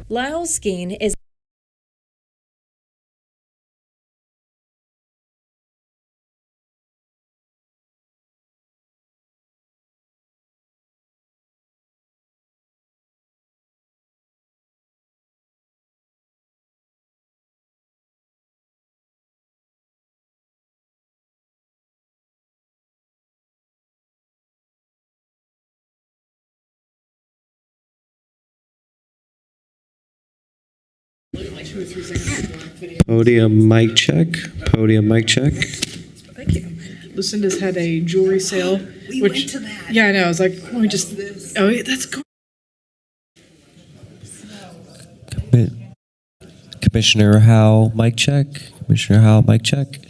Lyle's skein is Podium mic check. Podium mic check. Thank you. Lucinda's had a jewelry sale. We went to that. Yeah, I know. I was like, let me just. Oh, yeah, that's cool. Commissioner Howell mic check. Commissioner Howell mic check.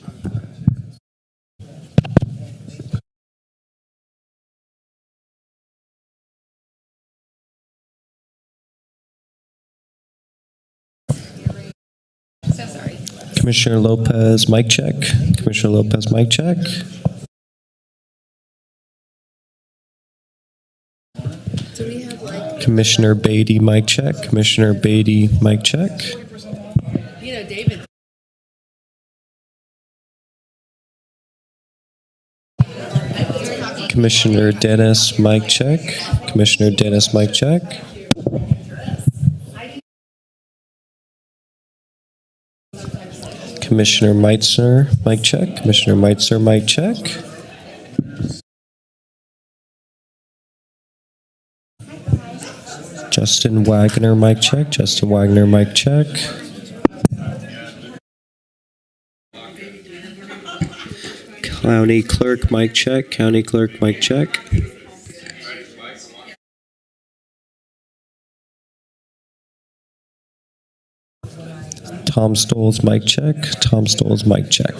So sorry. Commissioner Lopez mic check. Commissioner Lopez mic check. Do we have like, Commissioner Beatty mic check. Commissioner Beatty mic check. you know, David? Commissioner Dennis mic check. Commissioner Dennis mic check. Commissioner Meitzner mic check. Commissioner Meitzner mic check. Justin Wagner mic check. Justin Wagner mic check. County Clerk mic check. County Clerk mic check. Tom Stoles mic check. Tom Stoles mic check.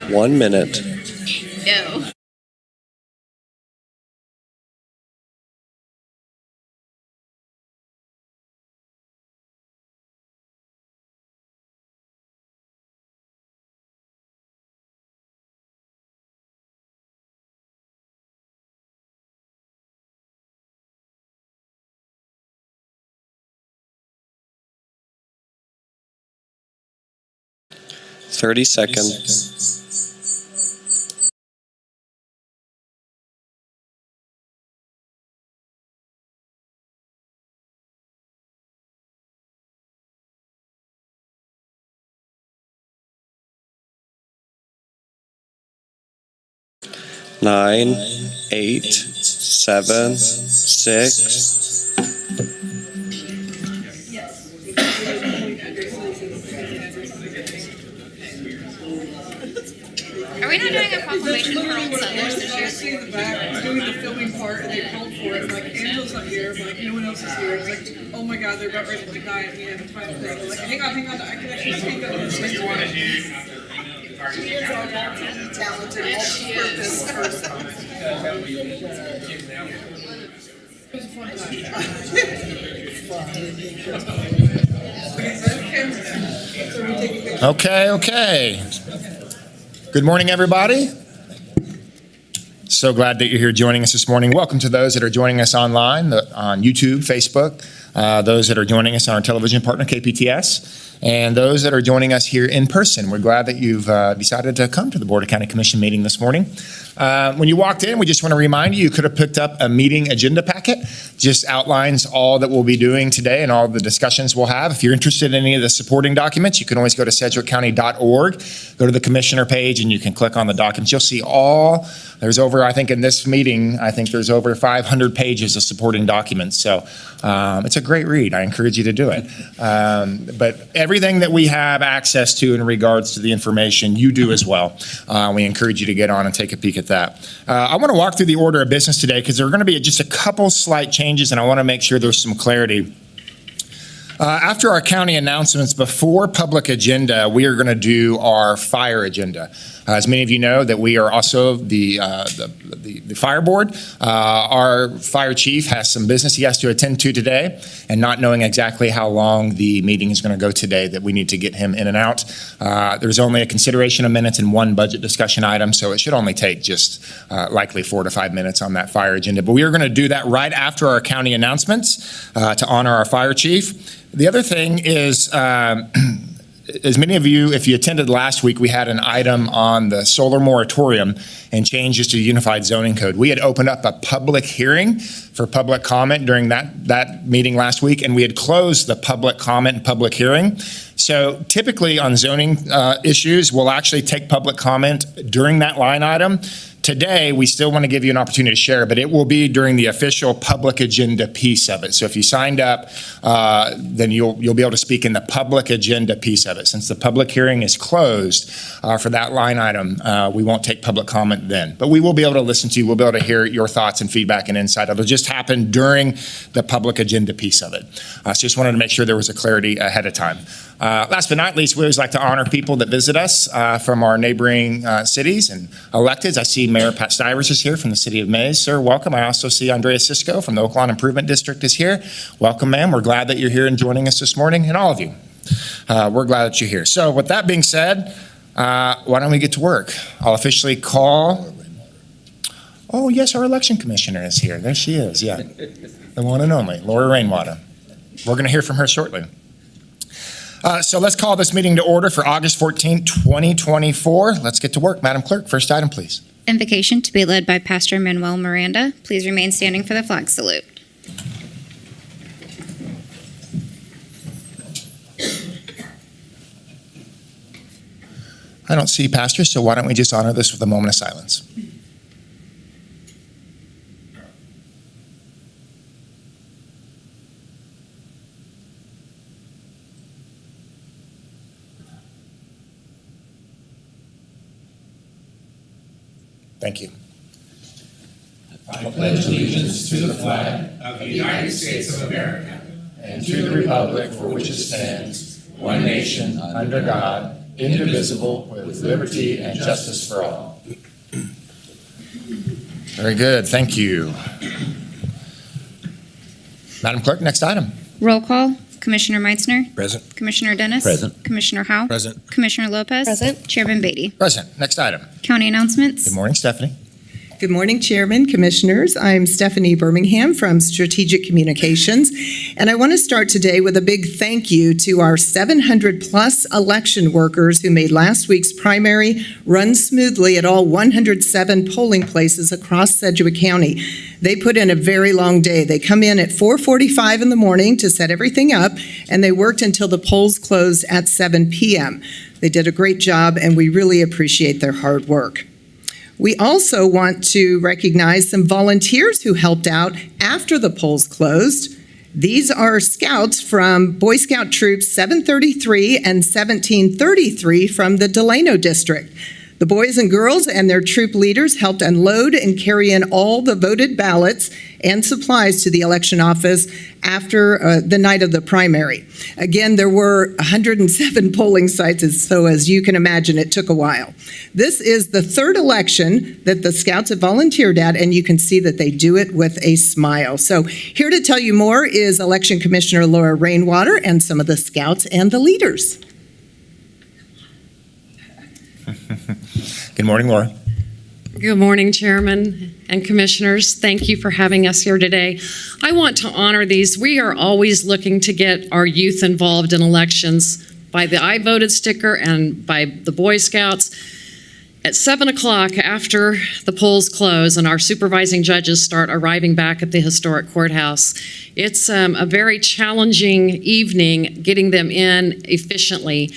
1 minute. No. Thirty seconds. Nine, 8, 7, 6. Are we not doing a proclamation for Old Settlers this year? I see in the back, doing the filming part, and they called for it. Like, Angela's not here, but like, no one else is here. It's like, oh my God, they're about ready to die at the end. Type of thing. Like, hang on, I can actually speak up and say one. She is our multi-talented, multi-purpose person. It was a fun time. Okay. Good morning, everybody. So glad that you're here joining us this morning. Welcome to those that are joining us online on YouTube, Facebook, those that are joining us on our television partner, KPTS, and those that are joining us here in person. We're glad that you've decided to come to the Board of County Commission meeting this morning. When you walked in, we just want to remind you could have picked up a meeting agenda packet. Just outlines all that we'll be doing today and all the discussions we'll have. If you're interested in any of the supporting documents, you can always go to sedgwickcounty.org, go to the commissioner page, and you can click on the documents. You'll see there's over, I think in this meeting, there's over 500 pages of supporting documents. So it's a great read. I encourage you to do it. But everything that we have access to in regards to the information, you do as well. We encourage you to get on and take a peek at that. I want to walk through the order of business today because there are going to be just a couple slight changes, and I want to make sure there's some clarity. After our county announcements, before public agenda, we are going to do our fire agenda. As many of you know, that we are also the fire board. Our fire chief has some business he has to attend to today, and not knowing exactly how long the meeting is going to go today, that we need to get him in and out. There's only a consideration of minutes and one budget discussion item, so it should only take just likely 4 to 5 minutes on that fire agenda. But we are going to do that right after our county announcements to honor our fire chief. The other thing is, as many of you, if you attended last week, we had an item on the solar moratorium and changes to the Unified Zoning Code. We had opened up a public hearing for public comment during that meeting last week, and we had closed the public comment and public hearing. So typically on zoning issues, we'll actually take public comment during that line item. Today, we still want to give you an opportunity to share, but it will be during the official public agenda piece of it. So if you signed up, then you'll be able to speak in the public agenda piece of it. Since the public hearing is closed for that line item, we won't take public comment then. But we will be able to listen to you. We'll be able to hear your thoughts and feedback and insight. It'll just happen during the public agenda piece of it. So just wanted to make sure there was a clarity ahead of time. Last but not least, we always like to honor people that visit us from our neighboring cities and electeds. I see Mayor Pat Stivers is here from the City of Mays. Sir, welcome. I also see Andrea Cisco from the Oaklawn Improvement District is here. Welcome, ma'am. We're glad that you're here and joining us this morning, and all of you. We're glad that you're here. So with that being said, why don't we get to work? I'll officially call. Oh, yes, our election commissioner is here. There she is, yeah. The one and only, Laura Rainwater. We're going to hear from her shortly. So let's call this meeting to order for August 14, 2024. Let's get to work. Madam Clerk, first item, please. Invocation to be led by Pastor Manuel Miranda. Please remain standing for the flag salute. I don't see Pastor, so why don't we just honor this with a moment of silence? Thank you. I pledge allegiance to the flag of the United States of America and to the republic for which it stands, one nation, under God, indivisible, with liberty and justice for all. Very good. Thank you. Madam Clerk, next item. Roll call. Commissioner Meitzner. Present. Commissioner Dennis. Present. Commissioner Howe. Present. Commissioner Lopez. Present. Chairman Beatty. Present. Next item. County announcements. Good morning, Stephanie. Good morning, Chairman, Commissioners. I'm Stephanie Birmingham from Strategic Communications, and I want to start today with a big thank you to our 700-plus election workers who made last week's primary run smoothly at all 107 polling places across Sedgwick County. They put in a very long day. They come in at 4:45 in the morning to set everything up, and they worked until the polls closed at 7 p.m. They did a great job, and we really appreciate their hard work. We also want to recognize some volunteers who helped out after the polls closed. These are scouts from Boy Scout Troops 733 and 1733 from the Delano District. The boys and girls and their troop leaders helped unload and carry in all the voted ballots and supplies to the election office after the night of the primary. Again, there were 107 polling sites, so as you can imagine, it took a while. This is the third election that the Scouts have volunteered at, and you can see that they do it with a smile. So here to tell you more is Election Commissioner Laura Rainwater and some of the Scouts and the leaders. Good morning, Laura. Good morning, Chairman and Commissioners. Thank you for having us here today. I want to honor these. We are always looking to get our youth involved in elections by the I Voted sticker and by the Boy Scouts. At 7 o'clock after the polls close and our supervising judges start arriving back at the historic courthouse, it's a very challenging evening getting them in efficiently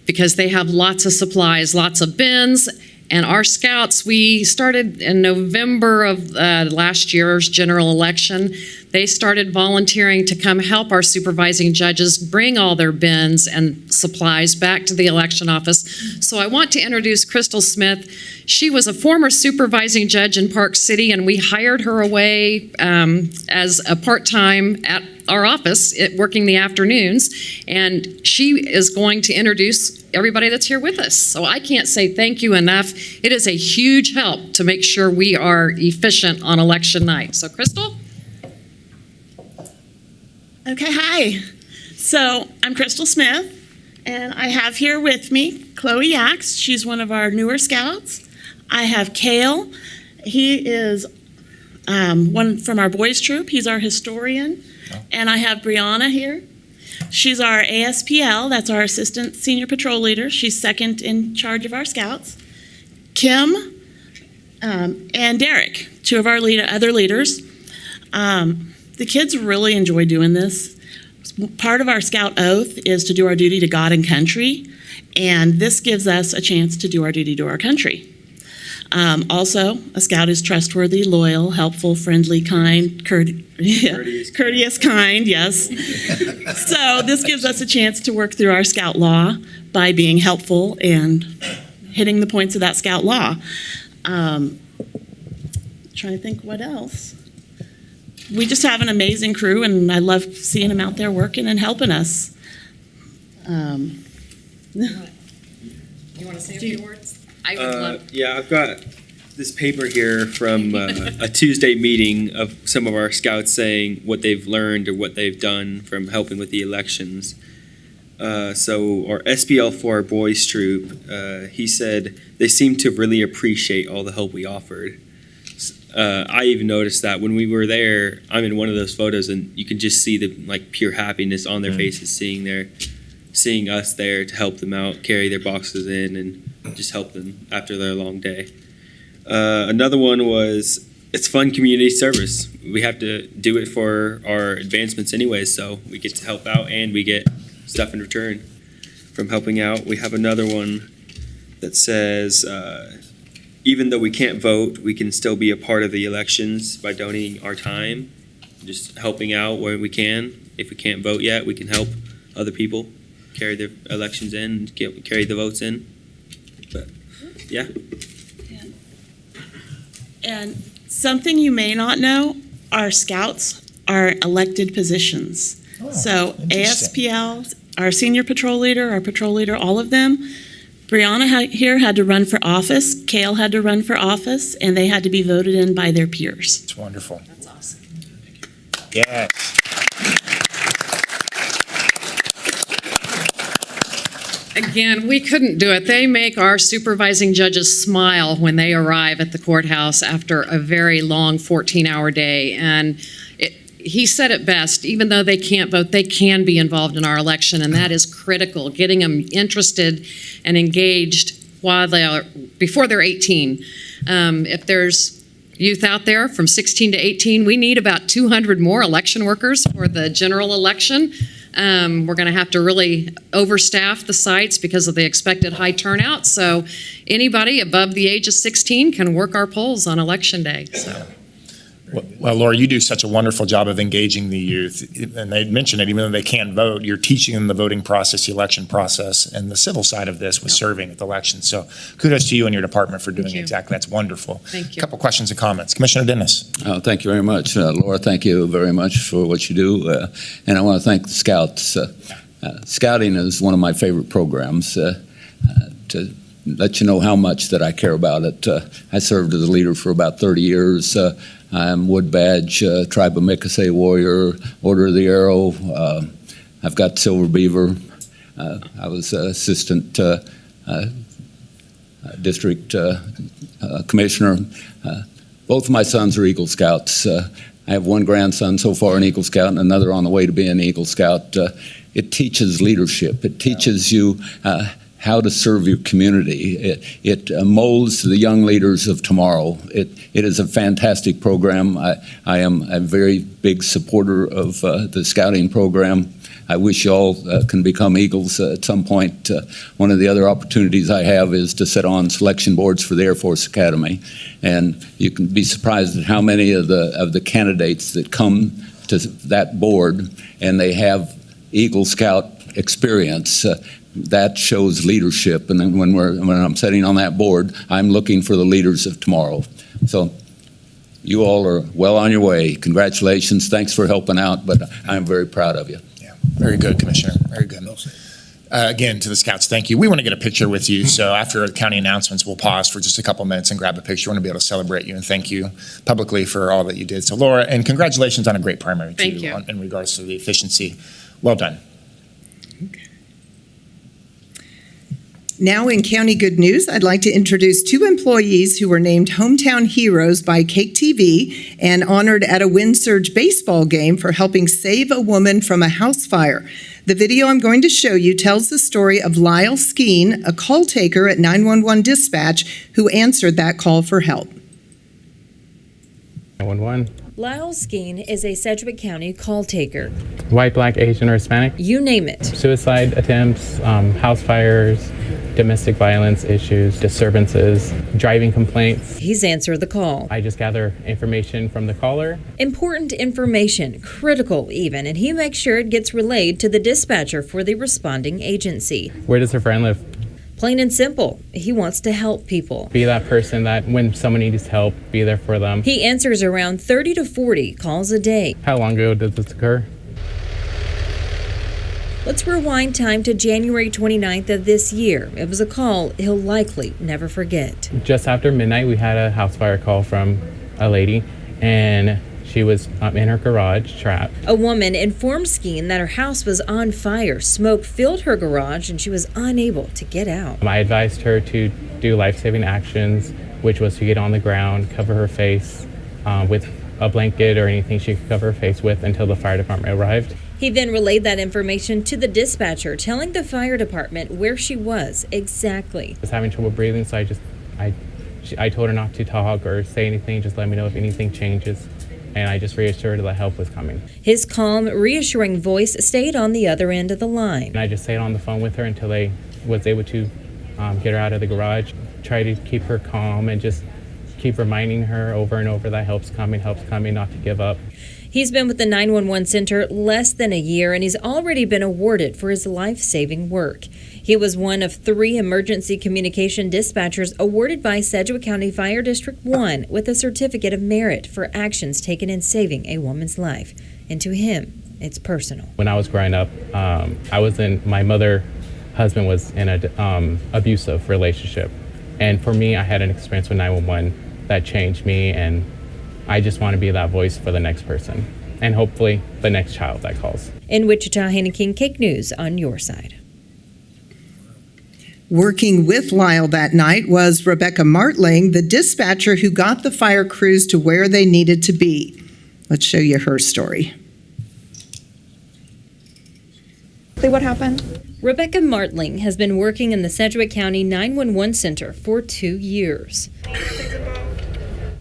because they have lots of supplies, lots of bins. And our scouts, we started in November of last year's general election. They started volunteering to come help our supervising judges bring all their bins and supplies back to the election office. So I want to introduce Crystal Smith. She was a former supervising judge in Park City, and we hired her away as a part-time at our office, working the afternoons. And she is going to introduce everybody that's here with us. So I can't say thank you enough. It is a huge help to make sure we are efficient on election night. So Crystal? Okay, hi. So I'm Crystal Smith, and I have here with me Chloe Yax. She's one of our newer scouts. I have Cale. He is one from our boys troop. He's our historian. And I have Brianna here. She's our ASPL. That's our assistant senior patrol leader. She's second in charge of our scouts. Kim and Derek, two of our other leaders. The kids really enjoy doing this. Part of our scout oath is to do our duty to God and country, and this gives us a chance to do our duty to our country. Also, a scout is trustworthy, loyal, helpful, friendly, kind, courteous, kind, yes. So this gives us a chance to work through our scout law by being helpful and hitting the points of that scout law. Trying to think what else. We just have an amazing crew, and I love seeing them out there working and helping us. You want to say a few words? I would love. Yeah, I've got, this paper here from a Tuesday meeting of some of our scouts saying what they've learned or what they've done from helping with the elections. So our SPL for our boys troop, he said they seem to really appreciate all the help we offered. I even noticed that when we were there, I'm in one of those photos, and you can just see the pure happiness on their faces, seeing us there to help them out, carry their boxes in, and just help them after their long day. Another one was, it's fun community service. We have to do it for our advancements anyway, so we get to help out and we get stuff in return from helping out. We have another one that says, even though we can't vote, we can still be a part of the elections by donating our time, just helping out where we can. If we can't vote yet, we can help other people carry their elections in, carry the votes in. But yeah. And something you may not know, our scouts are elected positions. So interesting. ASPL, our senior patrol leader, all of them. Brianna here had to run for office, Kale had to run for office, and they had to be voted in by their peers. It's wonderful. That's awesome. Yes. Again, we couldn't do it. They make our supervising judges smile when they arrive at the courthouse after a very long 14-hour day. And he said it best, even though they can't vote, they can be involved in our election, and that is critical, getting them interested and engaged before they're 18. If there's youth out there from 16 to 18, we need about 200 more election workers for the general election. We're going to have to really overstaff the sites because of the expected high turnout. So anybody above the age of 16 can work our polls on election day. So. Well, Laura, you do such a wonderful job of engaging the youth. And they mentioned it, even though they can't vote, you're teaching them the voting process, the election process, and the civil side of this with serving at the election. So kudos to you and your department for doing exactly. That's wonderful. Thank you. A couple questions and comments. Commissioner Dennis. Thank you very much. Laura, thank you very much for what you do. And I want to thank the Scouts. Scouting is one of my favorite programs. To let you know how much that I care about it. I served as a leader for about 30 years. I'm Wood Badge, Tribe of Mickasay Warrior, Order of the Arrow. I've got Silver Beaver. I was Assistant District Commissioner. Both of my sons are Eagle Scouts. I have one grandson so far an Eagle Scout and another on the way to be an Eagle Scout. It teaches leadership. It teaches you how to serve your community. It molds the young leaders of tomorrow. It is a fantastic program. I am a very big supporter of the scouting program. I wish you all can become Eagles at some point. One of the other opportunities I have is to sit on selection boards for the Air Force Academy. And you can be surprised at how many of the candidates that come to that board and they have Eagle Scout experience. That shows leadership, and then when I'm sitting on that board, I'm looking for the leaders of tomorrow. So you all are well on your way. Congratulations. Thanks for helping out, but I'm very proud of you. Yeah, very good, Commissioner. Very good. Again, to the Scouts, thank you. We want to get a picture with you, so after the county announcements, we'll pause for just a couple minutes and grab a picture. We want to be able to celebrate you and thank you publicly for all that you did. So Laura, and congratulations on a great primary, too, Thank you. in regards to the efficiency. Well done. Now in County Good News, I'd like to introduce two employees who were named Hometown Heroes by Cake TV and honored at a Wind Surge baseball game for helping save a woman from a house fire. The video I'm going to show you tells the story of Lyle Skeen, a call taker at 911 dispatch, who answered that call for help. 911. Lyle Skeen is a Sedgwick County call taker. White, black, Asian, or Hispanic. You name it. Suicide attempts, house fires, domestic violence issues, disturbances, driving complaints. He's answered the call. I just gather information from the caller. Important information, critical even, and he makes sure it gets relayed to the dispatcher for the responding agency. Where does her friend live? Plain and simple, he wants to help people. Be that person that when someone needs help, be there for them. He answers around 30 to 40 calls a day. How long ago did this occur? Let's rewind time to January 29th of this year. It was a call he'll likely never forget. Just after midnight, we had a house fire call from a lady, and she was in her garage trapped. A woman informed Skeen that her house was on fire. Smoke filled her garage and she was unable to get out. I advised her to do life-saving actions, which was to get on the ground, cover her face with a blanket or anything she could cover her face with until the fire department arrived. He then relayed that information to the dispatcher, telling the fire department where she was exactly. I was having trouble breathing, so I told her not to talk or say anything, just let me know if anything changes. And I just reassured her that help was coming. His calm, reassuring voice stayed on the other end of the line. And I just stayed on the phone with her until I was able to get her out of the garage, try to keep her calm and just keep reminding her over and over that help's coming, not to give up. He's been with the 911 center less than a year, and he's already been awarded for his life-saving work. He was one of 3 emergency communication dispatchers awarded by Sedgwick County Fire District 1 with a certificate of merit for actions taken in saving a woman's life. And to him, it's personal. When I was growing up, my husband was in an abusive relationship. And for me, I had an experience with 911 that changed me, and I just want to be that voice for the next person and hopefully the next child that calls. In Wichita, Hannah King, Cake News on your side. Working with Lyle that night was Rebecca Martling, the dispatcher who got the fire crews to where they needed to be. Let's show you her story. What happened? Rebecca Martling has been working in the Sedgwick County 911 Center for 2 years.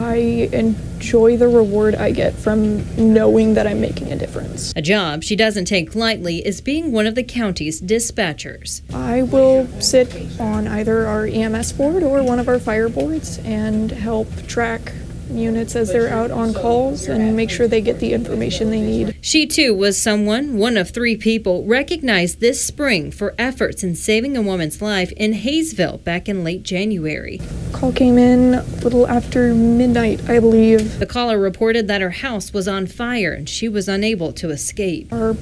I enjoy the reward I get from knowing that I'm making a difference. A job she doesn't take lightly is being one of the county's dispatchers. I will sit on either our EMS board or one of our fire boards and help track units as they're out on calls and make sure they get the information they need. She too was one of 3 people recognized this spring for efforts in saving a woman's life in Hayesville back in late January. Call came in a little after midnight, I believe. The caller reported that her house was on fire and she was unable to escape. Our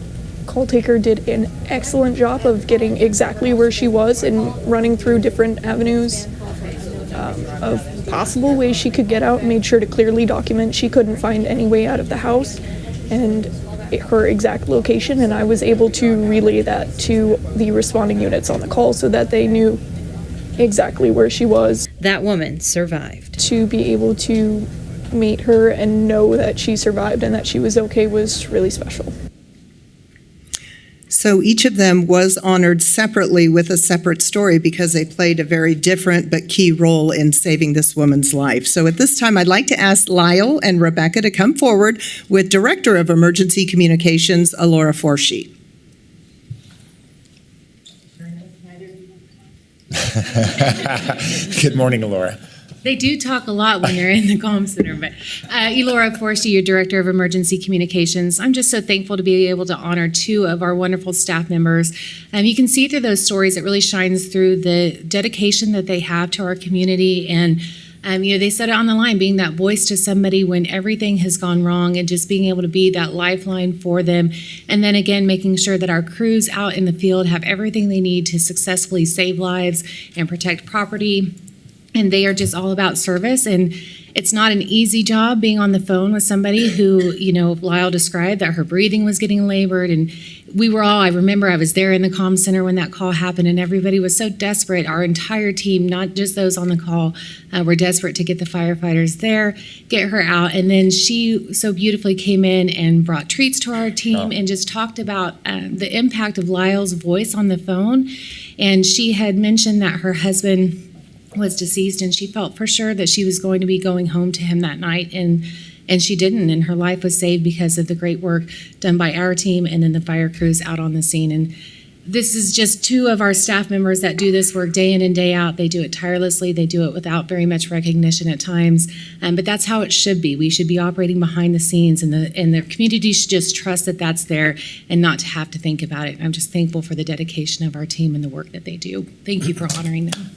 call taker did an excellent job of getting exactly where she was and running through different avenues of possible ways she could get out, and made sure to clearly document she couldn't find any way out of the house and her exact location, and I was able to relay that to the responding units on the call so that they knew exactly where she was. That woman survived. To be able to meet her and know that she survived and that she was okay was really special. So each of them was honored separately with a separate story because they played a very different but key role in saving this woman's life. So at this time, I'd like to ask Lyle and Rebecca to come forward with Director of Emergency Communications, Alora Forshee. Good morning, Alora. They do talk a lot when you're in the comm center, but Elora Forster, your Director of Emergency Communications. I'm just so thankful to be able to honor 2 of our wonderful staff members. You can see through those stories, it really shines through the dedication that they have to our community, and they set it on the line, being that voice to somebody when everything has gone wrong, and just being able to be that lifeline for them. And then again, making sure that our crews out in the field have everything they need to successfully save lives and protect property. And they are just all about service. And it's not an easy job being on the phone with somebody who, Lyle described that her breathing was getting labored. And I remember I was there in the comm center when that call happened, and everybody was so desperate. Our entire team, not just those on the call, were desperate to get the firefighters there, get her out. And then she so beautifully came in and brought treats to our team and just talked about the impact of Lyle's voice on the phone. And she had mentioned that her husband was deceased, and she felt for sure that she was going to be going home to him that night, and she didn't, and her life was saved because of the great work done by our team and then the fire crews out on the scene. And this is just 2 of our staff members that do this work day in and day out. They do it tirelessly. They do it without very much recognition at times, but that's how it should be. We should be operating behind the scenes, and the community should just trust that that's there and not to have to think about it. I'm just thankful for the dedication of our team and the work that they do. Thank you for honoring them.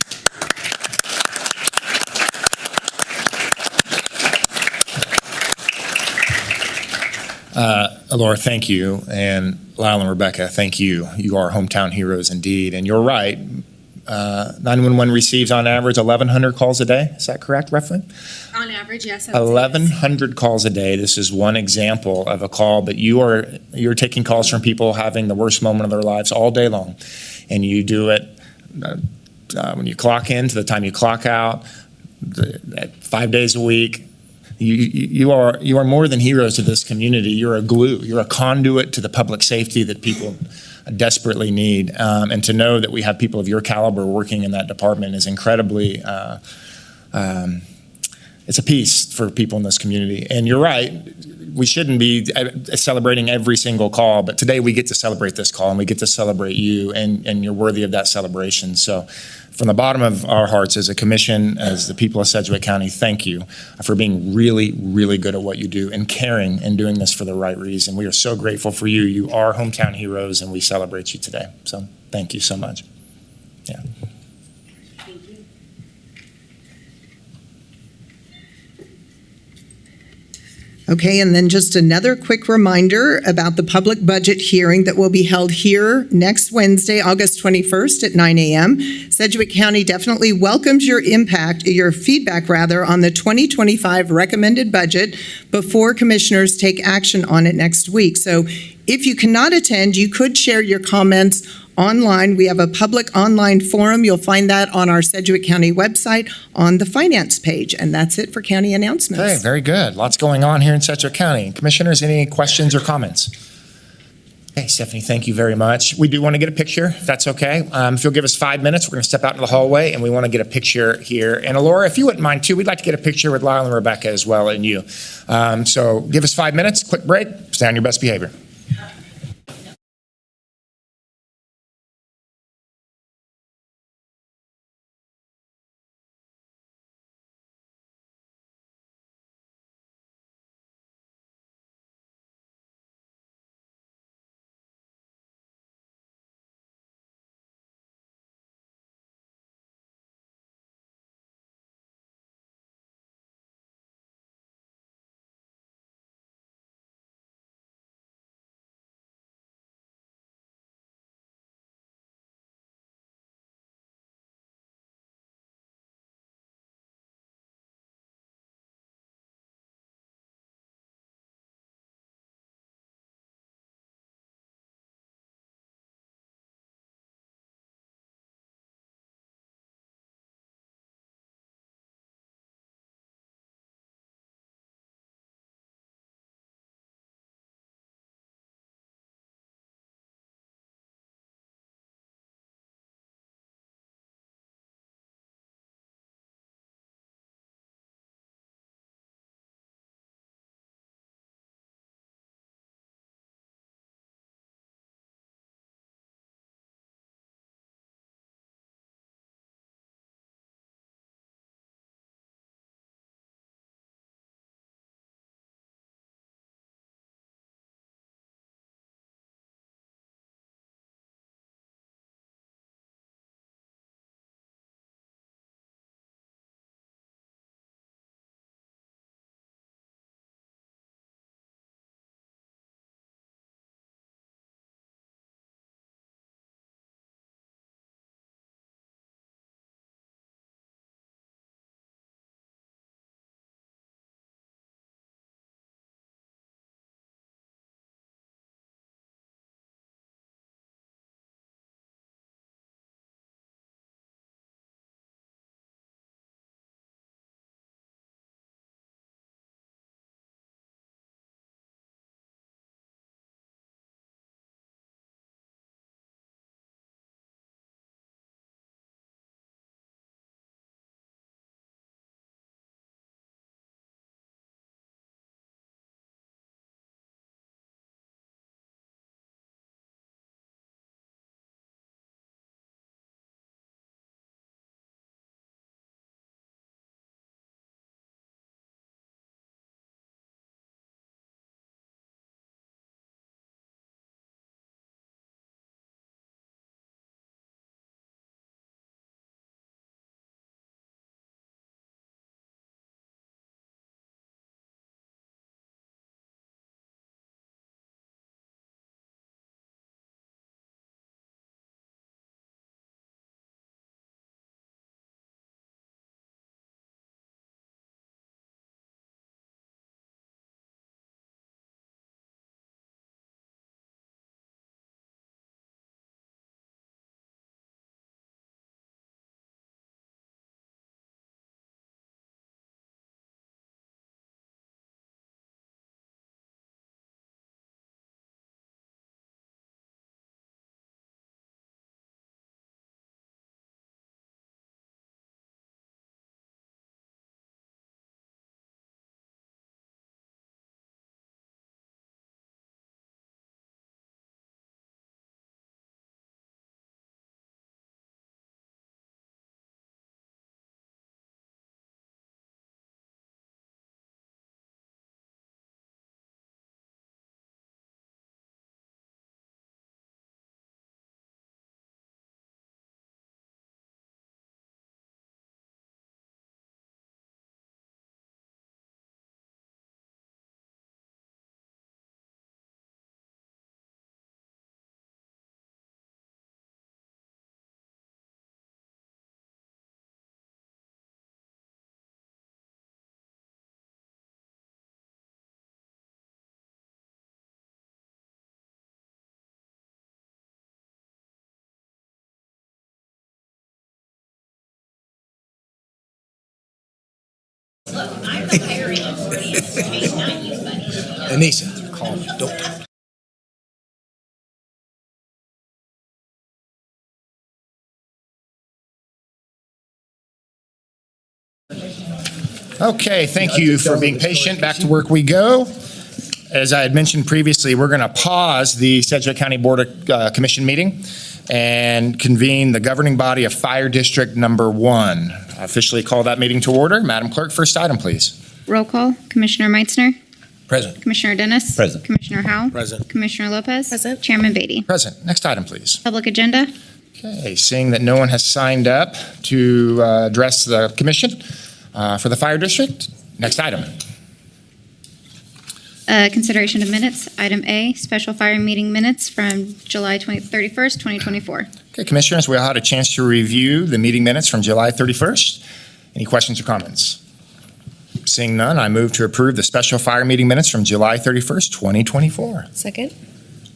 Laura, thank you. And Lyle and Rebecca, thank you. You are hometown heroes indeed. And you're right. 911 receives on average 1,100 calls a day. Is that correct, roughly? On average, yes. 1,100 calls a day. This is one example of a call, but you're taking calls from people having the worst moment of their lives all day long. And you do it when you clock in to the time you clock out, 5 days a week. You are more than heroes to this community. You're a glue. You're a conduit to the public safety that people desperately need. And to know that we have people of your caliber working in that department is incredibly, it's a piece for people in this community. And you're right, we shouldn't be celebrating every single call, but today we get to celebrate this call and we get to celebrate you, and you're worthy of that celebration. So from the bottom of our hearts as a commission, as the people of Sedgwick County, thank you for being really, really good at what you do and caring and doing this for the right reason. We are so grateful for you. You are hometown heroes, and we celebrate you today. So thank you so much. Yeah. Okay, and then just another quick reminder about the public budget hearing that will be held here next Wednesday, August 21st at 9 a.m. Sedgwick County definitely welcomes your feedback on the 2025 recommended budget before commissioners take action on it next week. So if you cannot attend, you could share your comments online. We have a public online forum. You'll find that on our Sedgwick County website on the finance page. And that's it for county announcements. Okay, very good. Lots going on here in Sedgwick County. Commissioners, any questions or comments? Okay, Stephanie, thank you very much. We do want to get a picture, if that's okay. If you'll give us 5 minutes, we're going to step out into the hallway and we want to get a picture here. And Alora, if you wouldn't mind too, we'd like to get a picture with Lyle and Rebecca as well, and you. So give us 5 minutes, quick break, stay on your best behavior. Anissa, call me. Don't. Okay, thank you for being patient. Back to work we go. As I had mentioned previously, we're going to pause the Sedgwick County Board of Commission meeting and convene the governing body of Fire District Number 1. I officially call that meeting to order. Madam Clerk, first item, please. Roll call. Commissioner Meitzner. Present. Commissioner Dennis. Present. Commissioner Howell. Present. Commissioner Lopez. Present. Chairman Beatty. Present. Next item, please. Public agenda. Okay, seeing that no one has signed up to address the commission for the Fire District, next item. Consideration of minutes. Item A, special fire meeting minutes from July 31st, 2024. Okay, Commissioners, we all had a chance to review the meeting minutes from July 31st. Any questions or comments? Seeing none, I move to approve the special fire meeting minutes from July 31st, 2024. Second.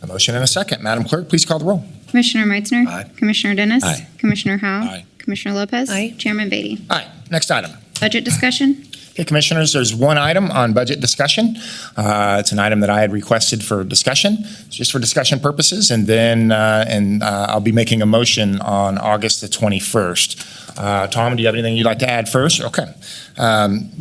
A motion and a second. Madam Clerk, please call the roll. Commissioner Meitzner. Aye. Commissioner Dennis. Aye. Commissioner Howell. Aye. Commissioner Lopez. Aye. Chairman Beatty. Aye. Next item. Budget discussion. Okay, Commissioners, there's one item on budget discussion. It's an item that I had requested for discussion, just for discussion purposes, and then I'll be making a motion on August the 21st. Tom, do you have anything you'd like to add first? Okay.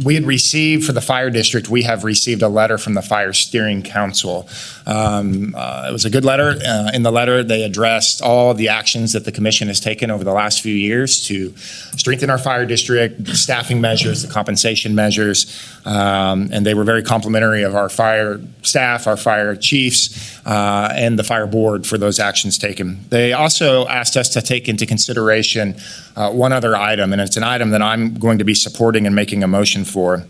We had received, for the Fire District, we have received a letter from the Fire Steering Council. It was a good letter. In the letter, they addressed all the actions that the Commission has taken over the last few years to strengthen our Fire District, the staffing measures, the compensation measures, and they were very complimentary of our fire staff, our fire chiefs, and the Fire Board for those actions taken. They also asked us to take into consideration one other item, and it's an item that I'm going to be supporting and making a motion for.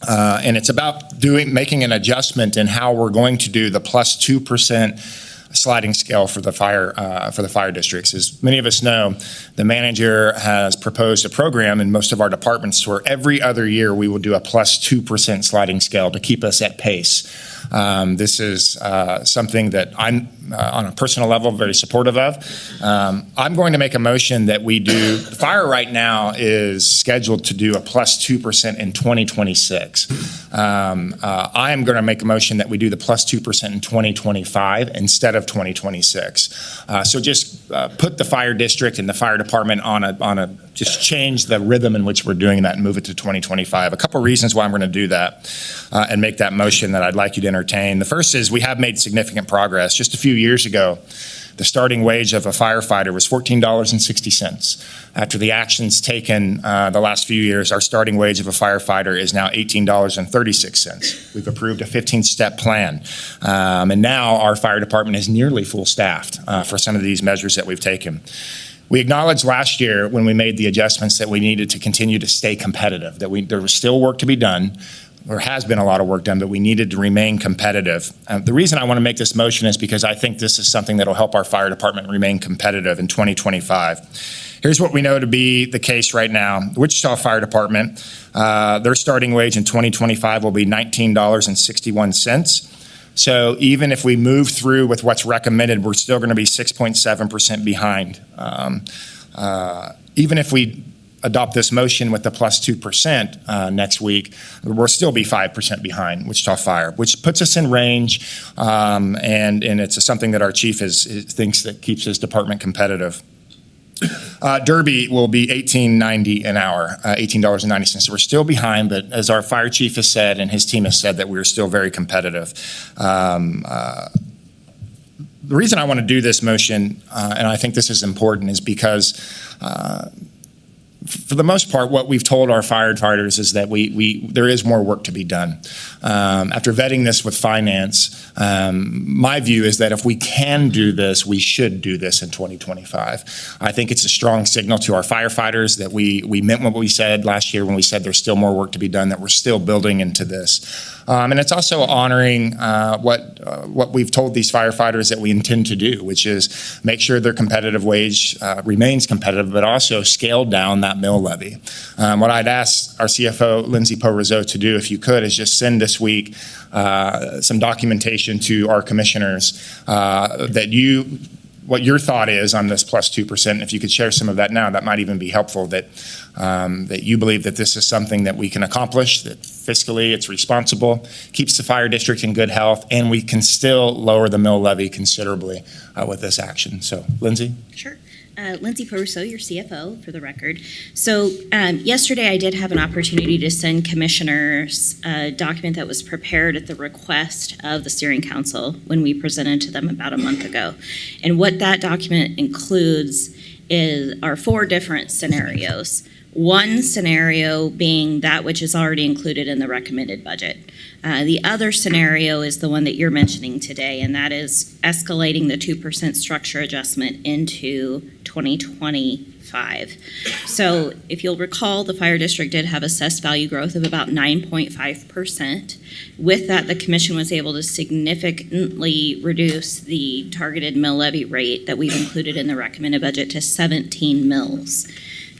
And it's about making an adjustment in how we're going to do the plus 2% sliding scale for the fire districts. As many of us know, the manager has proposed a program in most of our departments where every other year we will do a plus 2% sliding scale to keep us at pace. This is something that I'm, on a personal level, very supportive of. I'm going to make a motion that we do, fire right now is scheduled to do a plus 2% in 2026. I am going to make a motion that we do the plus 2% in 2025 instead of 2026. So just put the fire district and the fire department on a just change the rhythm in which we're doing that and move it to 2025. A couple reasons why I'm going to do that and make that motion that I'd like you to entertain. The first is we have made significant progress. Just a few years ago, the starting wage of a firefighter was $14.60. After the actions taken the last few years, our starting wage of a firefighter is now $18.36. We've approved a 15-step plan. And now our fire department is nearly full staffed for some of these measures that we've taken. We acknowledged last year when we made the adjustments that we needed to continue to stay competitive, that there was still work to be done. There has been a lot of work done, but we needed to remain competitive. The reason I want to make this motion is because I think this is something that will help our fire department remain competitive in 2025. Here's what we know to be the case right now. The Wichita Fire Department, their starting wage in 2025 will be $19.61. So even if we move through with what's recommended, we're still going to be 6.7% behind. Even if we adopt this motion with the plus 2% next week, we'll still be 5% behind Wichita Fire, which puts us in range, and it's something that our chief thinks that keeps his department competitive. Derby will be $18.90 an hour, $18.90. So we're still behind, but as our fire chief has said and his team has said, that we're still very competitive. The reason I want to do this motion, and I think this is important, is because for the most part, what we've told our firefighters is that there is more work to be done. After vetting this with finance, my view is that if we can do this, we should do this in 2025. I think it's a strong signal to our firefighters that we meant what we said last year when we said there's still more work to be done, that we're still building into this. And it's also honoring what we've told these firefighters that we intend to do, which is make sure their competitive wage remains competitive, but also scale down that mill levy. What I'd ask our CFO, Lindsay Poe-Rizzo, to do, if you could, is just send this week some documentation to our commissioners that you what your thought is on this plus 2%. If you could share some of that now, that might even be helpful, that you believe that this is something that we can accomplish, that fiscally it's responsible, keeps the fire district in good health, and we can still lower the mill levy considerably with this action. So, Lindsay? Sure. Lindsay Peruso, your CFO, for the record. So yesterday I did have an opportunity to send commissioners a document that was prepared at the request of the steering council when we presented to them about a month ago. And what that document includes are 4 different scenarios. One scenario being that which is already included in the recommended budget. The other scenario is the one that you're mentioning today, and that is escalating the 2% structure adjustment into 2025. So if you'll recall, the fire district did have assessed value growth of about 9.5%. With that, the commission was able to significantly reduce the targeted mill levy rate that we've included in the recommended budget to 17 mills.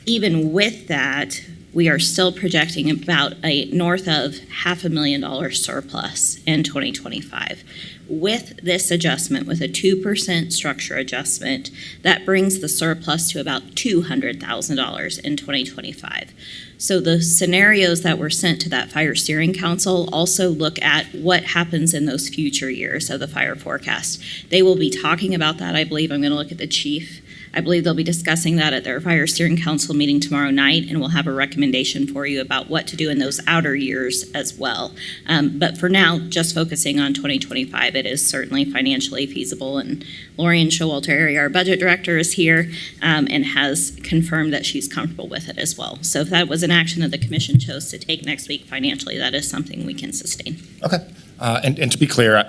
Even with that, we are still projecting about a north of $500,000 surplus in 2025. With this adjustment, with a 2% structure adjustment, that brings the surplus to about $200,000 in 2025. So the scenarios that were sent to that fire steering council also look at what happens in those future years of the fire forecast. They will be talking about that. I believe I'm going to look at the chief. I believe they'll be discussing that at their fire steering council meeting tomorrow night, and we'll have a recommendation for you about what to do in those outer years as well. But for now, just focusing on 2025, it is certainly financially feasible. And Lorian Showalter, our budget director, is here and has confirmed that she's comfortable with it as well. So if that was an action that the commission chose to take next week financially, that is something we can sustain. Okay. And to be clear,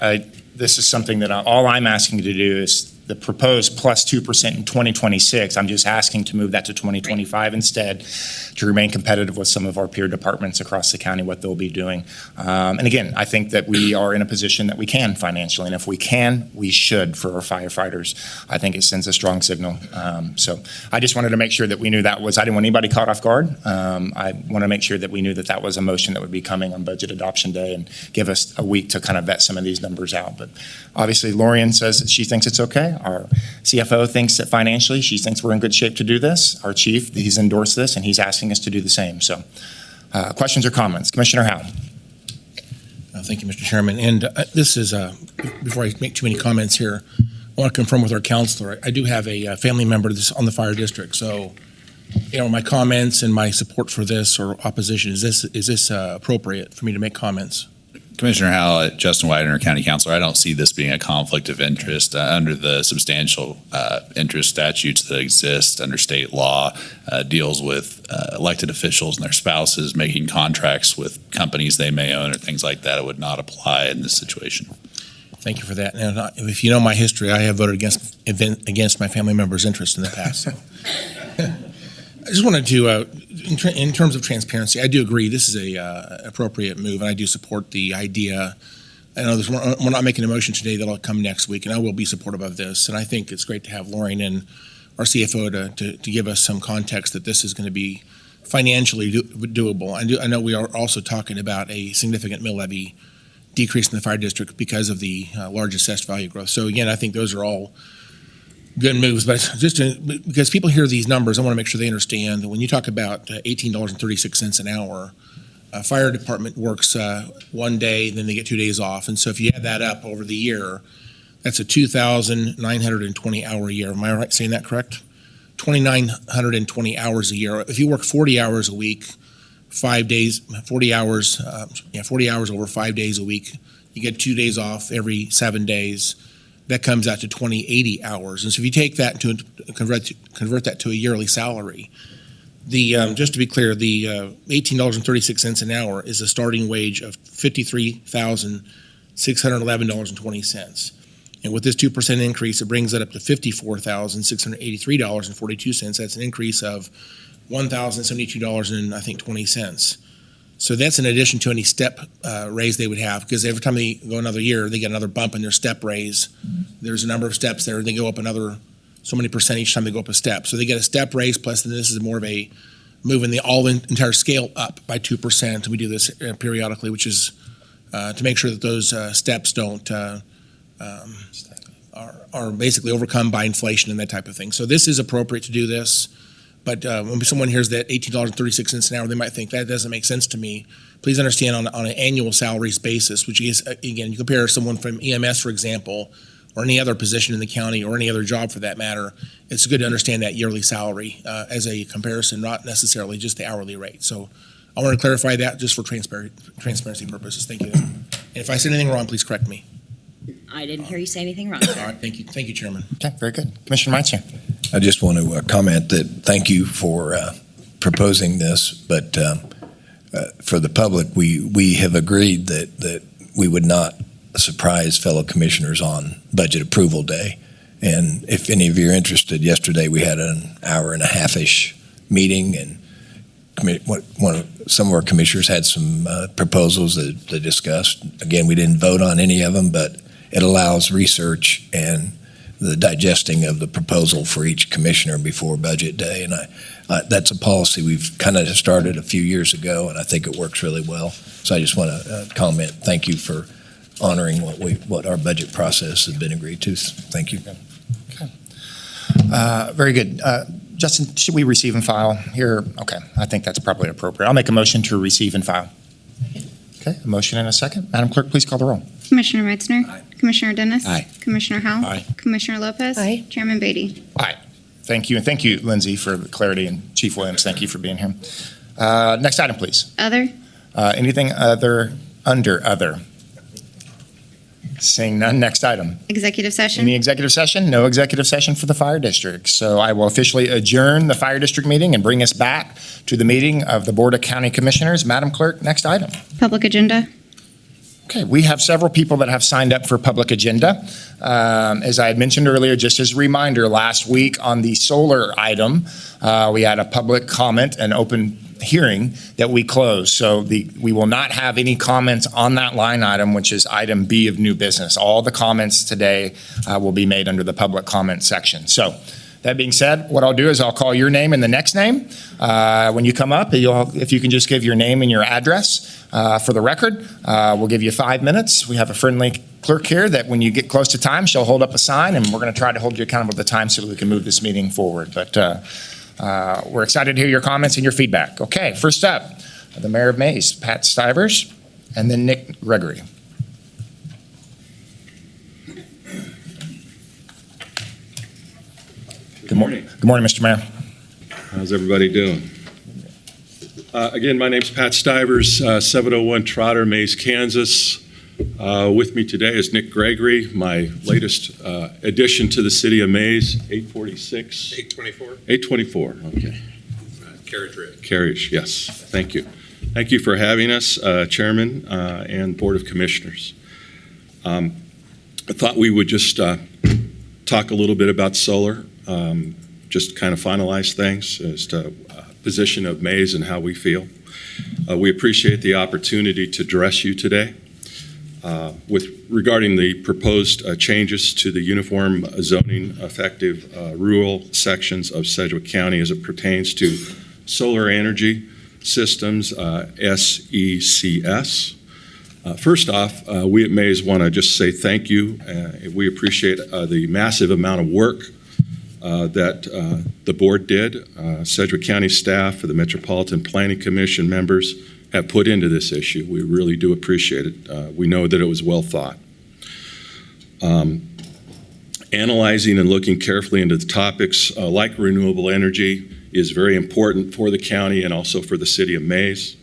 this is something that all I'm asking you to do is the proposed plus 2% in 2026. I'm just asking to move that to 2025 instead, to remain competitive with some of our peer departments across the county, what they'll be doing. And again, I think that we are in a position that we can financially, and if we can, we should for our firefighters. I think it sends a strong signal. So I just wanted to make sure that we knew that was, I didn't want anybody caught off guard. I want to make sure that we knew that that was a motion that would be coming on budget adoption day and give us a week to kind of vet some of these numbers out. But obviously, Lorian says that she thinks it's okay. Our CFO thinks that financially, she thinks we're in good shape to do this. Our chief, he's endorsed this, and he's asking us to do the same. So questions or comments? Commissioner Howe. Thank you, Mr. Chairman. And this is, before I make too many comments here, I want to confirm with our counselor. I do have a family member that's on the fire district. So, you know, my comments and my support for this or opposition, is this appropriate for me to make comments? Commissioner Howell, Justin Widener, County Councilor, I don't see this being a conflict of interest under the substantial interest statutes that exist under state law. Deals with elected officials and their spouses making contracts with companies they may own or things like that. It would not apply in this situation. Thank you for that. And if you know my history, I have voted against my family members' interests in the past. So. I just wanted to, in terms of transparency, I do agree this is a appropriate move, and I do support the idea. I know we're not making a motion today that'll come next week, and I will be supportive of this. And I think it's great to have Lorian and our CFO to give us some context that this is going to be financially doable. I know we are also talking about a significant mill levy decrease in the fire district because of the large assessed value growth. So again, I think those are all good moves, but because people hear these numbers, I want to make sure they understand that when you talk about $18.36 an hour, fire department works one day, then they get 2 days off. And so if you add that up over the year, that's a 2,920 hour year. Am I right saying that correct? 2,920 hours a year. If you work 40 hours a week, 5 days, 40 hours, 40 hours over 5 days a week, you get 2 days off every 7 days. That comes out to 2080 hours. And so if you take that to convert that to a yearly salary, just to be clear, the $18.36 an hour is a starting wage of $53,611.20. And with this 2% increase, it brings it up to $54,683.42. That's an increase of $1,072.20. So that's in addition to any step raise they would have, because every time they go another year, they get another bump in their step raise. There's a number of steps there. They go up another so many percent each time they go up a step. So they get a step raise, plus then this is more of a moving the entire scale up by 2%. And we do this periodically, which is to make sure that those steps don't are basically overcome by inflation and that type of thing. So this is appropriate to do this. But when someone hears that $18.36 an hour, they might think that doesn't make sense to me. Please understand on an annual salaries basis, which is, again, you compare someone from EMS, for example, or any other position in the county or any other job for that matter, it's good to understand that yearly salary as a comparison, not necessarily just the hourly rate. So I want to clarify that just for transparency purposes. Thank you. And if I said anything wrong, please correct me. I didn't hear you say anything wrong. All right, thank you. Thank you, Chairman. Okay, very good. Commissioner Meitzner. I just want to comment that thank you for proposing this, but for the public, we have agreed that we would not surprise fellow commissioners on budget approval day. And if any of you are interested, yesterday we had an hour and a half-ish meeting, and some of our commissioners had some proposals that they discussed. Again, we didn't vote on any of them, but it allows research and the digesting of the proposal for each commissioner before budget day. And that's a policy we've kind of started a few years ago, and I think it works really well. So I just want to comment, thank you for honoring what our budget process has been agreed to. Thank you. Okay. Very good. Justin, should we receive and file here? Okay, I think that's probably appropriate. I'll make a motion to receive and file. Okay, a motion and a second. Madam Clerk, please call the roll. Commissioner Meitzner. Aye. Commissioner Dennis. Aye. Commissioner Howell. Aye. Commissioner Lopez. Aye. Chairman Beatty. Aye. Thank you, and thank you, Lindsay, for the clarity, and Chief Williams, thank you for being here. Next item, please. Other. Anything under other? Seeing none, next item. Executive session. Any executive session? No executive session for the fire district. So I will officially adjourn the fire district meeting and bring us back to the meeting of the Board of County Commissioners. Madam Clerk, next item. Public agenda. Okay, we have several people that have signed up for public agenda. As I had mentioned earlier, just as a reminder, last week on the solar item, we had a public comment and open hearing that we closed. So we will not have any comments on that line item, which is item B of new business. All the comments today will be made under the public comment section. So that being said, what I'll do is I'll call your name and the next name. When you come up, if you can just give your name and your address for the record, we'll give you 5 minutes. We have a friendly clerk here that when you get close to time, she'll hold up a sign, and we're going to try to hold you accountable to the time so that we can move this meeting forward. But we're excited to hear your comments and your feedback. Okay, first up, the Mayor of Mays, Pat Stivers, and then Nick Gregory. Good morning. Good morning, Mr. Mayor. How's everybody doing? Again, my name's Pat Stivers, 701 Trotter, Mays, Kansas. With me today is Nick Gregory, my latest addition to the city of Mays, 846. 824. 824, okay. Carriage Ridge. Carriage, yes. Thank you. Thank you for having us, Chairman and Board of Commissioners. I thought we would just talk a little bit about solar, just kind of finalize things as to position of Mays and how we feel. We appreciate the opportunity to address you today. Regarding the proposed changes to the uniform zoning effective rural sections of Sedgwick County as it pertains to solar energy systems, SECS. First off, we at Mays want to just say thank you. We appreciate the massive amount of work that the board did, Sedgwick County staff, the Metropolitan Planning Commission members have put into this issue. We really do appreciate it. We know that it was well thought. Analyzing and looking carefully into the topics like renewable energy is very important for the county and also for the city of Mays.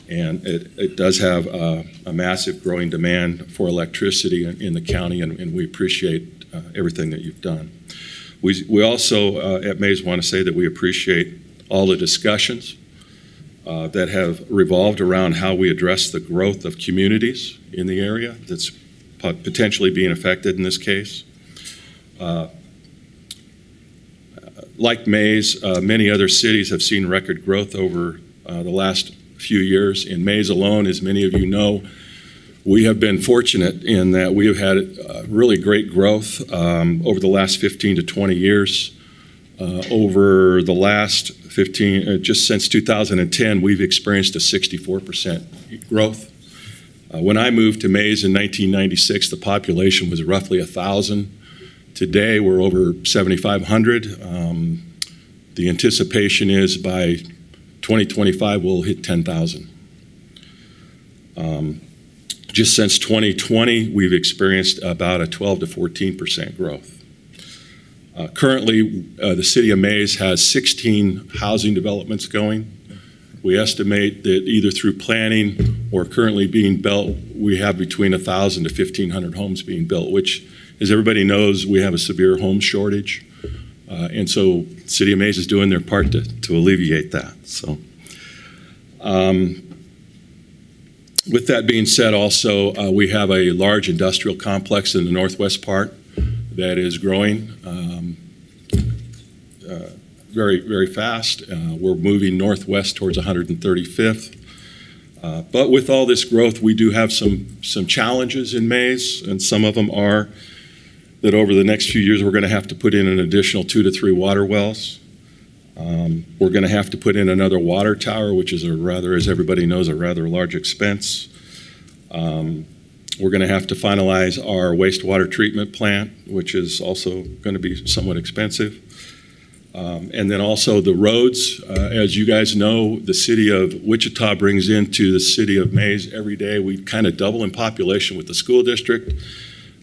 And it does have a massive growing demand for electricity in the county, and we appreciate everything that you've done. We also at Mays want to say that we appreciate all the discussions that have revolved around how we address the growth of communities in the area that's potentially being affected in this case. Like Mays, many other cities have seen record growth over the last few years. In Mays alone, as many of you know, we have been fortunate in that we have had really great growth over the last 15 to 20 years. Over the last 15, just since 2010, we've experienced a 64% growth. When I moved to Mays in 1996, the population was roughly 1,000. Today, we're over 7,500. The anticipation is by 2025, we'll hit 10,000. Just since 2020, we've experienced about a 12 to 14% growth. Currently, the city of Mays has 16 housing developments going. We estimate that either through planning or currently being built, we have between 1,000 to 1,500 homes being built, which, as everybody knows, we have a severe home shortage. And so the city of Mays is doing their part to alleviate that. So, with that being said, also, we have a large industrial complex in the northwest part that is growing very, very fast. We're moving northwest towards 135th. But with all this growth, we do have some challenges in Mays, and some of them are that over the next few years, we're going to have to put in an additional 2 to 3 water wells. We're going to have to put in another water tower, which is as everybody knows, a rather large expense. We're going to have to finalize our wastewater treatment plant, which is also going to be somewhat expensive. And then also the roads. As you guys know, the city of Wichita brings into the city of Mays every day. We kind of double in population with the school district.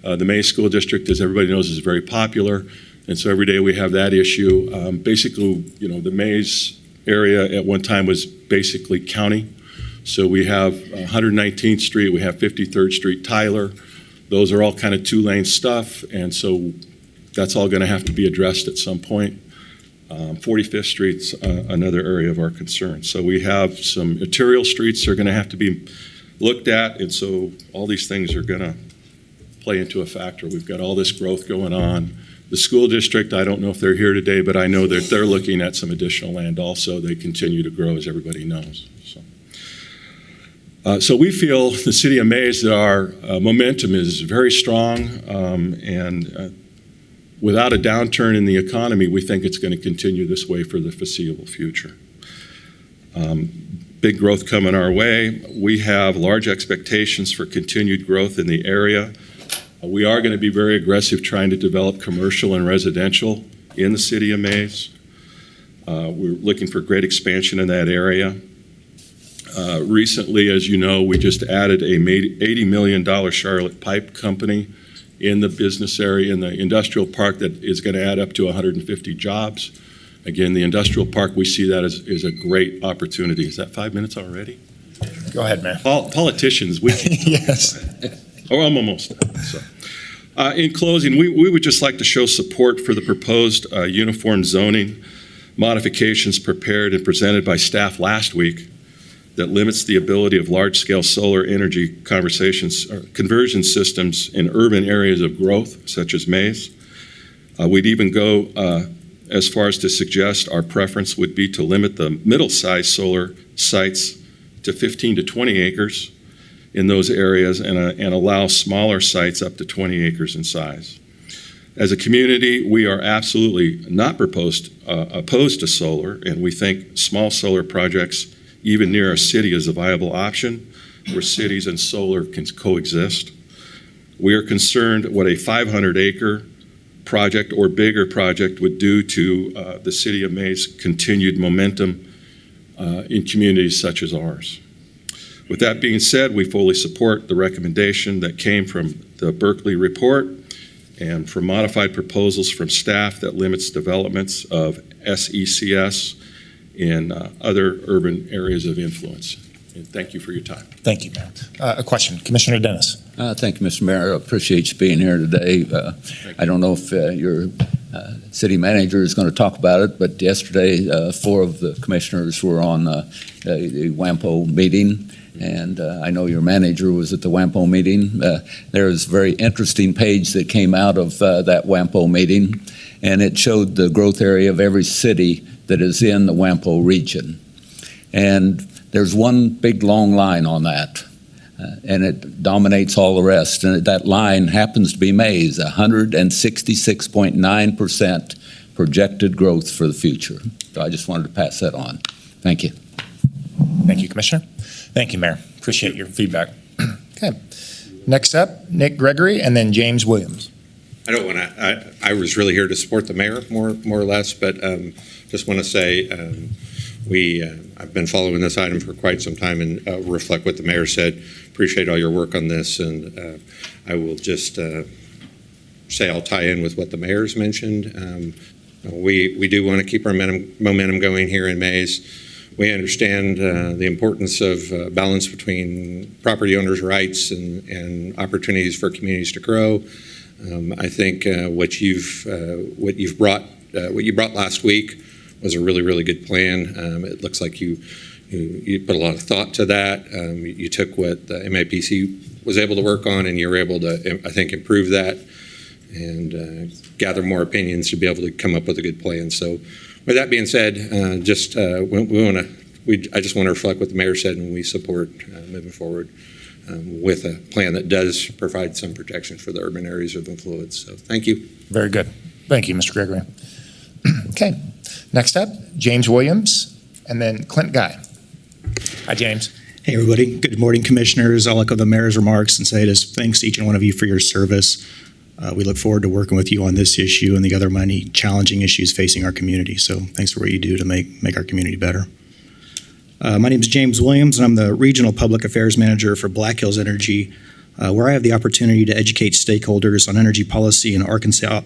The Mays School District, as everybody knows, is very popular. And so every day we have that issue. Basically, the Mays area at one time was basically county. So we have 119th Street, we have 53rd Street, Tyler. Those are all kind of 2-lane stuff. And so that's all going to have to be addressed at some point. 45th Street's another area of our concern. So we have some arterial streets that are going to have to be looked at. And so all these things are going to play into a factor. We've got all this growth going on. The school district, I don't know if they're here today, but I know that they're looking at some additional land also. They continue to grow, as everybody knows. So we feel, the city of Mays, that our momentum is very strong, and without a downturn in the economy, we think it's going to continue this way for the foreseeable future. Big growth coming our way. We have large expectations for continued growth in the area. We are going to be very aggressive trying to develop commercial and residential in the city of Mays. We're looking for great expansion in that area. Recently, as you know, we just added a $80 million Charlotte pipe company in the business area, in the industrial park, that is going to add up to 150 jobs. Again, the industrial park, we see that as a great opportunity. Is that 5 minutes already? Go ahead, Mayor. Politicians, we can. Yes. Oh, I'm almost done. So. In closing, we would just like to show support for the proposed uniform zoning modifications prepared and presented by staff last week that limits the ability of large-scale solar energy conversion systems in urban areas of growth, such as Mays. We'd even go as far as to suggest our preference would be to limit the middle-sized solar sites to 15 to 20 acres in those areas and allow smaller sites up to 20 acres in size. As a community, we are absolutely not opposed to solar, and we think small solar projects even near a city is a viable option where cities and solar can coexist. We are concerned what a 500-acre project or bigger project would do to the city of Mays' continued momentum in communities such as ours. With that being said, we fully support the recommendation that came from the Berkeley report and from modified proposals from staff that limits developments of SECS in other urban areas of influence. And thank you for your time. Thank you, Mayor. A question, Commissioner Dennis. Thank you, Mr. Mayor. I appreciate you being here today. I don't know if your city manager is going to talk about it, but yesterday 4 of the commissioners were on the WAMPO meeting, and I know your manager was at the WAMPO meeting. There's a very interesting page that came out of that WAMPO meeting, and it showed the growth area of every city that is in the WAMPO region. And there's one big long line on that, and it dominates all the rest. And that line happens to be Mays, 166.9% projected growth for the future. So I just wanted to pass that on. Thank you. Thank you, Commissioner. Thank you, Mayor. Appreciate your feedback. Okay. Next up, Nick Gregory and then James Williams. I don't want to, I was really here to support the mayor more or less, but just want to say I've been following this item for quite some time and reflect what the mayor said. Appreciate all your work on this, and I will just say I'll tie in with what the mayor's mentioned. We do want to keep our momentum going here in Mays. We understand the importance of balance between property owners' rights and opportunities for communities to grow. I think what you brought last week was a really good plan. It looks like you put a lot of thought to that. You took what the MAPC was able to work on, and you were able to, I think, improve that and gather more opinions to be able to come up with a good plan. So, with that being said, I just want to reflect what the mayor said, and we support moving forward with a plan that does provide some protection for the urban areas of influence. So, thank you. Very good. Thank you, Mr. Gregory. Okay. Next up, James Williams, and then Clint Guy. Hi, James. Hey, everybody. Good morning, commissioners. I'll echo the mayor's remarks and say just thanks to each and one of you for your service. We look forward to working with you on this issue and the other many challenging issues facing our community. So thanks for what you do to make our community better. My name is James Williams, and I'm the Regional Public Affairs Manager for Black Hills Energy, where I have the opportunity to educate stakeholders on energy policy in Arkansas,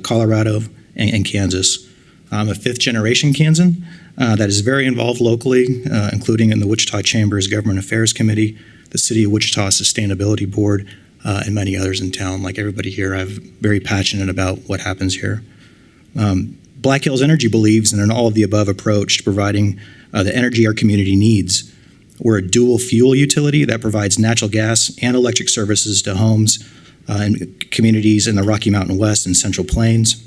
Colorado, and Kansas. I'm a fifth-generation Kansan that is very involved locally, including in the Wichita Chamber's Government Affairs Committee, the City of Wichita Sustainability Board, and many others in town. Like everybody here, I'm very passionate about what happens here. Black Hills Energy believes in an all-of-the-above approach to providing the energy our community needs. We're a dual fuel utility that provides natural gas and electric services to homes and communities in the Rocky Mountain West and Central Plains.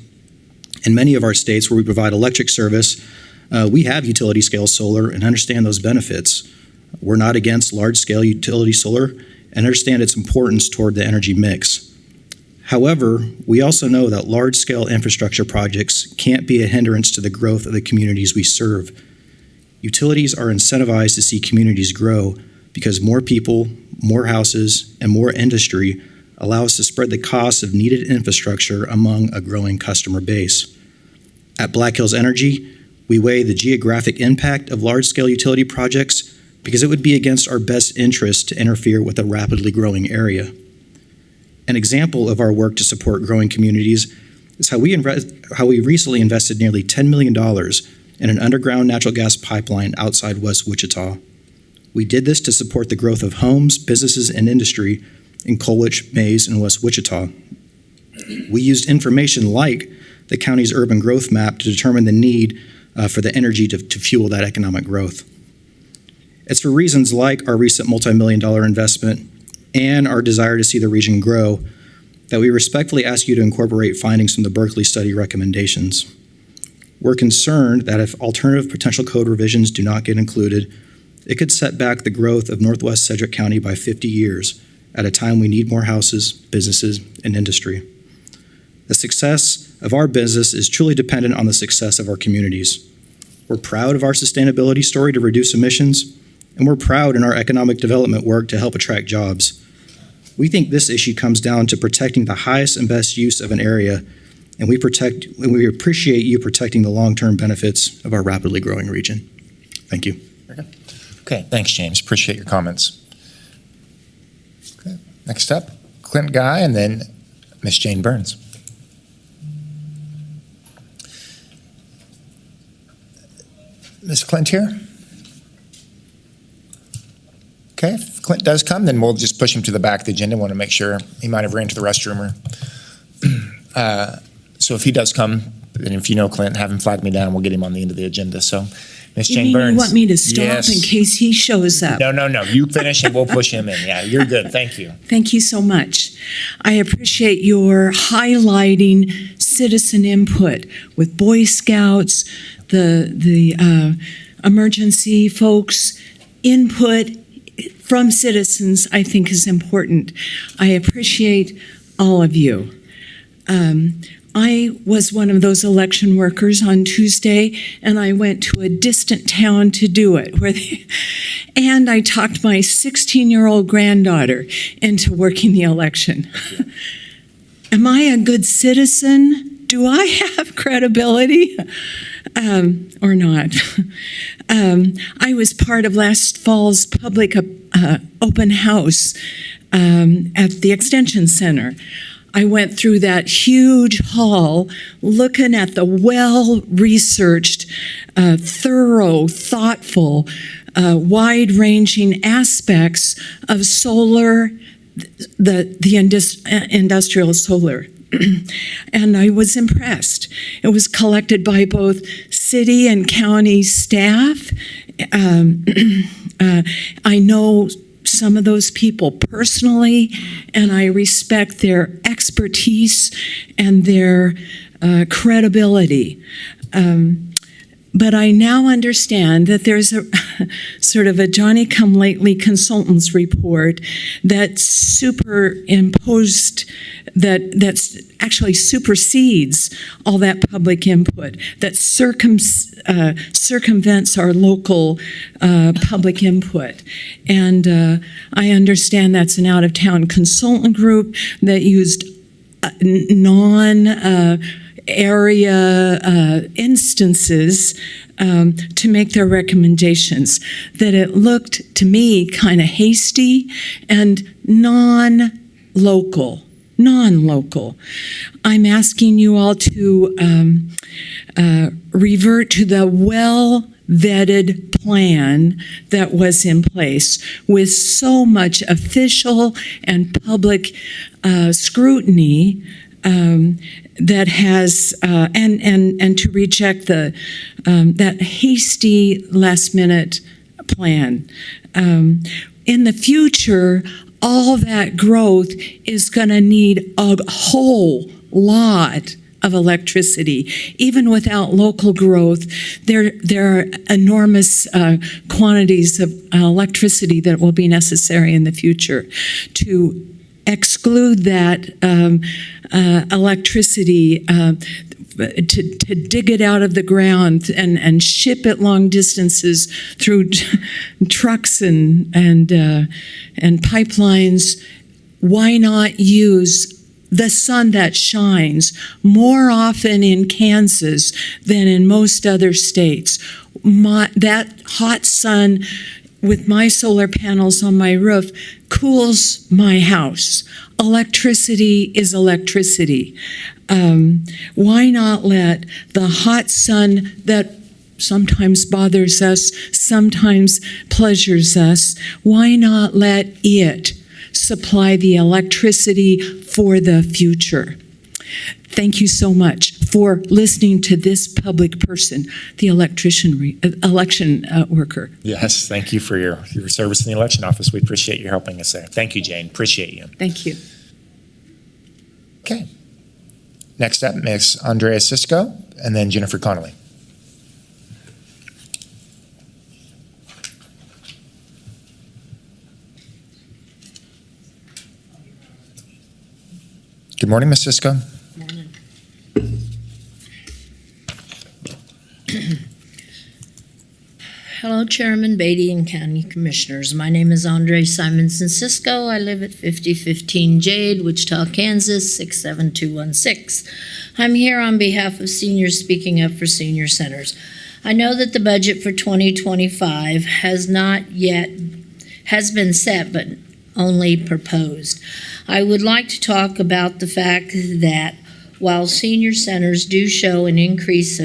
In many of our states where we provide electric service, we have utility-scale solar and understand those benefits. We're not against large-scale utility solar and understand its importance toward the energy mix. However, we also know that large-scale infrastructure projects can't be a hindrance to the growth of the communities we serve. Utilities are incentivized to see communities grow because more people, more houses, and more industry allow us to spread the costs of needed infrastructure among a growing customer base. At Black Hills Energy, we weigh the geographic impact of large-scale utility projects because it would be against our best interest to interfere with a rapidly growing area. An example of our work to support growing communities is how we recently invested nearly $10 million in an underground natural gas pipeline outside West Wichita. We did this to support the growth of homes, businesses, and industry in Colwich, Mays, and West Wichita. We used information like the county's urban growth map to determine the need for the energy to fuel that economic growth. It's for reasons like our recent multi-million-dollar investment and our desire to see the region grow that we respectfully ask you to incorporate findings from the Berkeley study recommendations. We're concerned that if alternative potential code revisions do not get included, it could set back the growth of Northwest Sedgwick County by 50 years at a time we need more houses, businesses, and industry. The success of our business is truly dependent on the success of our communities. We're proud of our sustainability story to reduce emissions, and we're proud in our economic development work to help attract jobs. We think this issue comes down to protecting the highest and best use of an area, and we appreciate you protecting the long-term benefits of our rapidly growing region. Thank you. Okay, thanks, James. Appreciate your comments. Okay. Next up, Clint Guy, and then Ms. Jane Burns. Ms. Clint here? Okay, if Clint does come, then we'll just push him to the back of the agenda. Want to make sure he might have ran to the restroom or. So if he does come, and if you know Clint, have him flag me down. We'll get him on the end of the agenda. So, Ms. Jane Burns. You want me to stop Yes. in case he shows up? No. You finish and we'll push him in. Yeah, you're good. Thank you. Thank you so much. I appreciate your highlighting citizen input with Boy Scouts, the emergency folks. Input from citizens, I think, is important. I appreciate all of you. I was one of those election workers on Tuesday, and I went to a distant town to do it. And I talked my 16-year-old granddaughter into working the election. Am I a good citizen? Do I have credibility? Or not? I was part of last fall's public open house at the Extension Center. I went through that huge hall looking at the well-researched, thorough, thoughtful, wide-ranging aspects of solar, the industrial solar. And I was impressed. It was collected by both city and county staff. I know some of those people personally, and I respect their expertise and their credibility. But I now understand that there's a sort of a Johnny-come-lately consultants report that that's actually supersedes all that public input, that circumvents our local public input. And I understand that's an out-of-town consultant group that used area instances to make their recommendations, that it looked to me kind of hasty and non-local. I'm asking you all to revert to the well-vetted plan that was in place with so much official and public scrutiny that has and to reject that hasty last-minute plan. In the future, all that growth is going to need a whole lot of electricity. Even without local growth, there are enormous quantities of electricity that will be necessary in the future. To exclude that electricity, to dig it out of the ground and ship it long distances through trucks and pipelines, why not use the sun that shines more often in Kansas than in most other states? That hot sun with my solar panels on my roof cools my house. Electricity is electricity. Why not let the hot sun that sometimes bothers us, sometimes pleasures us, why not let it supply the electricity for the future? Thank you so much for listening to this public person, the election worker. Yes, thank you for your service in the election office. We appreciate you helping us there. Thank you, Jane. Appreciate you. Thank you. Okay. Next up, Ms. Andrea Cisco, and then Jennifer Connolly. Good morning, Ms. Cisco. Hello, Chairman Beatty and County Commissioners. My name is Andre Simonson Cisco. I live at 5015 Jade, Wichita, Kansas, 67216. I'm here on behalf of seniors speaking up for senior centers. I know that the budget for 2025 has been set, but only proposed. I would like to talk about the fact that while senior centers do show an increase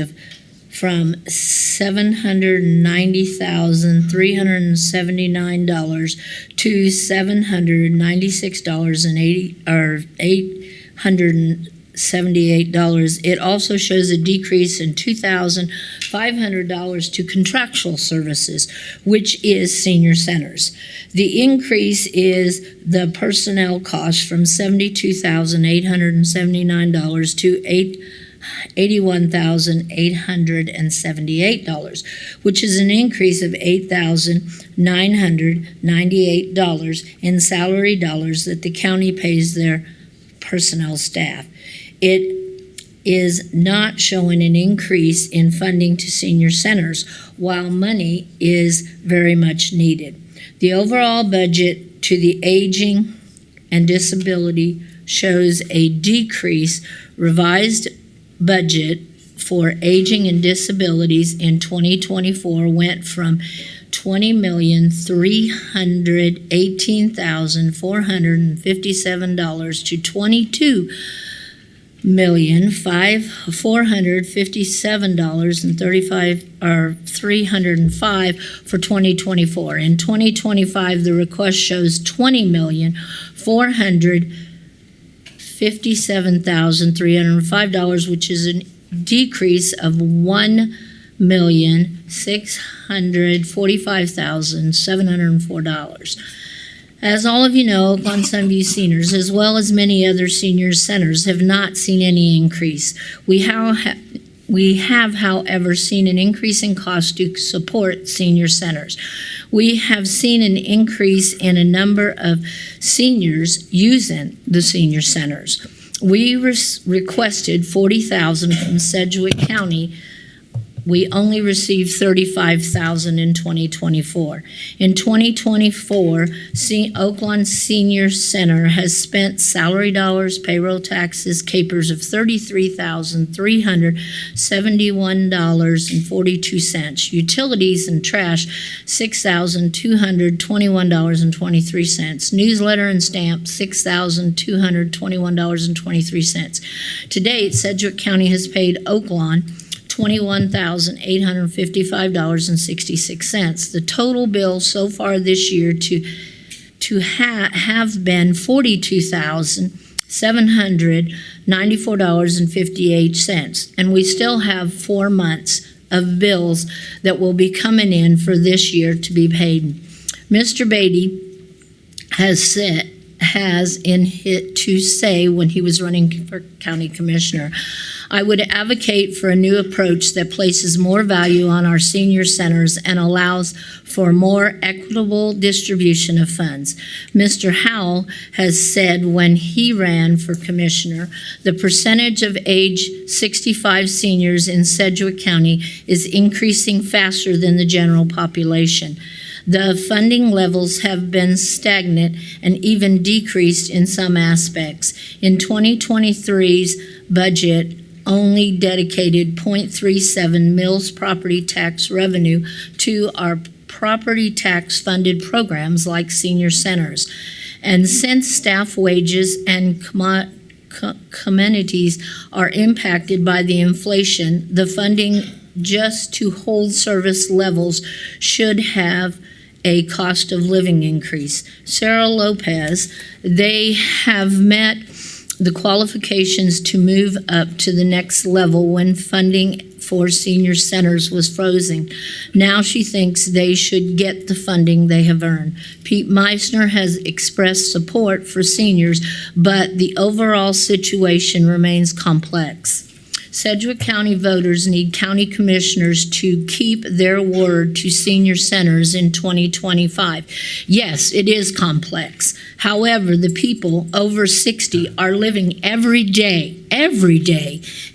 from $790,379 to $878, it also shows a decrease in $2,500 to contractual services, which is senior centers. The increase is the personnel cost from $72,879 to $81,878, which is an increase of $8,998 in salary dollars that the county pays their personnel staff. It is not showing an increase in funding to senior centers, while money is very much needed. The overall budget to the aging and Disability shows a decrease. Revised budget for aging and disabilities in 2024 went from $20,318,457 to $22,547.305 for 2024. In 2025, the request shows $20,457,305, which is a decrease of $1,645,704. As all of you know, Oakland Sunview seniors, as well as many other senior centers, have not seen any increase. We have, however, seen an increase in cost to support senior centers. We have seen an increase in a number of seniors using the senior centers. We requested $40,000 from Sedgwick County. We only received $35,000 in 2024. In 2024, Oakland Senior Center has spent salary dollars, payroll taxes, capers of $33,371.42, utilities and trash $6,221.23, newsletter and stamp $6,221.23. To date, Sedgwick County has paid Oakland $21,855.66. The total bill so far this year have been $42,794.58, and we still have 4 months of bills that will be coming in for this year to be paid. Mr. Beatty has to say when he was running for county commissioner, I would advocate for a new approach that places more value on our senior centers and allows for more equitable distribution of funds. Mr. Howell has said when he ran for commissioner, the percentage of age 65 seniors in Sedgwick County is increasing faster than the general population. The funding levels have been stagnant and even decreased in some aspects. In 2023's budget, only dedicated .37 mills property tax revenue to our property tax funded programs like senior centers. And since staff wages and commodities are impacted by the inflation, the funding just to hold service levels should have a cost of living increase. Sarah Lopez, they have met the qualifications to move up to the next level when funding for senior centers was frozen. Now she thinks they should get the funding they have earned. Pete Meissner has expressed support for seniors, but the overall situation remains complex. Sedgwick County voters need county commissioners to keep their word to senior centers in 2025. Yes, it is complex. However, the people over 60 are living every day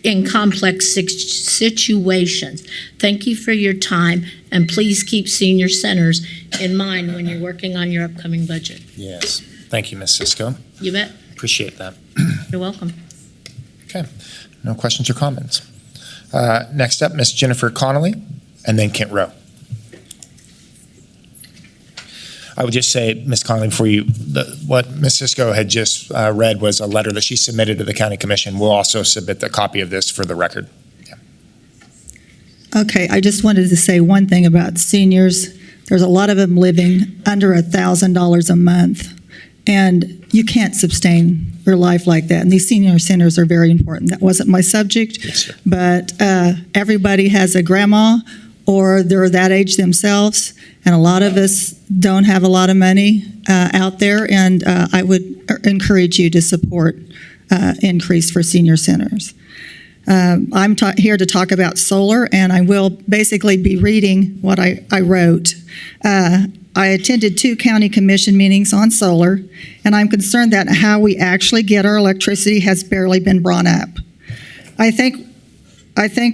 in complex situations. Thank you for your time, and please keep senior centers in mind when you're working on your upcoming budget. Yes. Thank you, Ms. Cisco. You bet. Appreciate that. You're welcome. Okay. No questions or comments. Next up, Ms. Jennifer Connolly, and then Kent Rowe. I would just say, Ms. Connolly, before you, what Ms. Cisco had just read was a letter that she submitted to the County Commission. We'll also submit the copy of this for the record. Yeah. Okay, I just wanted to say one thing about seniors. There's a lot of them living under $1,000 a month, and you can't sustain your life like that. And these senior centers are very important. That wasn't my subject, yes, but everybody has a grandma or they're that age themselves, and a lot of us don't have a lot of money out there, and I would encourage you to support increase for senior centers. I'm here to talk about solar, and I will basically be reading what I wrote. I attended 2 county commission meetings on solar, and I'm concerned that how we actually get our electricity has barely been brought up. I think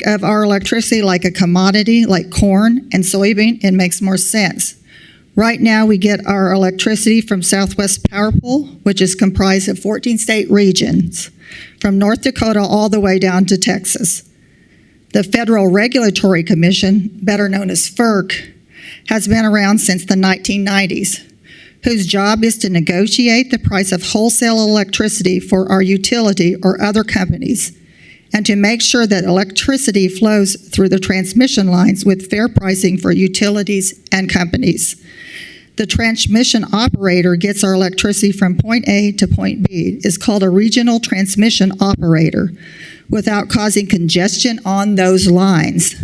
of our electricity like a commodity, like corn and soybean. It makes more sense. Right now, we get our electricity from Southwest Power Pool, which is comprised of 14 state regions, from North Dakota all the way down to Texas. The Federal Regulatory Commission, better known as FERC, has been around since the 1990s, whose job is to negotiate the price of wholesale electricity for our utility or other companies, and to make sure that electricity flows through the transmission lines with fair pricing for utilities and companies. The transmission operator gets our electricity from point A to point B, is called a regional transmission operator, without causing congestion on those lines.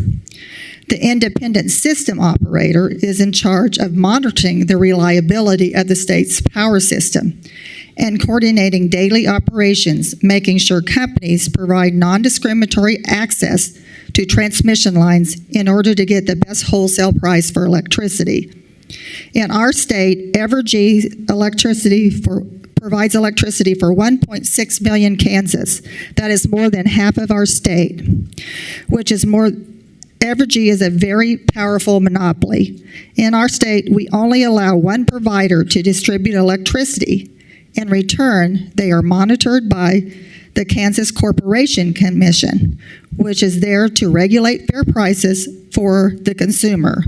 The independent system operator is in charge of monitoring the reliability of the state's power system and coordinating daily operations, making sure companies provide non-discriminatory access to transmission lines in order to get the best wholesale price for electricity. In our state, Evergy provides electricity for 1.6 million Kansas. That is more than half of our state, which is more. Evergy is a very powerful monopoly. In our state, we only allow one provider to distribute electricity. In return, they are monitored by the Kansas Corporation Commission, which is there to regulate fair prices for the consumer.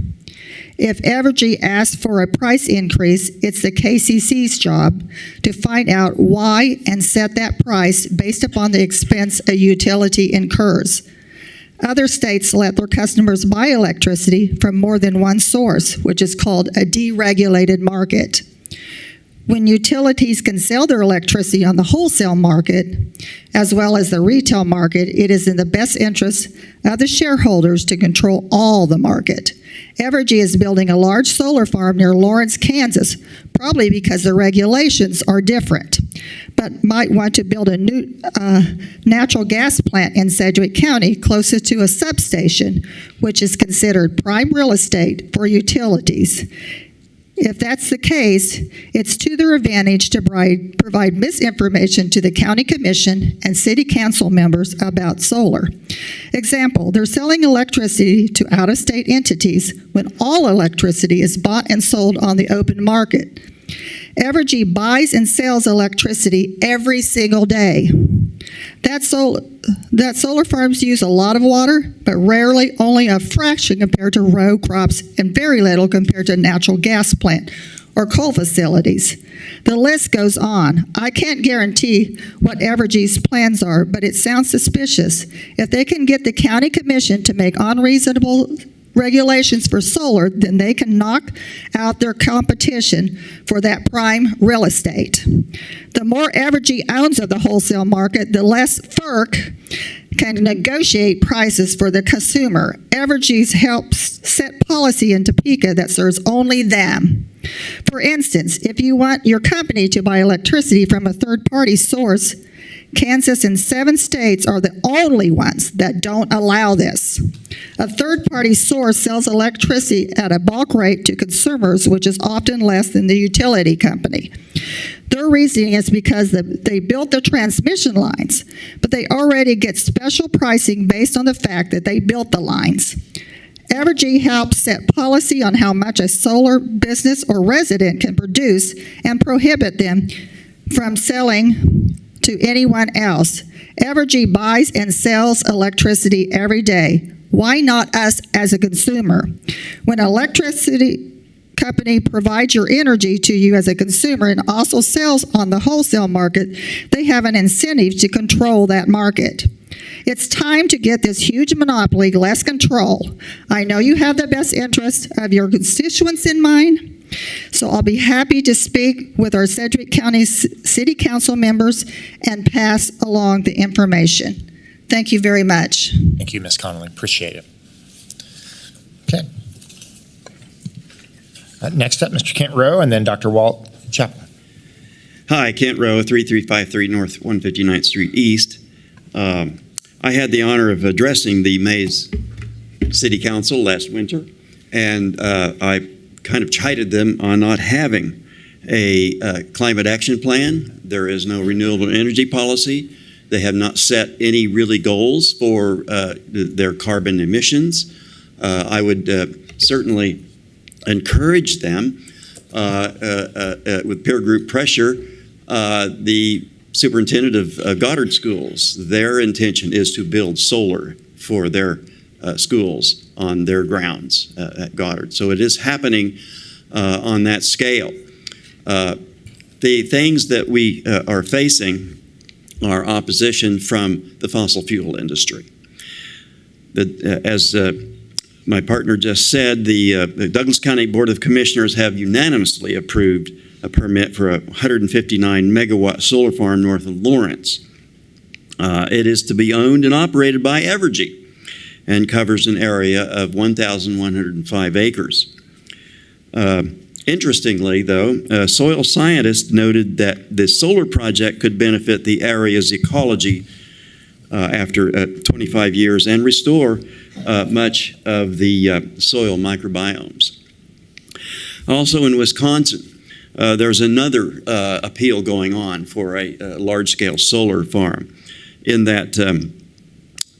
If Evergy asks for a price increase, it's the KCC's job to find out why and set that price based upon the expense a utility incurs. Other states let their customers buy electricity from more than one source, which is called a deregulated market. When utilities can sell their electricity on the wholesale market, as well as the retail market, it is in the best interest of the shareholders to control all the market. Evergy is building a large solar farm near Lawrence, Kansas, probably because the regulations are different, but might want to build a new natural gas plant in Sedgwick County closest to a substation, which is considered prime real estate for utilities. If that's the case, it's to their advantage to provide misinformation to the county commission and city council members about solar. Example, they're selling electricity to out-of-state entities when all electricity is bought and sold on the open market. Evergy buys and sells electricity every single day. That solar farms use a lot of water, but rarely only a fraction compared to row crops and very little compared to natural gas plant or coal facilities. The list goes on. I can't guarantee what Evergy's plans are, but it sounds suspicious. If they can get the county commission to make unreasonable regulations for solar, then they can knock out their competition for that prime real estate. The more Evergy owns of the wholesale market, the less FERC can negotiate prices for the consumer. Evergy helps set policy in Topeka that serves only them. For instance, if you want your company to buy electricity from a third-party source, Kansas and 7 states are the only ones that don't allow this. A third-party source sells electricity at a bulk rate to consumers, which is often less than the utility company. Their reasoning is because they built the transmission lines, but they already get special pricing based on the fact that they built the lines. Evergy helps set policy on how much a solar business or resident can produce and prohibit them from selling to anyone else. Evergy buys and sells electricity every day. Why not us as a consumer? When an electricity company provides your energy to you as a consumer and also sells on the wholesale market, they have an incentive to control that market. It's time to get this huge monopoly less control. I know you have the best interest of your constituents in mind, so I'll be happy to speak with our Sedgwick County City Council members and pass along the information. Thank you very much. Thank you, Ms. Connolly. Appreciate it. Okay. Next up, Mr. Kent Rowe, and then Dr. Walt Chaplin. Hi, Kent Rowe, 3353 North 159th Street East. I had the honor of addressing the Mays City Council last winter, and I kind of chided them on not having a climate action plan. There is no renewable energy policy. They have not set any really goals for their carbon emissions. I would certainly encourage them with peer group pressure, the superintendent of Goddard schools, their intention is to build solar for their schools on their grounds at Goddard. So it is happening on that scale. The things that we are facing are opposition from the fossil fuel industry. As my partner just said, the Douglas County Board of Commissioners have unanimously approved a permit for a 159 megawatt solar farm north of Lawrence. It is to be owned and operated by Evergy and covers an area of 1,105 acres. Interestingly, though, soil scientists noted that the solar project could benefit the area's ecology after 25 years and restore much of the soil microbiomes. Also in Wisconsin, there's another appeal going on for a large-scale solar farm in that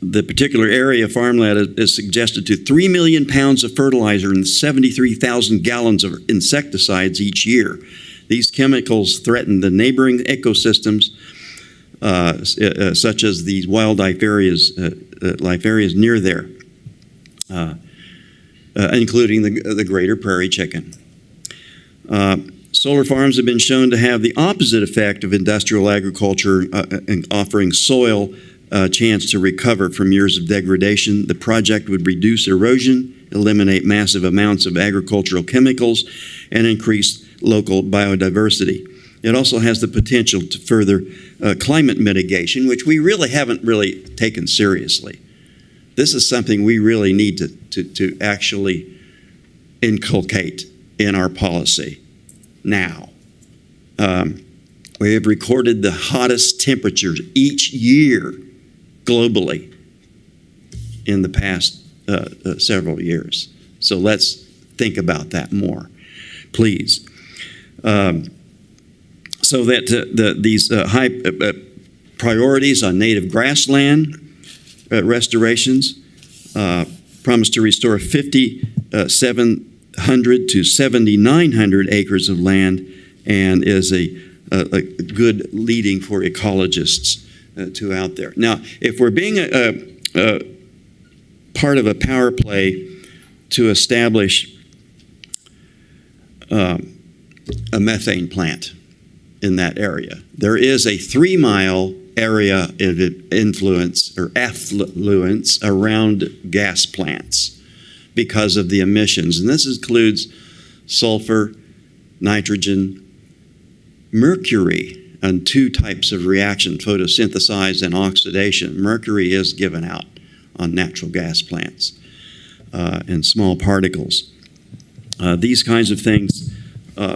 the particular area of farmland is suggested to 3 million pounds of fertilizer and 73,000 gallons of insecticides each year. These chemicals threaten the neighboring ecosystems, such as these wildlife areas near there, including the greater prairie chicken. Solar farms have been shown to have the opposite effect of industrial agriculture, offering soil a chance to recover from years of degradation. The project would reduce erosion, eliminate massive amounts of agricultural chemicals, and increase local biodiversity. It also has the potential to further climate mitigation, which we really haven't really taken seriously. This is something we really need to actually inculcate in our policy now. We have recorded the hottest temperatures each year globally in the past several years. So let's think about that more, please. So that these high priorities on native grassland restorations promise to restore 5,700 to 7,900 acres of land and is a good leading for ecologists to out there. Now, if we're being a part of a power play to establish a methane plant in that area, there is a 3-mile area of influence or affluence around gas plants because of the emissions. And this includes sulfur, nitrogen, mercury, and 2 types of reaction, photosynthesis and oxidation. Mercury is given out on natural gas plants in small particles. These kinds of things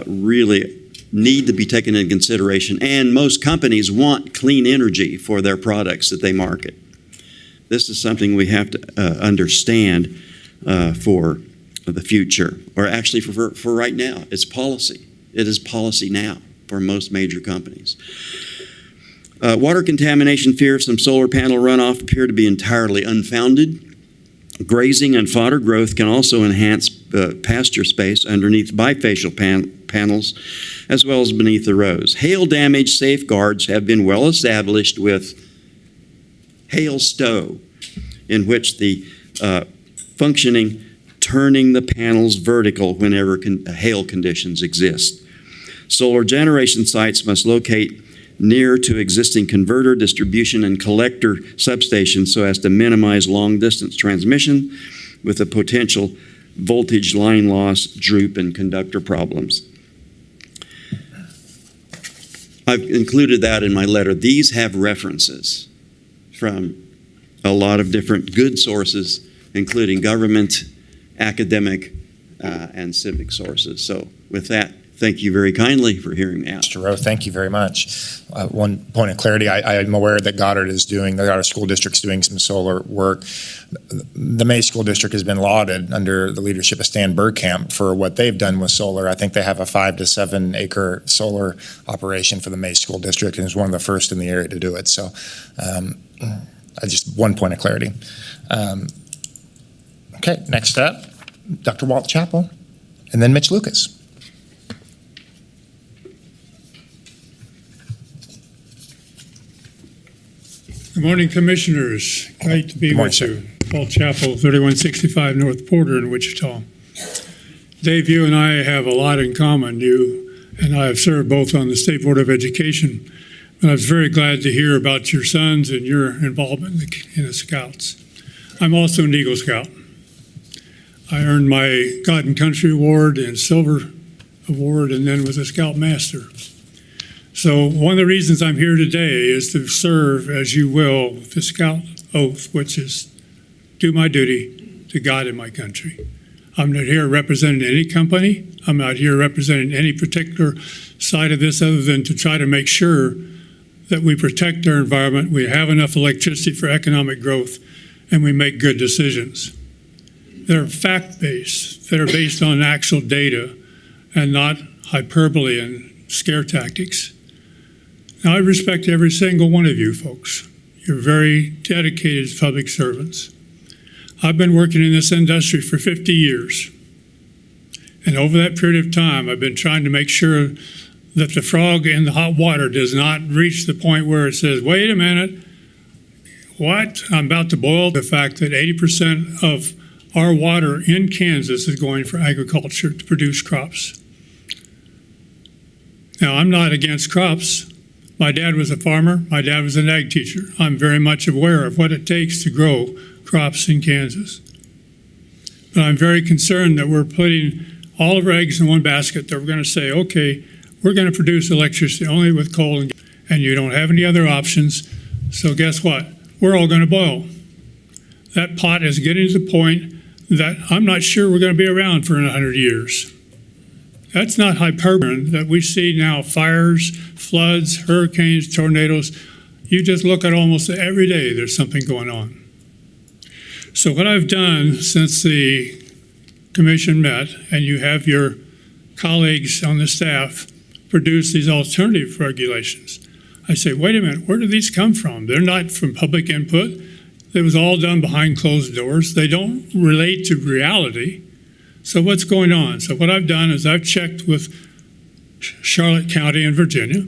really need to be taken into consideration, and most companies want clean energy for their products that they market. This is something we have to understand for the future, or actually for right now. It's policy. It is policy now for most major companies. Water contamination fears from solar panel runoff appear to be entirely unfounded. Grazing and fodder growth can also enhance pasture space underneath bifacial panels, as well as beneath the rows. Hail damage safeguards have been well established with hail stow, in which the functioning turning the panels vertical whenever hail conditions exist. Solar generation sites must locate near to existing converter, distribution, and collector substations so as to minimize long-distance transmission with the potential voltage line loss, droop, and conductor problems. I've included that in my letter. These have references from a lot of different good sources, including government, academic, and civic sources. So with that, thank you very kindly for hearing me out. Mr. Rowe, thank you very much. One point of clarity, I'm aware that the Goddard School District's doing some solar work. The May School District has been lauded under the leadership of Stan Bergkamp for what they've done with solar. I think they have a 5 to 7 acre solar operation for the May School District, and is one of the first in the area to do it. So just one point of clarity. Okay, next up, Dr. Walt Chappell, and then Mitch Lucas. Good morning, Commissioners. Great to be Good morning, with sir. you. Paul Chappell, 3165 North Porter in Wichita. Dave, you and I have a lot in common. You and I have served both on the State Board of Education, and I was very glad to hear about your sons and your involvement in the Scouts. I'm also an Eagle Scout. I earned my God and Country Award and Silver Award, and then was a Scout Master. So one of the reasons I'm here today is to serve, as you will, the Scout Oath, which is do my duty to God and my country. I'm not here representing any company. I'm not here representing any particular side of this other than to try to make sure that we protect our environment, we have enough electricity for economic growth, and we make good decisions. They're fact-based, that are based on actual data and not hyperbole and scare tactics. Now, I respect every single one of you folks. You're very dedicated public servants. I've been working in this industry for 50 years. And over that period of time, I've been trying to make sure that the frog in the hot water does not reach the point where it says, wait a minute, what? I'm about to boil. The fact that 80% of our water in Kansas is going for agriculture to produce crops. Now, I'm not against crops. My dad was a farmer. My dad was an ag teacher. I'm very much aware of what it takes to grow crops in Kansas. But I'm very concerned that we're putting all of our eggs in one basket, that we're going to say, okay, we're going to produce electricity only with coal, and you don't have any other options. So guess what? We're all going to boil. That pot is getting to the point that I'm not sure we're going to be around for 100 years. That's not hyperbole that we see now, fires, floods, hurricanes, tornadoes. You just look at almost every day there's something going on. So what I've done since the commission met, and you have your colleagues on the staff produce these alternative regulations, I say, wait a minute, where do these come from? They're not from public input. It was all done behind closed doors. They don't relate to reality. So what's going on? So what I've done is I've checked with Charlotte County in Virginia.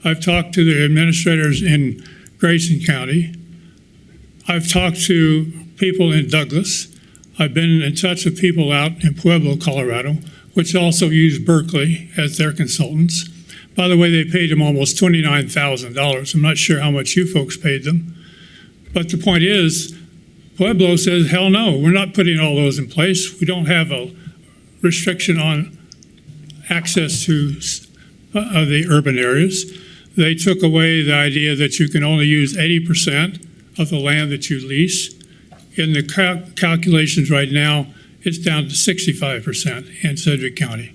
I've talked to the administrators in Grayson County. I've talked to people in Douglas. I've been in touch with people out in Pueblo, Colorado, which also use Berkeley as their consultants. By the way, they paid them almost $29,000. I'm not sure how much you folks paid them. But the point is, Pueblo says, hell no, we're not putting all those in place. We don't have a restriction on access to the urban areas. They took away the idea that you can only use 80% of the land that you lease. In the calculations right now, it's down to 65% in Sedgwick County.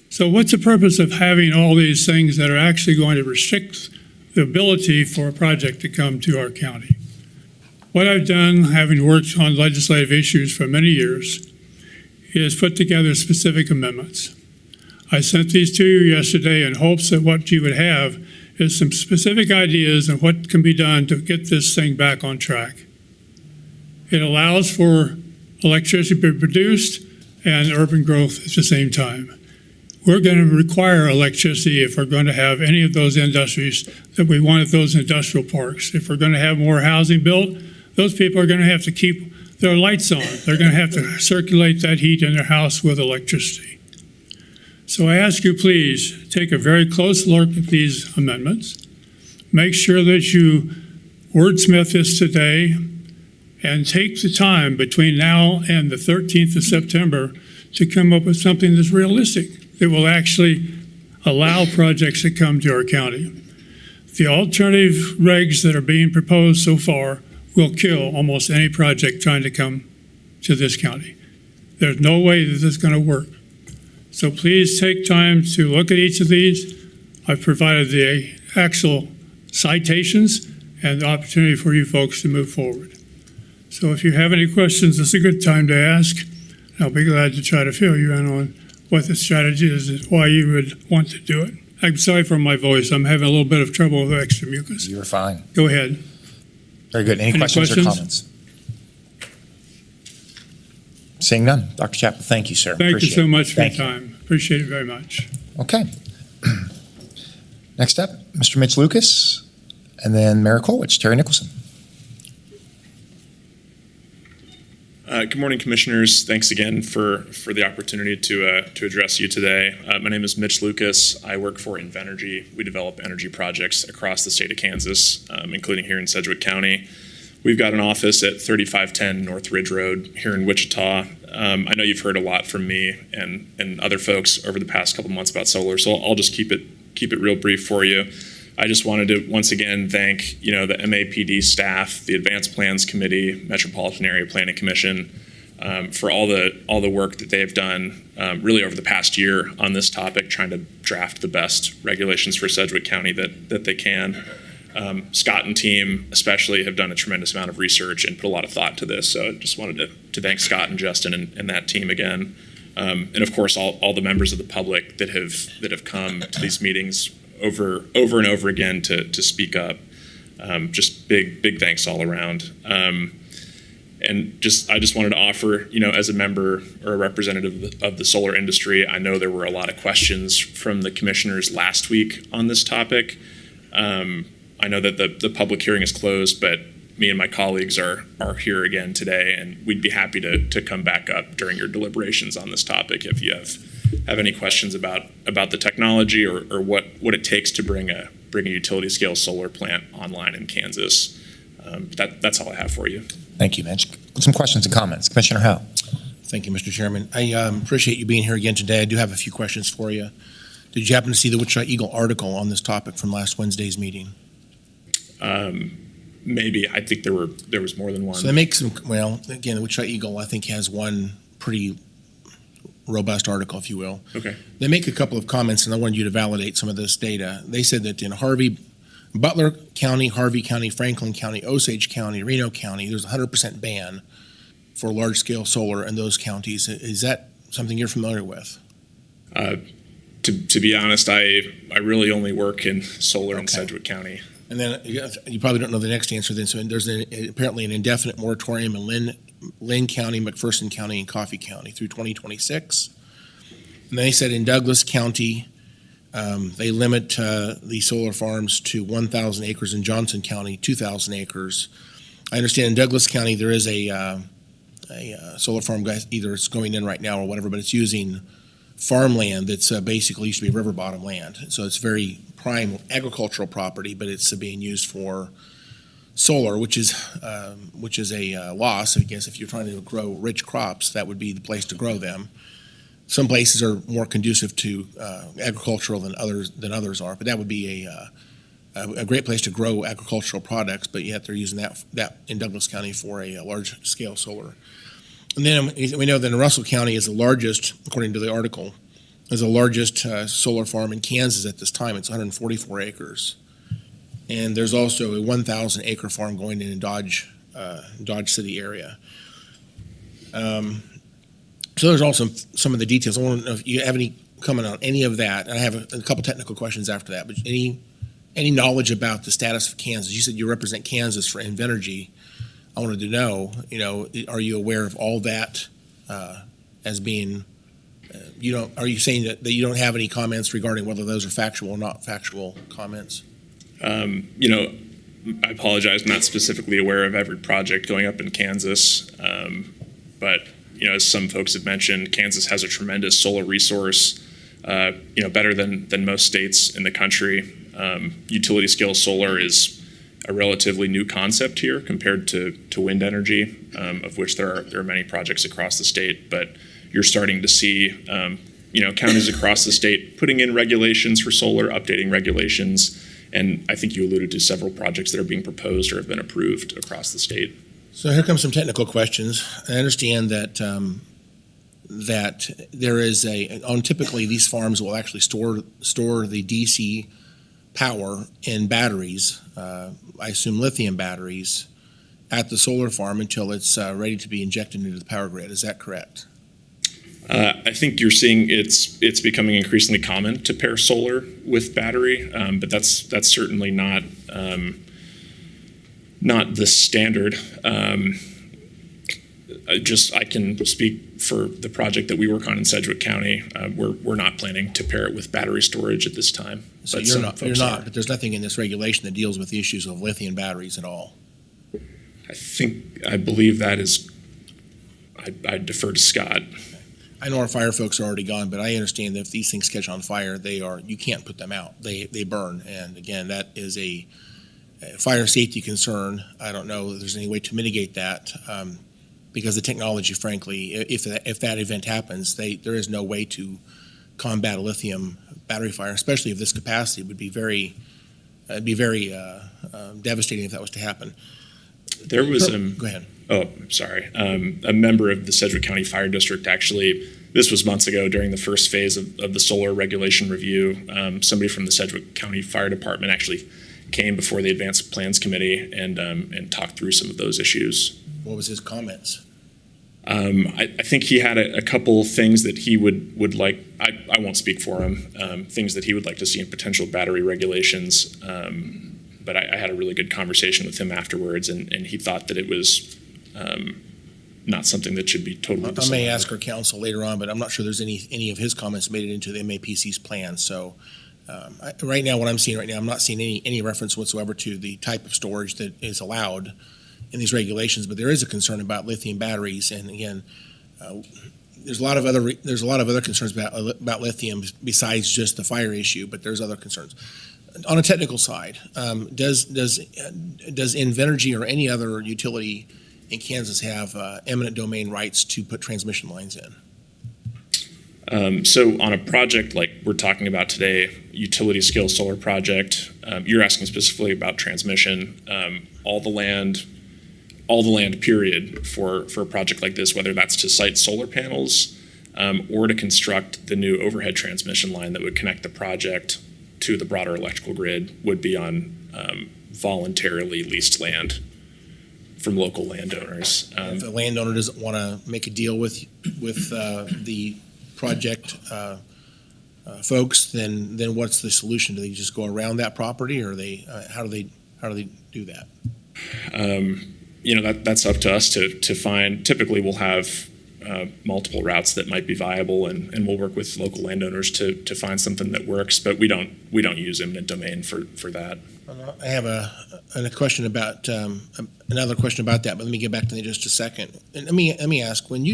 So what's the purpose of having all these things that are actually going to restrict the ability for a project to come to our county? What I've done, having worked on legislative issues for many years, is put together specific amendments. I sent these to you yesterday in hopes that what you would have is some specific ideas on what can be done to get this thing back on track. It allows for electricity to be produced and urban growth at the same time. We're going to require electricity if we're going to have any of those industries that we want at those industrial parks. If we're going to have more housing built, those people are going to have to keep their lights on. They're going to have to circulate that heat in their house with electricity. So I ask you, please, take a very close look at these amendments. Make sure that you wordsmith this today and take the time between now and the 13th of September to come up with something that's realistic, that will actually allow projects to come to our county. The alternative regs that are being proposed so far will kill almost any project trying to come to this county. There's no way that this is going to work. So please take time to look at each of these. I've provided the actual citations and the opportunity for you folks to move forward. So if you have any questions, it's a good time to ask. I'll be glad to try to fill you in on what the strategy is and why you would want to do it. I'm sorry for my voice. I'm having a little bit of trouble with extra mucus. You're fine. Go ahead. Very good. Any questions or comments? Seeing none. Dr. Chappell, thank you, sir. Thank you so much for your Thank you. time. Appreciate it very much. Okay. Next up, Mr. Mitch Lucas, And then Mayor Colwich, Terry Nicholson. Good morning, Commissioners. Thanks again for the opportunity to address you today. My name is Mitch Lucas. I work for Invenergy. We develop energy projects across the state of Kansas, including here in Sedgwick County. We've got an office at 3510 North Ridge Road here in Wichita. I know you've heard a lot from me and other folks over the past couple months about solar, so I'll just keep it real brief for you. I just wanted to once again thank the MAPD staff, the Advanced Plans Committee, Metropolitan Area Planning Commission for all the work that they have done really over the past year on this topic, trying to draft the best regulations for Sedgwick County that they can. Scott and team especially have done a tremendous amount of research and put a lot of thought into this. So I just wanted to thank Scott and Justin and that team again. And of course, all the members of the public that have come to these meetings over and over again to speak up. Just big thanks all around. And I just wanted to offer, as a member or a representative of the solar industry, I know there were a lot of questions from the commissioners last week on this topic. I know that the public hearing is closed, but me and my colleagues are here again today, and we'd be happy to come back up during your deliberations on this topic if you have any questions about the technology or what it takes to bring a utility scale solar plant online in Kansas. That's all I have for you. Thank you, Mitch. Some questions and comments. Commissioner Howe. Thank you, Mr. Chairman. I appreciate you being here again today. I do have a few questions for you. Did you happen to see the Wichita Eagle article on this topic from last Wednesday's meeting? Maybe. I think there was more than one. So they make again, the Wichita Eagle, I think, has one pretty robust article, if you will. Okay. They make a couple of comments, and I wanted you to validate some of this data. They said that in Butler County, Harvey County, Franklin County, Osage County, Reno County, there's a 100% ban for large-scale solar in those counties. Is that something you're familiar with? To be honest, I really only work in solar in Sedgwick County. And then you probably don't know the next answer then. So there's apparently an indefinite moratorium in Lynn County, McPherson County, and Coffee County through 2026. And they said in Douglas County, they limit the solar farms to 1,000 acres. In Johnson County, 2,000 acres. I understand in Douglas County there is a solar farm, either it's going in right now or whatever, but it's using farmland that's basically used to be river bottom land. So it's very prime agricultural property, but it's being used for solar, which is a loss. I guess if you're trying to grow rich crops, that would be the place to grow them. Some places are more conducive to agricultural than others are, but that would be a great place to grow agricultural products. But yet they're using that in Douglas County for a large scale solar. And then we know that Russell County is the largest, according to the article, is the largest solar farm in Kansas at this time. It's 144 acres. And there's also a 1,000 acre farm going in Dodge City area. So there's also some of the details. I want to know if you have any comment on any of that. And I have a couple technical questions after that. But any knowledge about the status of Kansas? You said you represent Kansas for Invenergy. I wanted to know, are you aware of all that as being, are you saying that you don't have any comments regarding whether those are factual or not factual comments? I apologize, I'm not specifically aware of every project going up in Kansas, but as some folks have mentioned, Kansas has a tremendous solar resource, better than most states in the country. Utility scale solar is a relatively new concept here compared to wind energy, of which there are many projects across the state. But you're starting to see, counties across the state putting in regulations for solar, updating regulations, and I think you alluded to several projects that are being proposed or have been approved across the state. So here come some technical questions. I understand that that there is typically these farms will actually store the DC power in batteries, I assume lithium batteries, at the solar farm until it's ready to be injected into the power grid. Is that correct? I think you're seeing it's becoming increasingly common to pair solar with battery, but that's certainly not the standard. I can speak for the project that we work on in Sedgwick County. We're not planning to pair it with battery storage at this time. So but you're some not, folks are. but there's nothing in this regulation that deals with the issues of lithium batteries at all. I believe that is, I defer to Scott. I know our fire folks are already gone, but I understand that if these things catch on fire, you can't put them out. They burn. And again, that is a fire safety concern. I don't know if there's any way to mitigate that because the technology, frankly, if that event happens, there is no way to combat a lithium battery fire, especially of this capacity. It would be very devastating if that was to happen. There was go ahead. Oh, I'm sorry. A member of the Sedgwick County Fire District actually, this was months ago during the first phase of the solar regulation review, somebody from the Sedgwick County Fire Department actually came before the Advanced Plans Committee and talked through some of those issues. What was his comments? I think he had a couple things that he would like, I won't speak for him, things that he would like to see in potential battery regulations. But I had a really good conversation with him afterwards, and he thought that it was not something that should be totally I may ask our counsel later on, but I'm not sure there's any of his comments made it into the MAPC's plan. So right now, what I'm seeing right now, I'm not seeing any reference whatsoever to the type of storage that is allowed in these regulations. But there is a concern about lithium batteries, and again, there's a lot of other concerns about lithium besides just the fire issue. But there's other concerns. On a technical side, does Invenergy or any other utility in Kansas have eminent domain rights to put transmission lines in? So on a project like we're talking about today, utility scale solar project, you're asking specifically about transmission. All the land period for a project like this, whether that's to site solar panels or to construct the new overhead transmission line that would connect the project to the broader electrical grid, would be on voluntarily leased land from local landowners. If the landowner doesn't want to make a deal with the project folks, then what's the solution? Do they just go around that property, or how do they do that? That's up to us to find. Typically, we'll have multiple routes that might be viable, and we'll work with local landowners to find something that works. But we don't use eminent domain for that. I have a question about another question about that, but let me get back to that in just a second. And let me ask: when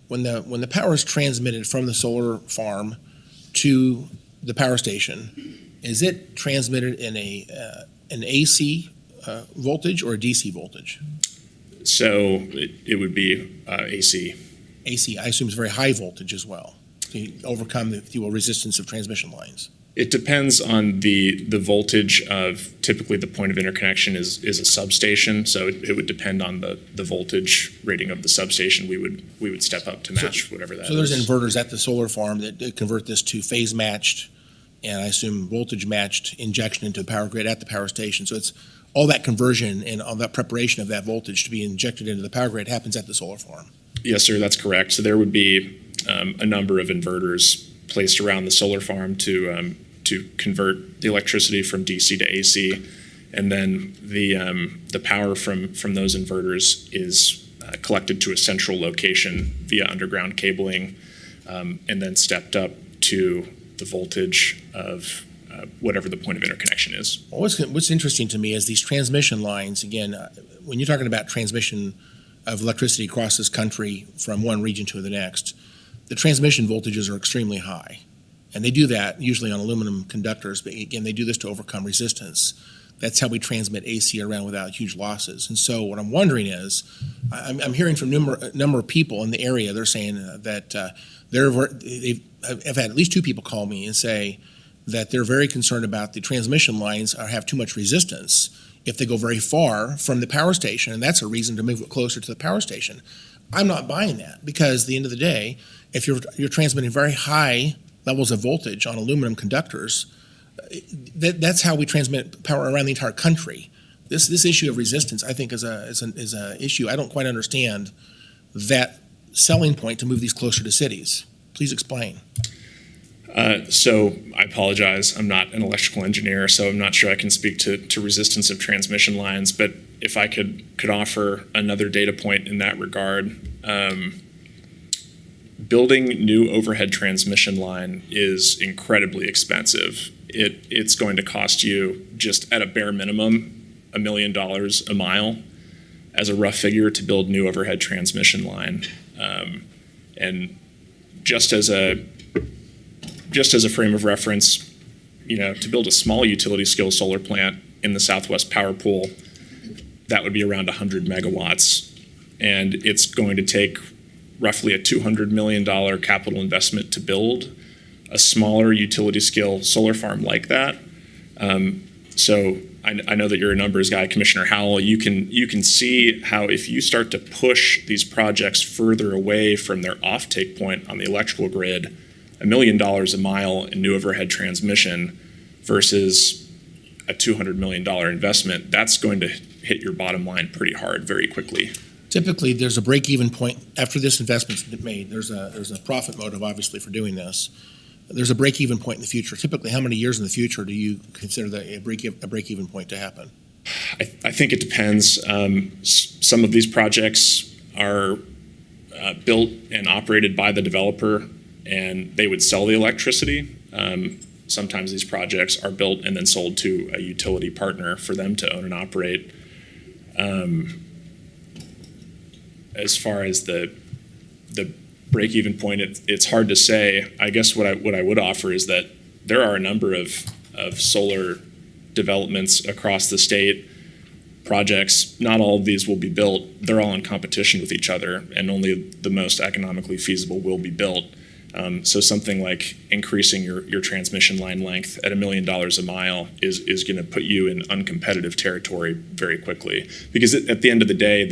the power is transmitted from the solar farm to the power station, is it transmitted in an AC voltage or a DC voltage? So it would be AC. AC, I assume, is very high voltage as well to overcome the, if you will, resistance of transmission lines. It depends on the voltage of, typically the point of interconnection is a substation, so it would depend on the voltage rating of the substation. We would step up to match whatever that is. So there's inverters at the solar farm that convert this to phase matched, and I assume voltage matched injection into the power grid at the power station. So it's all that conversion and all that preparation of that voltage to be injected into the power grid happens at the solar farm. Yes, sir, that's correct. So there would be a number of inverters placed around the solar farm to convert the electricity from DC to AC, and then the power from those inverters is collected to a central location via underground cabling, and then stepped up to the voltage of whatever the point of interconnection is. Well, what's interesting to me is these transmission lines, again, when you're talking about transmission of electricity across this country from one region to the next, the transmission voltages are extremely high. And they do that usually on aluminum conductors, but again, they do this to overcome resistance. That's how we transmit AC around without huge losses. And so what I'm wondering is, I'm hearing from a number of people in the area, they're saying that I've had at least two people call me and say that they're very concerned about the transmission lines have too much resistance if they go very far from the power station, and that's a reason to move it closer to the power station. I'm not buying that, because at the end of the day, if you're transmitting very high levels of voltage on aluminum conductors, that's how we transmit power around the entire country. This issue of resistance, I think, is a issue. I don't quite understand that selling point to move these closer to cities. Please explain. So I apologize. I'm not an electrical engineer, so I'm not sure I can speak to resistance of transmission lines. But if I could offer another data point in that regard, building new overhead transmission line is incredibly expensive. It's going to cost you, just at a bare minimum, $1 million a mile as a rough figure to build new overhead transmission line. And just as a frame of reference, to build a small utility scale solar plant in the Southwest Power Pool, that would be around 100 megawatts. And it's going to take roughly a $200 million capital investment to build a smaller utility scale solar farm like that. So I know that you're a numbers guy, Commissioner Howell. You can see how if you start to push these projects further away from their offtake point on the electrical grid, $1 million a mile in new overhead transmission versus a $200 million investment, that's going to hit your bottom line pretty hard very quickly. Typically, there's a break-even point after this investment's been made. There's a profit motive, obviously, for doing this. There's a break-even point in the future. Typically, how many years in the future do you consider a break-even point to happen? I think it depends. Some of these projects are built and operated by the developer, and they would sell the electricity. Sometimes these projects are built and then sold to a utility partner for them to own and operate. As far as the break-even point, it's hard to say. I guess what I would offer is that there are a number of solar developments across the state, projects. Not all of these will be built. They're all in competition with each other, and only the most economically feasible will be built. So something like increasing your transmission line length at $1 million a mile is going to put you in uncompetitive territory very quickly. Because at the end of the day,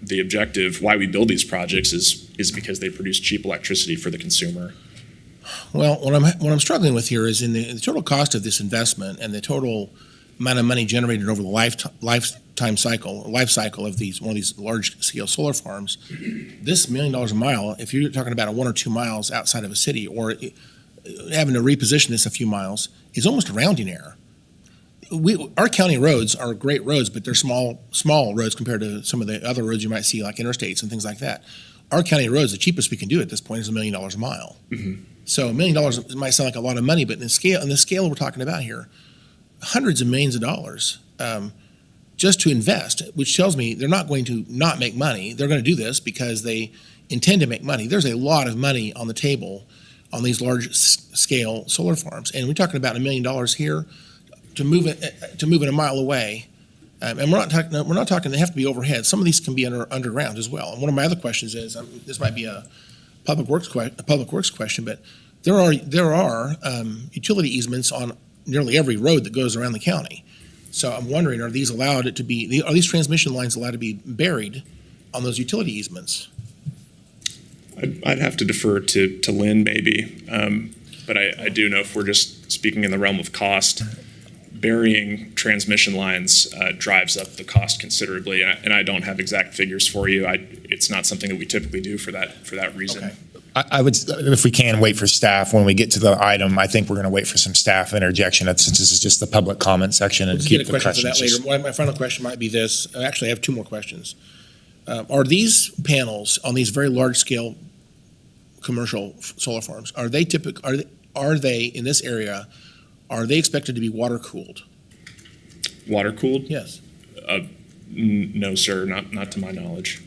the objective, why we build these projects, is because they produce cheap electricity for the consumer. Well, what I'm struggling with here is in the total cost of this investment and the total amount of money generated over the life cycle of one of these large scale solar farms. This $1 million a mile, if you're talking about 1 or 2 miles outside of a city, or having to reposition this a few miles, is almost a rounding error. Our county roads are great roads, but they're small roads compared to some of the other roads you might see, like interstates and things like that. Our county roads, the cheapest we can do at this point is $1 million a mile. Mm-hmm. So $1 million might sound like a lot of money, but in the scale we're talking about here, hundreds of millions of dollars just to invest, which tells me they're not going to not make money. They're going to do this because they intend to make money. There's a lot of money on the table on these large scale solar farms, and we're talking about $1 million here to move it a mile away. And we're not talking. They have to be overhead. Some of these can be underground as well. And one of my other questions is, this might be a public works question, but there are utility easements on nearly every road that goes around the county. So I'm wondering, are these transmission lines allowed to be buried on those utility easements? I'd have to defer to Lynn maybe, but I do know, if we're just speaking in the realm of cost, burying transmission lines drives up the cost considerably, and I don't have exact figures for you. It's not something that we typically do for that reason. Okay. I would, if we can, wait for staff when we get to the item. I think we're going to wait for some staff interjection, since this is just the public comment section, and Let's keep get a the question for questions. that later. My final question might be this. Actually, I have 2 more questions. Are these panels on these very large scale commercial solar farms, are they in this area, are they expected to be water cooled? Water cooled? Yes. No, sir, not to my knowledge.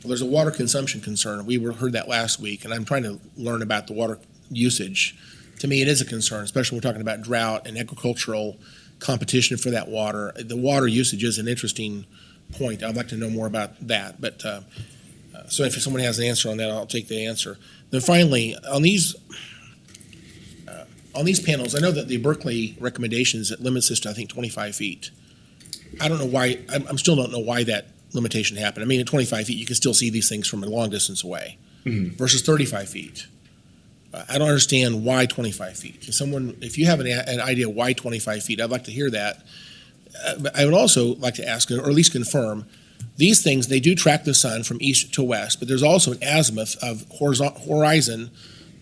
Well, there's a water consumption concern. We heard that last week, and I'm trying to learn about the water usage. To me, it is a concern, especially when we're talking about drought and agricultural competition for that water. The water usage is an interesting point. I'd like to know more about that. But so if someone has an answer on that, I'll take the answer. Then finally, on these panels, I know that the Berkeley recommendations, it limits this to, I think, 25 feet. I don't know why. I still don't know why that limitation happened. I mean, at 25 feet, you can still see these things from a long distance away, versus 35 feet. I don't understand why 25 feet. If you have an idea why 25 feet, I'd like to hear that. I would also like to ask, or at least confirm, these things, they do track the sun from east to west, but there's also an azimuth of horizon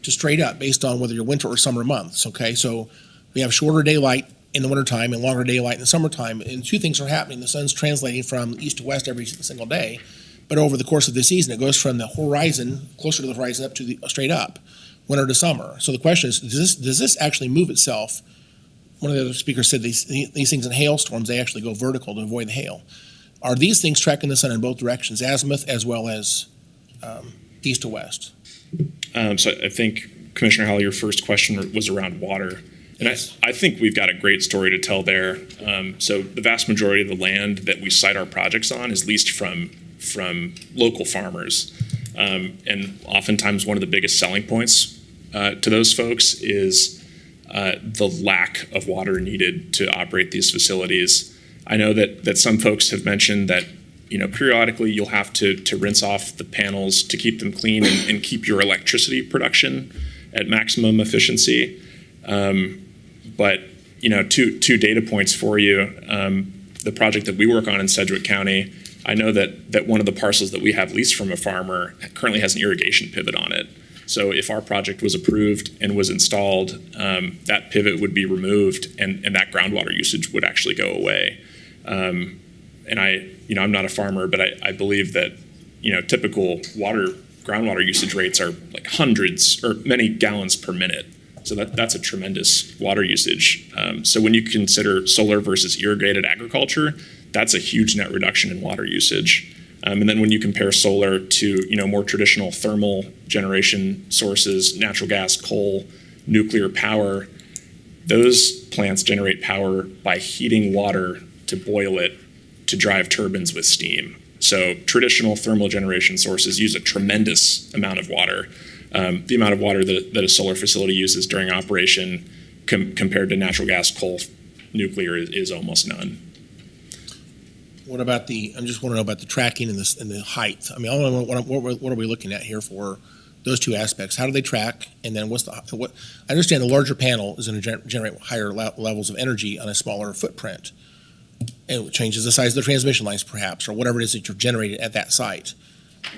to straight up based on whether you're winter or summer months, okay? So we have shorter daylight in the wintertime and longer daylight in the summertime. And two things are happening. The sun's translating from east to west every single day, but over the course of the season, it goes from the horizon, closer to the horizon, up to the straight up, winter to summer. So the question is, does this actually move itself? One of the other speakers said these things in hailstorms, they actually go vertical to avoid the hail. Are these things tracking the sun in both directions, azimuth as well as east to west? So I think, Commissioner Howell, your first question was around water. And I think we've got a great story to tell there. So the vast majority of the land that we site our projects on is leased from local farmers. And oftentimes one of the biggest selling points to those folks is the lack of water needed to operate these facilities. I know that some folks have mentioned that, periodically you'll have to rinse off the panels to keep them clean and keep your electricity production at maximum efficiency. But two data points for you. The project that we work on in Sedgwick County, I know that one of the parcels that we have leased from a farmer currently has an irrigation pivot on it. So if our project was approved and was installed, that pivot would be removed and that groundwater usage would actually go away. And I'm not a farmer, but I believe that, typical groundwater usage rates are like hundreds or many gallons per minute. So that's a tremendous water usage. So when you consider solar versus irrigated agriculture, that's a huge net reduction in water usage. And then when you compare solar to more traditional thermal generation sources, natural gas, coal, nuclear power, those plants generate power by heating water to boil it to drive turbines with steam. So traditional thermal generation sources use a tremendous amount of water. The amount of water that a solar facility uses during operation compared to natural gas, coal, nuclear is almost none. What about I just want to know about the tracking and the height. I mean, what are we looking at here for those two aspects? How do they track? And then I understand the larger panel is going to generate higher levels of energy on a smaller footprint. And it changes the size of the transmission lines, perhaps, or whatever it is that you're generating at that site.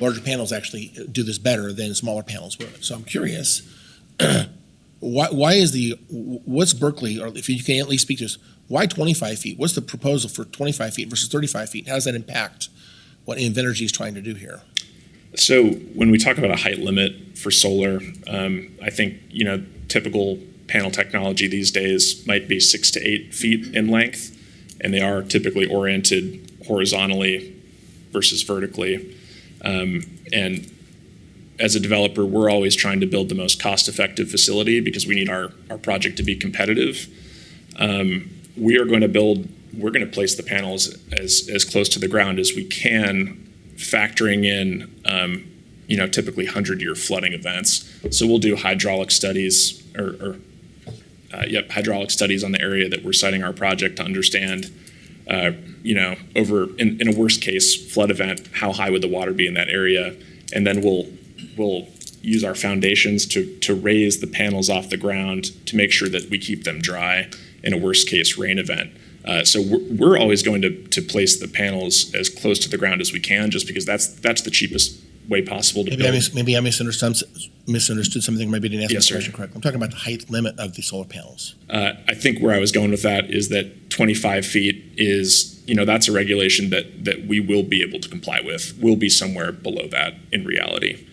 Larger panels actually do this better than smaller panels would. So I'm curious, what's Berkeley, or if you can at least speak to us, why 25 feet? What's the proposal for 25 feet versus 35 feet? How does that impact what Invenergy is trying to do here? So when we talk about a height limit for solar, I think, typical panel technology these days might be 6 to 8 feet in length, and they are typically oriented horizontally versus vertically. And as a developer, we're always trying to build the most cost-effective facility because we need our project to be competitive. We're going to place the panels as close to the ground as we can, factoring in, typically 100-year flooding events. So we'll do hydraulic studies hydraulic studies on the area that we're siting our project to understand, over in a worst case flood event, how high would the water be in that area? And then we'll use our foundations to raise the panels off the ground to make sure that we keep them dry in a worst case rain event. So we're always going to place the panels as close to the ground as we can, just because that's the cheapest way possible to build. Maybe I misunderstood something. Maybe I didn't ask the question correctly. I'm talking about the height limit of the solar panels. I think where I was going with that is that 25 feet is, that's a regulation that we will be able to comply with. We'll be somewhere below that in reality.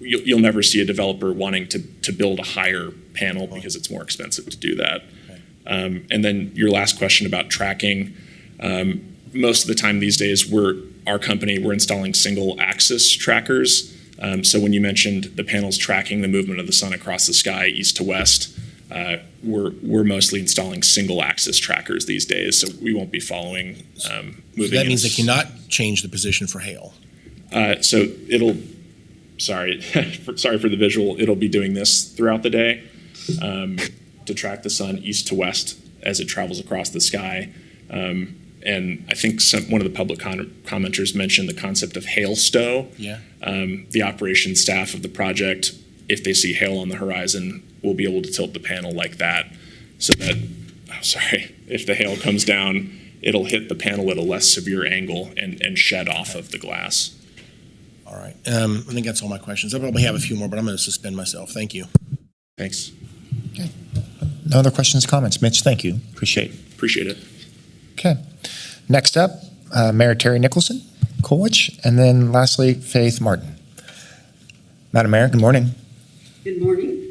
You'll never see a developer wanting to build a higher panel because it's more expensive to do that. And then your last question about tracking, most of the time these days, we're installing single axis trackers. So when you mentioned the panels tracking the movement of the sun across the sky east to west, we're mostly installing single axis trackers these days. So we won't be following moving. So that means they cannot change the position for hail. So sorry for the visual, it'll be doing this throughout the day to track the sun east to west as it travels across the sky. And I think one of the public commenters mentioned the concept of hail stow. Yeah. The operations staff of the project, if they see hail on the horizon, will be able to tilt the panel like that so that, if the hail comes down, it'll hit the panel at a less severe angle and shed off of the glass. All right. I think that's all my questions. I probably have a few more, but I'm going to suspend myself. Thank you. Thanks. Okay. No other questions, comments? Mitch, thank you. Appreciate Appreciate it. Okay. Next up, Mayor Terry Nicholson, Colwich, and then lastly, Faith Martin. Madam Mayor, good morning. Good morning.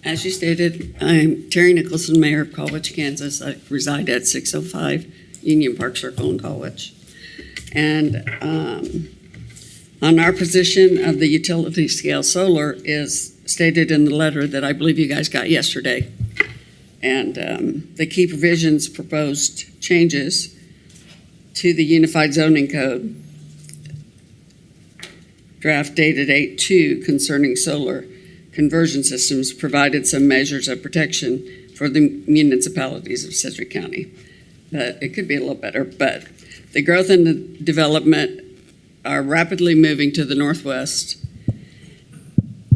As you stated, I'm Terry Nicholson, Mayor of Colwich, Kansas. I reside at 605 Union Park Circle in Colwich. And on our position of the utility scale solar is stated in the letter that I believe you guys got yesterday. And the key provisions proposed changes to the Unified Zoning Code, draft dated 8/2 concerning solar conversion systems, provided some measures of protection for the municipalities of Sedgwick County. But it could be a little better, but the growth and the development are rapidly moving to the northwest.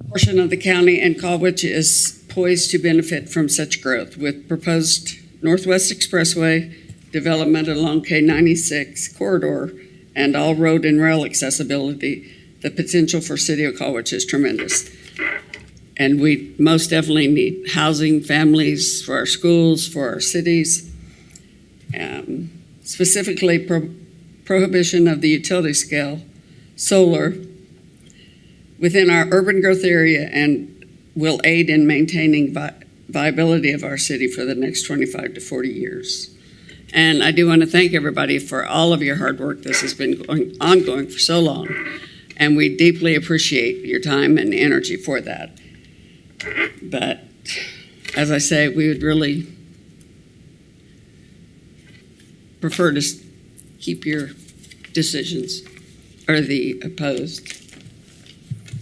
Portion of the county and Colwich is poised to benefit from such growth with proposed Northwest Expressway development along K96 corridor and all road and rail accessibility. The potential for City of Colwich is tremendous. And we most definitely need housing, families, for our schools, for our cities. Specifically, prohibition of the utility scale solar within our urban growth area and will aid in maintaining viability of our city for the next 25 to 40 years. And I do want to thank everybody for all of your hard work. This has been ongoing for so long, and we deeply appreciate your time and energy for that. But as I say, we would really prefer to keep your decisions, or the opposed,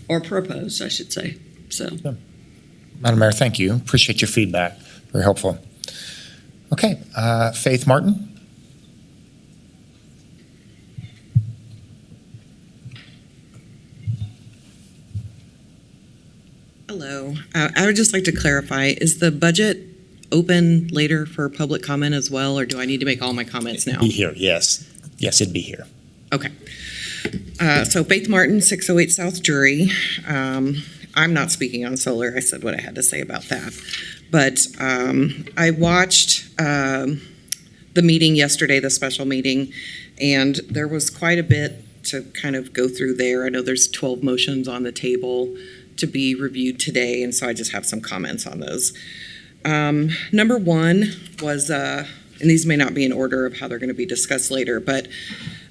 or proposed, I should say. So, Madam Mayor, thank you. Appreciate your feedback. Very helpful. Okay, Faith Martin. Hello. I would just like to clarify, is the budget open later for public comment as well, or do I need to make all my comments now? Be here, yes. Yes, it'd be here. Okay. So Faith Martin, 608 South Drury. I'm not speaking on solar. I said what I had to say about that. But I watched the meeting yesterday, the special meeting, and there was quite a bit to kind of go through there. I know there's 12 motions on the table to be reviewed today, and so I just have some comments on those. Number one was, and these may not be in order of how they're going to be discussed later, but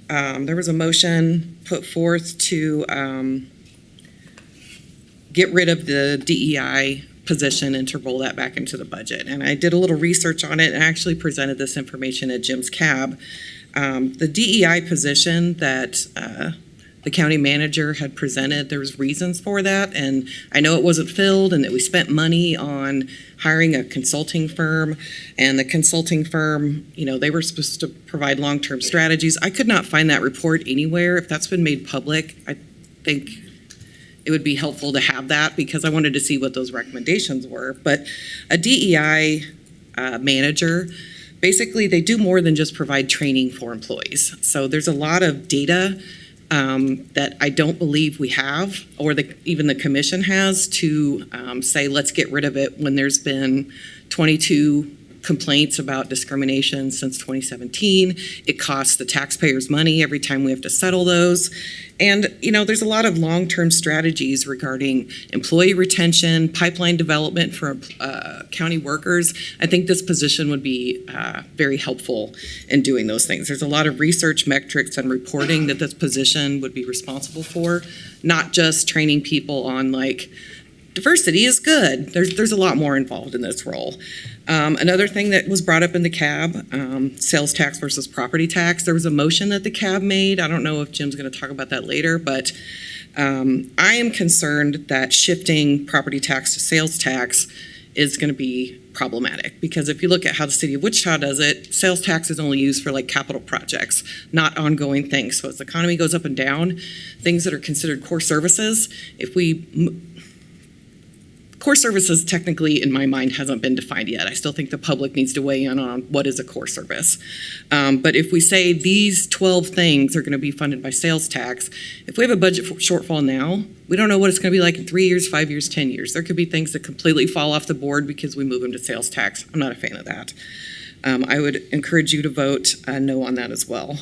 there was a motion put forth to get rid of the DEI position and to roll that back into the budget. And I did a little research on it and actually presented this information at Jim's Cab. The DEI position that the county manager had presented, there was reasons for that, and I know it wasn't filled and that we spent money on hiring a consulting firm, and the consulting firm, you know, they were supposed to provide long-term strategies. I could not find that report anywhere. If that's been made public, I think it would be helpful to have that because I wanted to see what those recommendations were. But a DEI manager, basically they do more than just provide training for employees. So there's a lot of data that I don't believe we have, or even the commission has, to say let's get rid of it when there's been 22 complaints about discrimination since 2017. It costs the taxpayers money every time we have to settle those. And, you know, there's a lot of long-term strategies regarding employee retention, pipeline development for county workers. I think this position would be very helpful in doing those things. There's a lot of research, metrics, and reporting that this position would be responsible for, not just training people on, like, diversity is good. There's a lot more involved in this role. Another thing that was brought up in the CAB, sales tax versus property tax. There was a motion that the CAB made. I don't know if Jim's going to talk about that later, but I am concerned that shifting property tax to sales tax is going to be problematic, because if you look at how the city of Wichita does it, sales tax is only used for like capital projects, not ongoing things. So as the economy goes up and down, things that are considered core services, if we core services technically, in my mind, hasn't been defined yet. I still think the public needs to weigh in on what is a core service. But if we say these 12 things are going to be funded by sales tax, if we have a budget shortfall now, we don't know what it's going to be like in 3 years, 5 years, 10 years. There could be things that completely fall off the board because we move them to sales tax. I'm not a fan of that. I would encourage you to vote no on that as well.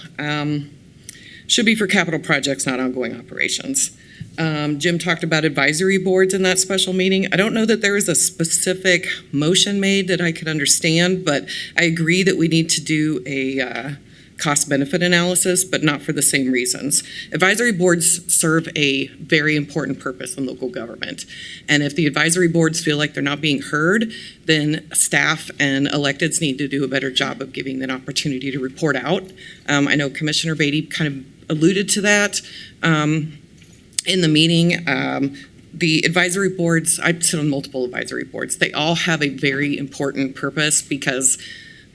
Should be for capital projects, not ongoing operations. Jim talked about advisory boards in that special meeting. I don't know that there is a specific motion made that I could understand, but I agree that we need to do a cost-benefit analysis, but not for the same reasons. Advisory boards serve a very important purpose in local government. And if the advisory boards feel like they're not being heard, then staff and electeds need to do a better job of giving them an opportunity to report out. I know Commissioner Beatty kind of alluded to that in the meeting. The advisory boards, I sit on multiple advisory boards, they all have a very important purpose because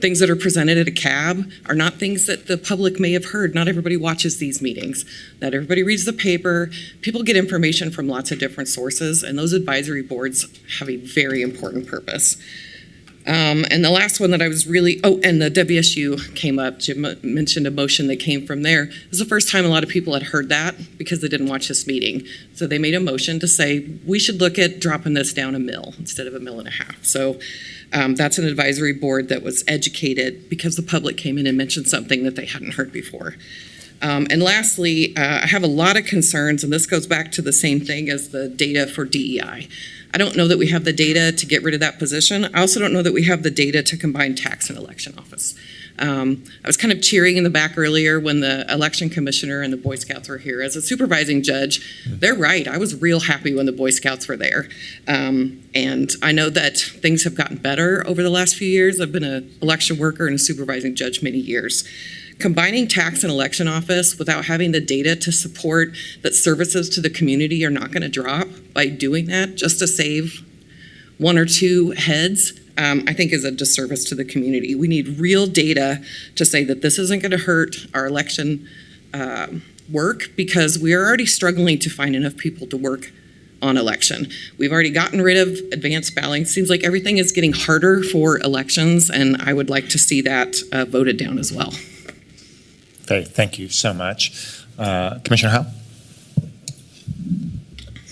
things that are presented at a CAB are not things that the public may have heard. Not everybody watches these meetings. Not everybody reads the paper. People get information from lots of different sources, and those advisory boards have a very important purpose. And the last one that I was really, and the WSU came up. Jim mentioned a motion that came from there. It was the first time a lot of people had heard that because they didn't watch this meeting. So they made a motion to say, we should look at dropping this down a mill instead of a mill and a half. So that's an advisory board that was educated because the public came in and mentioned something that they hadn't heard before. And lastly, I have a lot of concerns, and this goes back to the same thing as the data for DEI. I don't know that we have the data to get rid of that position. I also don't know that we have the data to combine tax and election office. I was kind of cheering in the back earlier when the election commissioner and the Boy Scouts were here. As a supervising judge, they're right. I was real happy when the Boy Scouts were there. And I know that things have gotten better over the last few years. I've been an election worker and a supervising judge many years. Combining tax and election office without having the data to support that services to the community are not going to drop by doing that just to save one or two heads, I think is a disservice to the community. We need real data to say that this isn't going to hurt our election work because we are already struggling to find enough people to work on election. We've already gotten rid of advanced balloting. Seems like everything is getting harder for elections, and I would like to see that voted down as well. Okay, thank you so much. Commissioner Howe?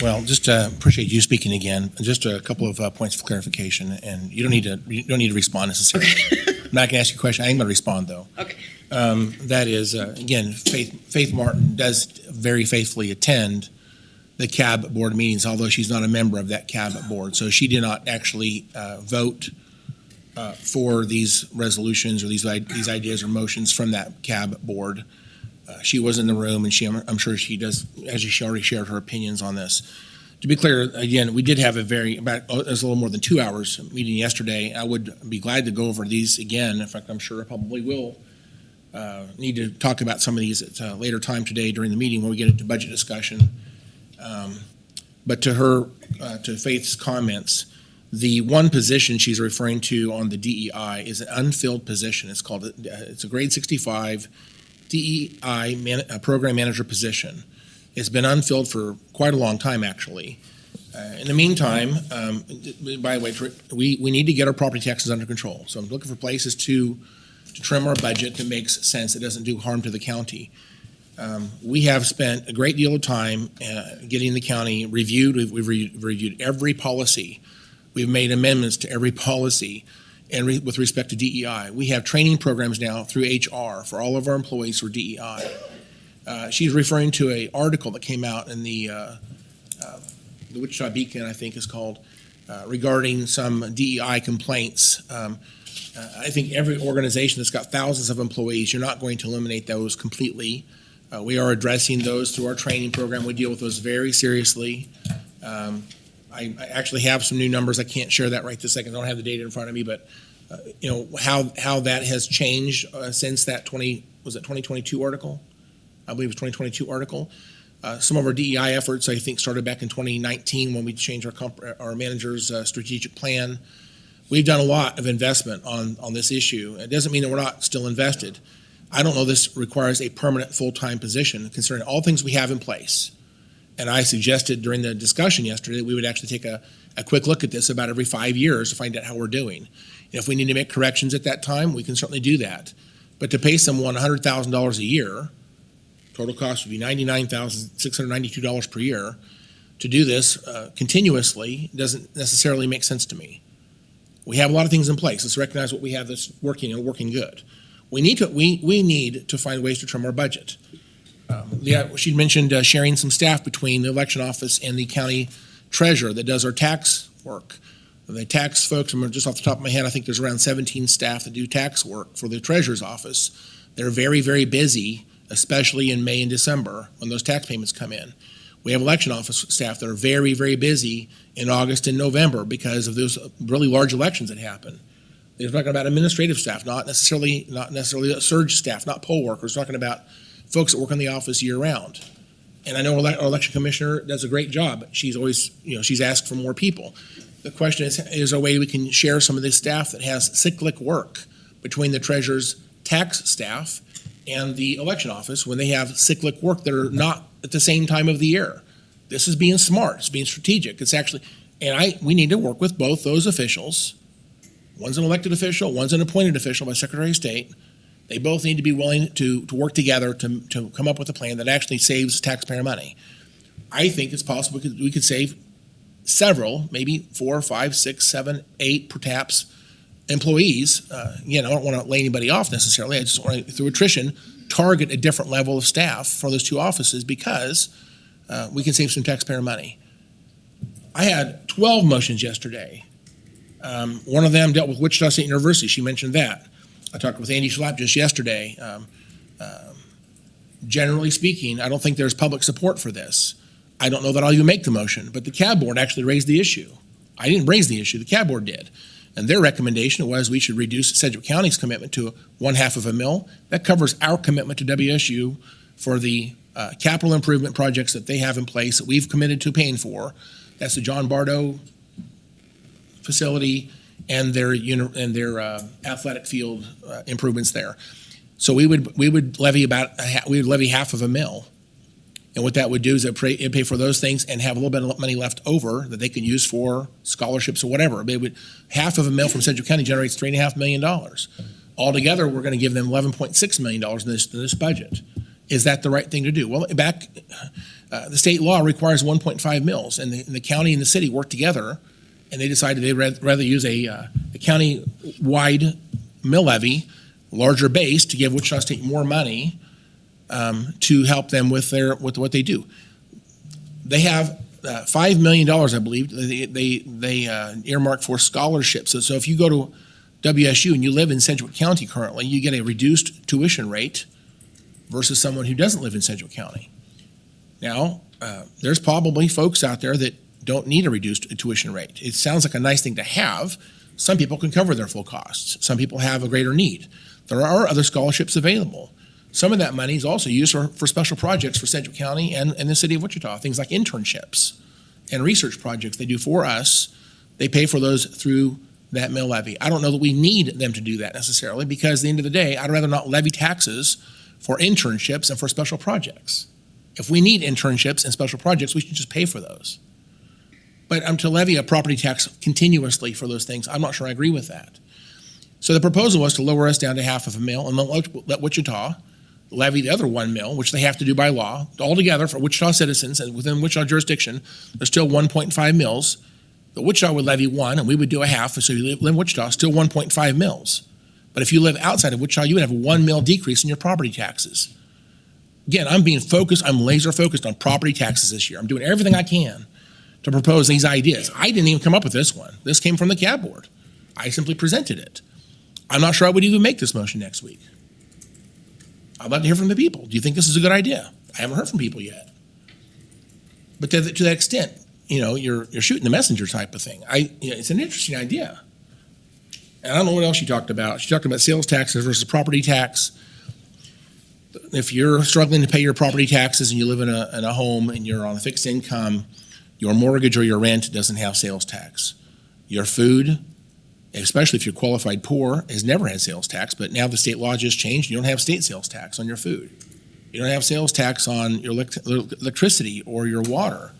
Well, just appreciate you speaking again. Just a couple of points of clarification, and you don't need to respond necessarily. I'm not going to ask you a question. I am going to respond though. Okay. That is, again, Faith Martin does very faithfully attend the CAB board meetings, although she's not a member of that CAB board. So she did not actually vote for these resolutions or these ideas or motions from that CAB board. She was in the room, and I'm sure she does, as she already shared her opinions on this. To be clear, again, we did have it was a little more than 2 hours meeting yesterday. I would be glad to go over these again. In fact, I'm sure I probably will need to talk about some of these at a later time today during the meeting when we get into budget discussion. But to Faith's comments, the one position she's referring to on the DEI is an unfilled position. It's a grade 65 DEI program manager position. It's been unfilled for quite a long time, actually. In the meantime, by the way, we need to get our property taxes under control. So I'm looking for places to trim our budget that makes sense, that doesn't do harm to the county. We have spent a great deal of time getting the county reviewed. We've reviewed every policy. We've made amendments to every policy. And with respect to DEI, we have training programs now through HR for all of our employees for DEI. She's referring to an article that came out in the Wichita Beacon, I think is called, regarding some DEI complaints. I think every organization that's got thousands of employees, you're not going to eliminate those completely. We are addressing those through our training program. We deal with those very seriously. I actually have some new numbers. I can't share that right this second. I don't have the data in front of me, but how that has changed since that 2022 article? I believe it was 2022 article. Some of our DEI efforts, I think, started back in 2019 when we changed our manager's strategic plan. We've done a lot of investment on this issue. It doesn't mean that we're not still invested. I don't know this requires a permanent full-time position, considering all things we have in place. And I suggested during the discussion yesterday that we would actually take a quick look at this about every 5 years to find out how we're doing. And if we need to make corrections at that time, we can certainly do that. But to pay someone $100,000 a year, total cost would be $99,692 per year. To do this continuously doesn't necessarily make sense to me. We have a lot of things in place. Let's recognize what we have that's working and working good. We need to find ways to trim our budget. She mentioned sharing some staff between the election office and the county treasurer that does our tax work. The tax folks, I'm just off the top of my head, I think there's around 17 staff that do tax work for the treasurer's office. They're very, very busy, especially in May and December when those tax payments come in. We have election office staff that are very, very busy in August and November because of those really large elections that happen. They're talking about administrative staff, not necessarily a surge staff, not poll workers, talking about folks that work in the office year round. And I know our election commissioner does a great job. She's always, she's asked for more people. The question is there a way we can share some of this staff that has cyclic work between the treasurer's tax staff and the election office when they have cyclic work that are not at the same time of the year? This is being smart. It's being strategic. It's actually, we need to work with both those officials. One's an elected official, one's an appointed official by Secretary of State. They both need to be willing to work together to come up with a plan that actually saves taxpayer money. I think it's possible we could save several, maybe 4, 5, 6, 7, 8 perhaps employees. Again, I don't want to lay anybody off necessarily. I just want to, through attrition, target a different level of staff for those two offices because we can save some taxpayer money. I had 12 motions yesterday. One of them dealt with Wichita State University. She mentioned that. I talked with Andy Schlapp just yesterday. Generally speaking, I don't think there's public support for this. I don't know that I'll even make the motion, but the CAB board actually raised the issue. I didn't raise the issue, the CAB board did. And their recommendation was we should reduce Sedgwick County's commitment to 1/2 of a mil. That covers our commitment to WSU for the capital improvement projects that they have in place that we've committed to paying for. That's the John Bardo facility and their athletic field improvements there. So we would levy half of a mil. And what that would do is it'd pay for those things and have a little bit of money left over that they can use for scholarships or whatever. Half of a mil from Sedgwick County generates $3.5 million. Altogether, we're going to give them $11.6 million in this budget. Is that the right thing to do? Well, the state law requires 1.5 mils, and the county and the city work together, and they decided they'd rather use a county-wide mill levy, larger base, to give Wichita State more money to help them with what they do. They have $5 million, I believe, they earmark for scholarships. So if you go to WSU and you live in Sedgwick County currently, you get a reduced tuition rate versus someone who doesn't live in Sedgwick County. Now, there's probably folks out there that don't need a reduced tuition rate. It sounds like a nice thing to have. Some people can cover their full costs. Some people have a greater need. There are other scholarships available. Some of that money is also used for special projects for Sedgwick County and the city of Wichita, things like internships and research projects they do for us. They pay for those through that mill levy. I don't know that we need them to do that necessarily because at the end of the day, I'd rather not levy taxes for internships and for special projects. If we need internships and special projects, we should just pay for those. But to levy a property tax continuously for those things, I'm not sure I agree with that. So the proposal was to lower us down to half of a mil and let Wichita levy the other 1 mil, which they have to do by law. Altogether, for Wichita citizens and within Wichita jurisdiction, there's still 1.5 mils. But Wichita would levy 1, and we would do a half. So you live in Wichita, still 1.5 mils. But if you live outside of Wichita, you would have a 1 mil decrease in your property taxes. Again, I'm laser focused on property taxes this year. I'm doing everything I can to propose these ideas. I didn't even come up with this one. This came from the CAB board. I simply presented it. I'm not sure I would even make this motion next week. I'd love to hear from the people. Do you think this is a good idea? I haven't heard from people yet. But to that extent, you're shooting the messenger type of thing. It's an interesting idea. And I don't know what else she talked about. She talked about sales taxes versus property tax. If you're struggling to pay your property taxes and you live in a home and you're on a fixed income, your mortgage or your rent doesn't have sales tax. Your food, especially if you're qualified poor, has never had sales tax, but now the state law just changed. You don't have state sales tax on your food. You don't have sales tax on your electricity or your water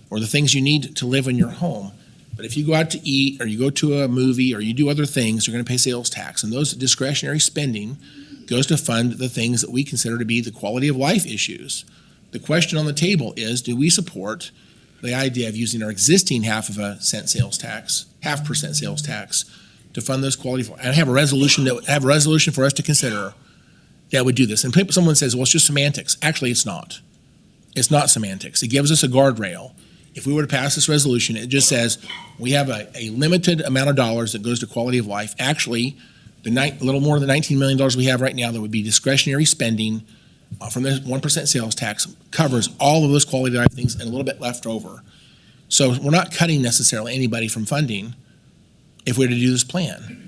or the things you need to live in your home. But if you go out to eat or you go to a movie or you do other things, you're going to pay sales tax. And those discretionary spending goes to fund the things that we consider to be the quality of life issues. The question on the table is, do we support the idea of using our existing 0.5% sales tax, 0.5% sales tax, to fund those quality, and have a resolution for us to consider that would do this? And someone says, well, it's just semantics. Actually, it's not. It's not semantics. It gives us a guardrail. If we were to pass this resolution, it just says we have a limited amount of dollars that goes to quality of life. Actually, a little more than $19 million we have right now that would be discretionary spending from the 1% sales tax covers all of those quality of life things and a little bit left over. So we're not cutting necessarily anybody from funding if we were to do this plan.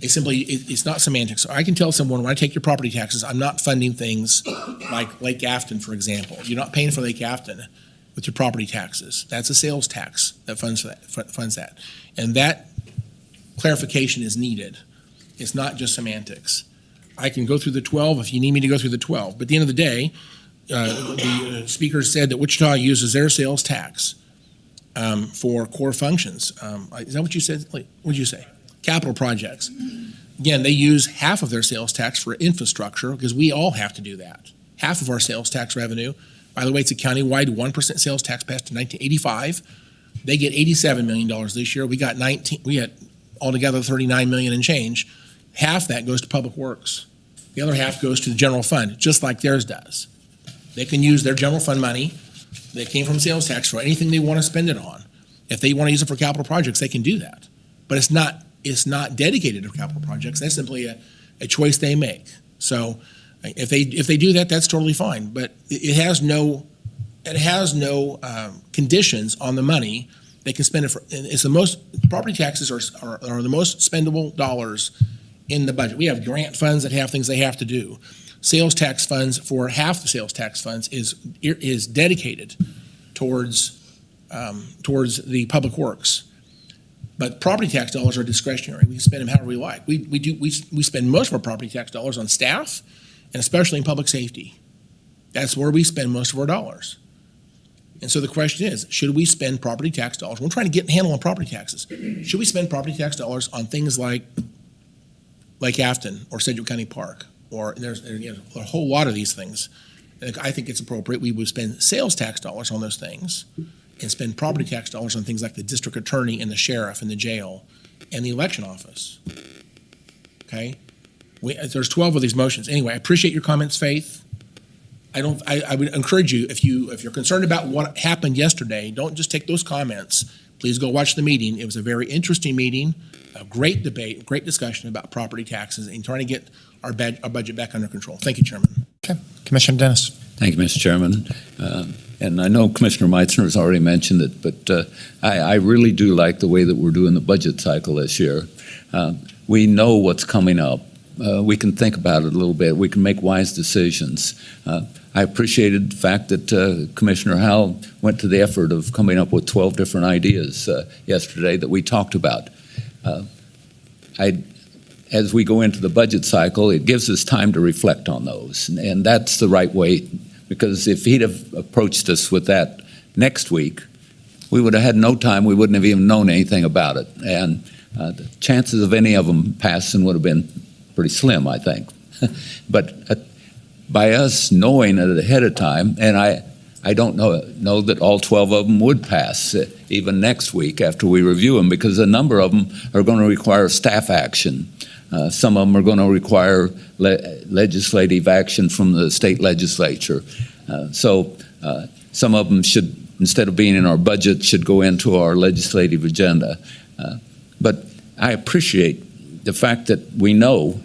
It's not semantics. So I can tell someone, when I take your property taxes, I'm not funding things like Lake Afton, for example. You're not paying for Lake Afton with your property taxes. That's a sales tax that funds that. And that clarification is needed. It's not just semantics. I can go through the 12 if you need me to go through the 12. But at the end of the day, the speaker said that Wichita uses their sales tax for core functions. Is that what you said? What did you say? Capital projects. Again, they use half of their sales tax for infrastructure because we all have to do that. Half of our sales tax revenue. By the way, it's a countywide 1% sales tax passed in 1985. They get $87 million this year. We had altogether $39 million and change. Half that goes to public works. The other half goes to the general fund, just like theirs does. They can use their general fund money that came from sales tax for anything they want to spend it on. If they want to use it for capital projects, they can do that. But it's not dedicated to capital projects. That's simply a choice they make. So if they do that, that's totally fine. But it has no conditions on the money they can spend it for. It's the most property taxes are the most spendable dollars in the budget. We have grant funds that have things they have to do. Sales tax funds for half the sales tax funds is dedicated towards the public works. But property tax dollars are discretionary. We can spend them however we like. We spend most of our property tax dollars on staff, and especially in public safety. That's where we spend most of our dollars. And so the question is, should we spend property tax dollars? We're trying to get a handle on property taxes. Should we spend property tax dollars on things like Lake Afton or Sedgwick County Park? Or there's a whole lot of these things. And I think it's appropriate we would spend sales tax dollars on those things and spend property tax dollars on things like the district attorney and the sheriff and the jail and the election office. Okay? There's 12 of these motions. Anyway, I appreciate your comments, Faith. I would encourage you, if you're concerned about what happened yesterday, don't just take those comments. Please go watch the meeting. It was a very interesting meeting, a great debate, great discussion about property taxes and trying to get our budget back under control. Thank you, Chairman. Okay. Commissioner Dennis. Thank you, Mr. Chairman. And I know Commissioner Meitzner has already mentioned it, but I really do like the way that we're doing the budget cycle this year. We know what's coming up. We can think about it a little bit. We can make wise decisions. I appreciated the fact that Commissioner Howell went to the effort of coming up with 12 different ideas yesterday that we talked about. As we go into the budget cycle, it gives us time to reflect on those, and that's the right way, because if he'd have approached us with that next week, we would have had no time. We wouldn't have even known anything about it, and the chances of any of them passing would have been pretty slim, I think. But by us knowing it ahead of time, and I don't know that all 12 of them would pass even next week after we review them, because a number of them are going to require staff action. Some of them are going to require legislative action from the state legislature. So some of them should, instead of being in our budget, should go into our legislative agenda. But I appreciate the fact that we know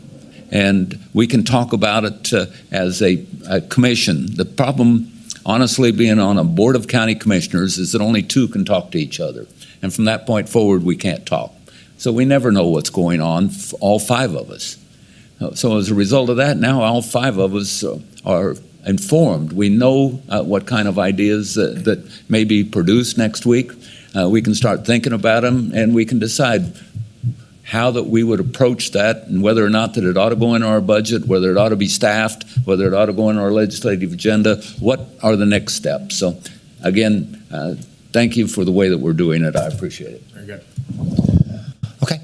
and we can talk about it as a commission. The problem, honestly, being on a board of county commissioners is that only two can talk to each other. And from that point forward, we can't talk. So we never know what's going on, all five of us. So as a result of that, now all five of us are informed. We know what kind of ideas that may be produced next week. We can start thinking about them, and we can decide how that we would approach that and whether or not that it ought to go in our budget, whether it ought to be staffed, whether it ought to go in our legislative agenda, what are the next steps? So again, thank you for the way that we're doing it. I appreciate it. Very good. Okay.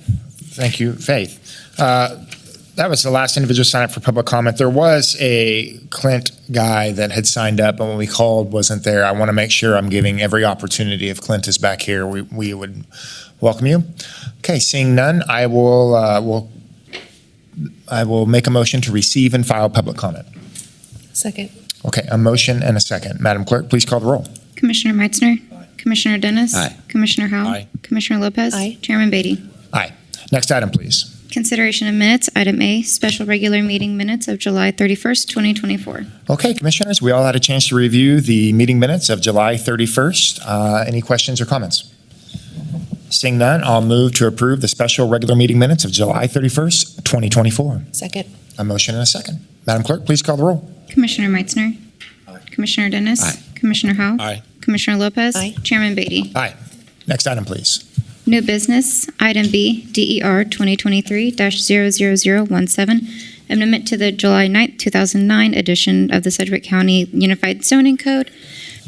Thank you, Faith. That was the last individual sign up for public comment. There was a Clint guy that had signed up, and when we called, wasn't there. I want to make sure I'm giving every opportunity. If Clint is back here, we would welcome you. Okay, seeing none, I will make a motion to receive and file public comment. Second. Okay, a motion and a second. Madam Clerk, please call the roll. Commissioner Meitzner. Commissioner Dennis. Aye. Commissioner Howell. Aye. Commissioner Lopez. Aye. Chairman Beatty. Aye. Next item, please. Consideration of minutes, item A, special regular meeting minutes of July 31st, 2024. Okay, Commissioners, we all had a chance to review the meeting minutes of July 31st. Any questions or comments? Seeing none, I'll move to approve the special regular meeting minutes of July 31st, 2024. Second. A motion and a second. Madam Clerk, please call the roll. Commissioner Meitzner. Commissioner Dennis. Aye. Commissioner Howell. Aye. Commissioner Lopez. Aye. Chairman Beatty. Aye. Next item, please. New business, item B, DER 2023-00017, amendment to the July 9th, 2009 edition of the Sedgwick County Unified Zoning Code,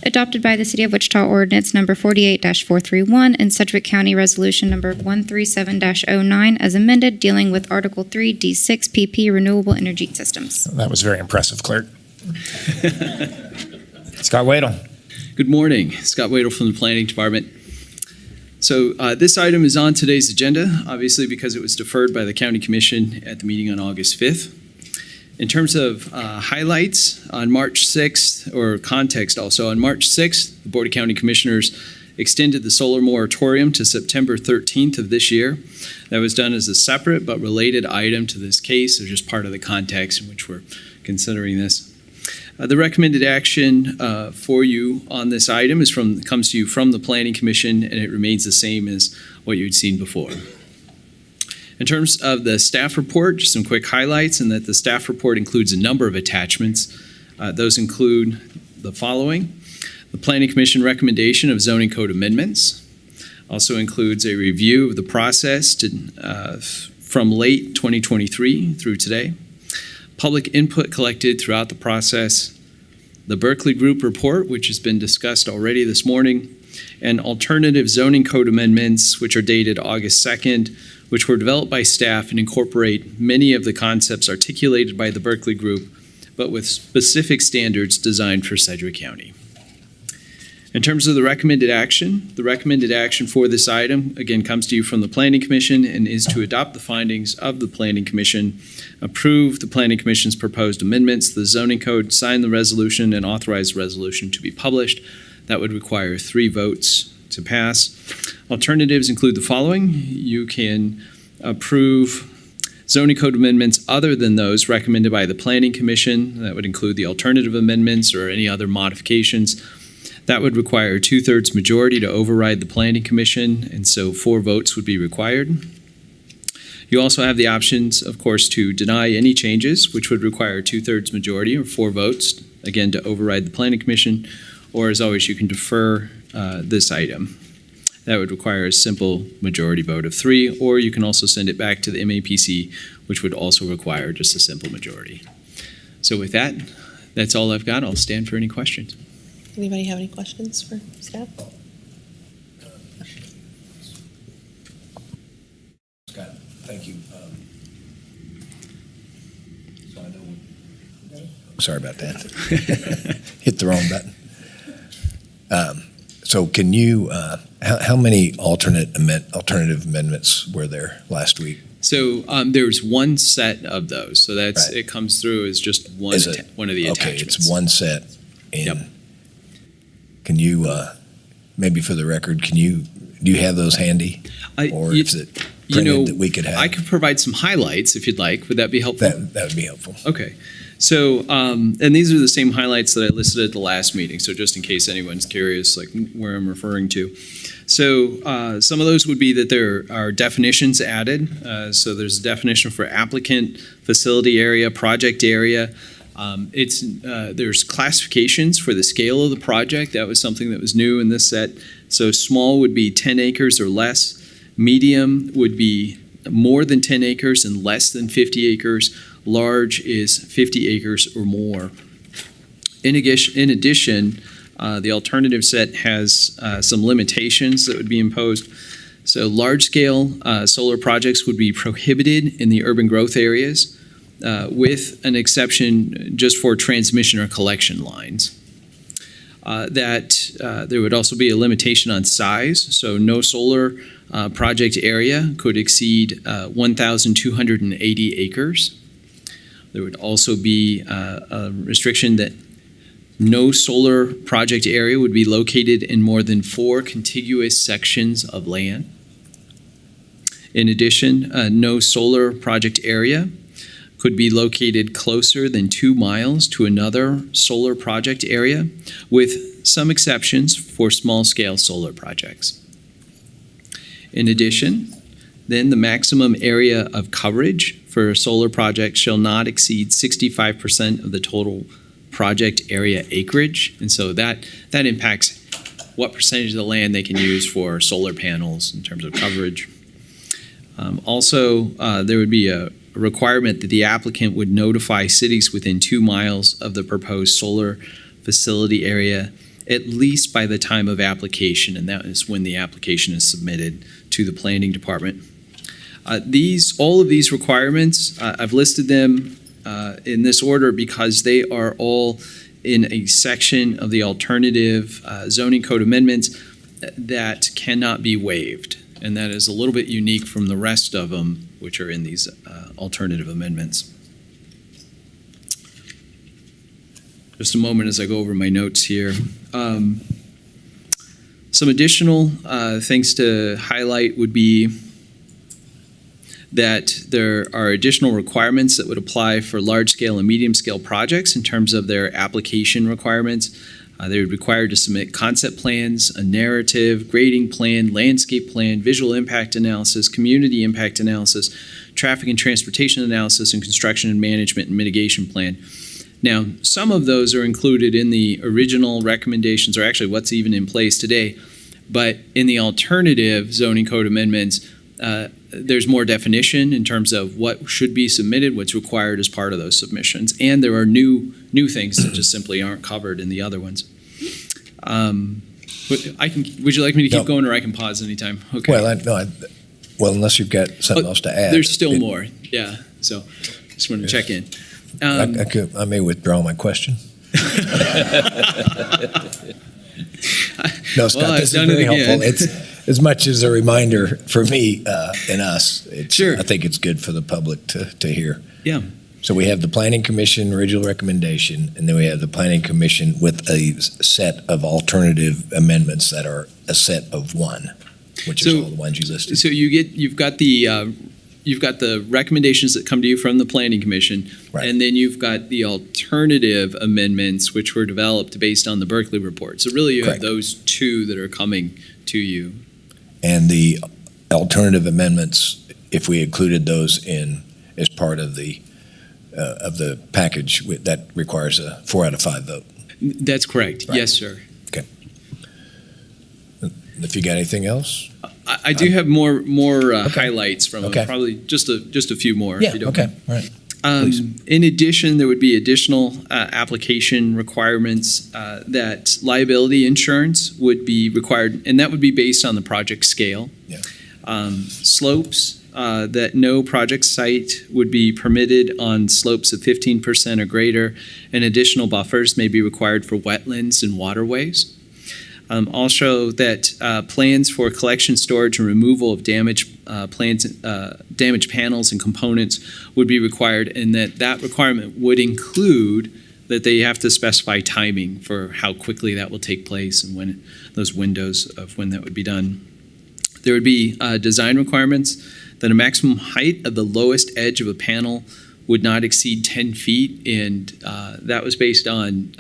adopted by the City of Wichita Ordinance Number 48-431 and Sedgwick County Resolution Number 137-09 as amended, dealing with Article 3, D6 PP Renewable Energy Systems. That was very impressive, Clerk. Scott Wadle. Good morning. Scott Wadle from the Planning Department. So this item is on today's agenda, obviously because it was deferred by the County Commission at the meeting on August 5th. In terms of highlights, on March 6th, or context also, on March 6th, the Board of County Commissioners extended the solar moratorium to September 13th of this year. That was done as a separate but related item to this case, so just part of the context in which we're considering this. The recommended action for you on this item comes to you from the Planning Commission, and it remains the same as what you'd seen before. In terms of the staff report, just some quick highlights, and that the staff report includes a number of attachments. Those include the following: the Planning Commission recommendation of zoning code amendments, also includes a review of the process from late 2023 through today, public input collected throughout the process, the Berkeley Group report, which has been discussed already this morning, and alternative zoning code amendments, which are dated August 2nd, which were developed by staff and incorporate many of the concepts articulated by the Berkeley Group, but with specific standards designed for Sedgwick County. In terms of the recommended action for this item, again, comes to you from the Planning Commission and is to adopt the findings of the Planning Commission, approve the Planning Commission's proposed amendments to the zoning code, sign the resolution, and authorize the resolution to be published. That would require 3 votes to pass. Alternatives include the following. You can approve zoning code amendments other than those recommended by the Planning Commission. That would include the alternative amendments or any other modifications. That would require a 2/3 majority to override the Planning Commission, and so 4 votes would be required. You also have the options, of course, to deny any changes, which would require a 2/3 majority or 4 votes, again, to override the Planning Commission, or as always, you can defer this item. That would require a simple majority vote of 3, or you can also send it back to the MAPC, which would also require just a simple majority. So with that, that's all I've got. I'll stand for any questions. Anybody have any questions for staff? Scott, thank you. Sorry about that. Hit the wrong button. So can you, how many alternative amendments were there last week? So there's one set of those. So that's Right. It comes through as just one of the attachments. Okay, it's one set. And Yep. can you, maybe for the record, do you have those handy? Or is it printed that we could have? I could provide some highlights if you'd like. Would that be helpful? That would be helpful. Okay. So, and these are the same highlights that I listed at the last meeting, so just in case anyone's curious, like where I'm referring to. So some of those would be that there are definitions added. So there's a definition for applicant, facility area, project area. There's classifications for the scale of the project. That was something that was new in this set. So small would be 10 acres or less. Medium would be more than 10 acres and less than 50 acres. Large is 50 acres or more. In addition, the alternative set has some limitations that would be imposed. So large-scale solar projects would be prohibited in the urban growth areas, with an exception just for transmission or collection lines. There would also be a limitation on size, so no solar project area could exceed 1,280 acres. There would also be a restriction that no solar project area would be located in more than 4 contiguous sections of land. In addition, no solar project area could be located closer than 2 miles to another solar project area, with some exceptions for small-scale solar projects. In addition, then the maximum area of coverage for solar projects shall not exceed 65% of the total project area acreage, and so that impacts what percentage of the land they can use for solar panels in terms of coverage. Also, there would be a requirement that the applicant would notify cities within 2 miles of the proposed solar facility area at least by the time of application, and that is when the application is submitted to the planning department. All of these requirements, I've listed them in this order because they are all in a section of the alternative zoning code amendments that cannot be waived. And that is a little bit unique from the rest of them, which are in these alternative amendments. Just a moment as I go over my notes here. Some additional things to highlight would be that there are additional requirements that would apply for large-scale and medium-scale projects in terms of their application requirements. They would be required to submit concept plans, a narrative, grading plan, landscape plan, visual impact analysis, community impact analysis, traffic and transportation analysis, and construction and management and mitigation plan. Now, some of those are included in the original recommendations, or actually what's even in place today, but in the alternative zoning code amendments, there's more definition in terms of what should be submitted, what's required as part of those submissions, and there are new things that just simply aren't covered in the other ones. Would you like me to keep going, or I can pause anytime? Okay. Well, unless you've got something else to add. There's still more, yeah. So just want to check in. I may withdraw my question. No, Scott, this is very helpful. It's as much as a reminder for me and us. Sure. I think it's good for the public to hear. Yeah. So we have the Planning Commission original recommendation, and then we have the Planning Commission with a set of alternative amendments that are a set of one, which is all the ones you listed. So you've got the recommendations that come to you from the Planning Commission, right, and then you've got the alternative amendments which were developed based on the Berkeley report. So really you Correct. have those two that are coming to you. And the alternative amendments, if we included those in as part of the package, that requires a 4 out of 5 vote. That's correct. Right. Yes, sir. Okay. If you got anything else? I do have more highlights from them, probably just a few more. Yeah, if you don't okay, mind. all right. In addition, there would be additional application requirements that liability insurance would be required, and that would be based on the project scale. Yeah. Slopes, that no project site would be permitted on slopes of 15% or greater, and additional buffers may be required for wetlands and waterways. Also, that plans for collection, storage, and removal of damaged panels and components would be required, and that requirement would include that they have to specify timing for how quickly that will take place and when those windows of when that would be done. There would be design requirements that a maximum height of the lowest edge of a panel would not exceed 10 feet, and that was based on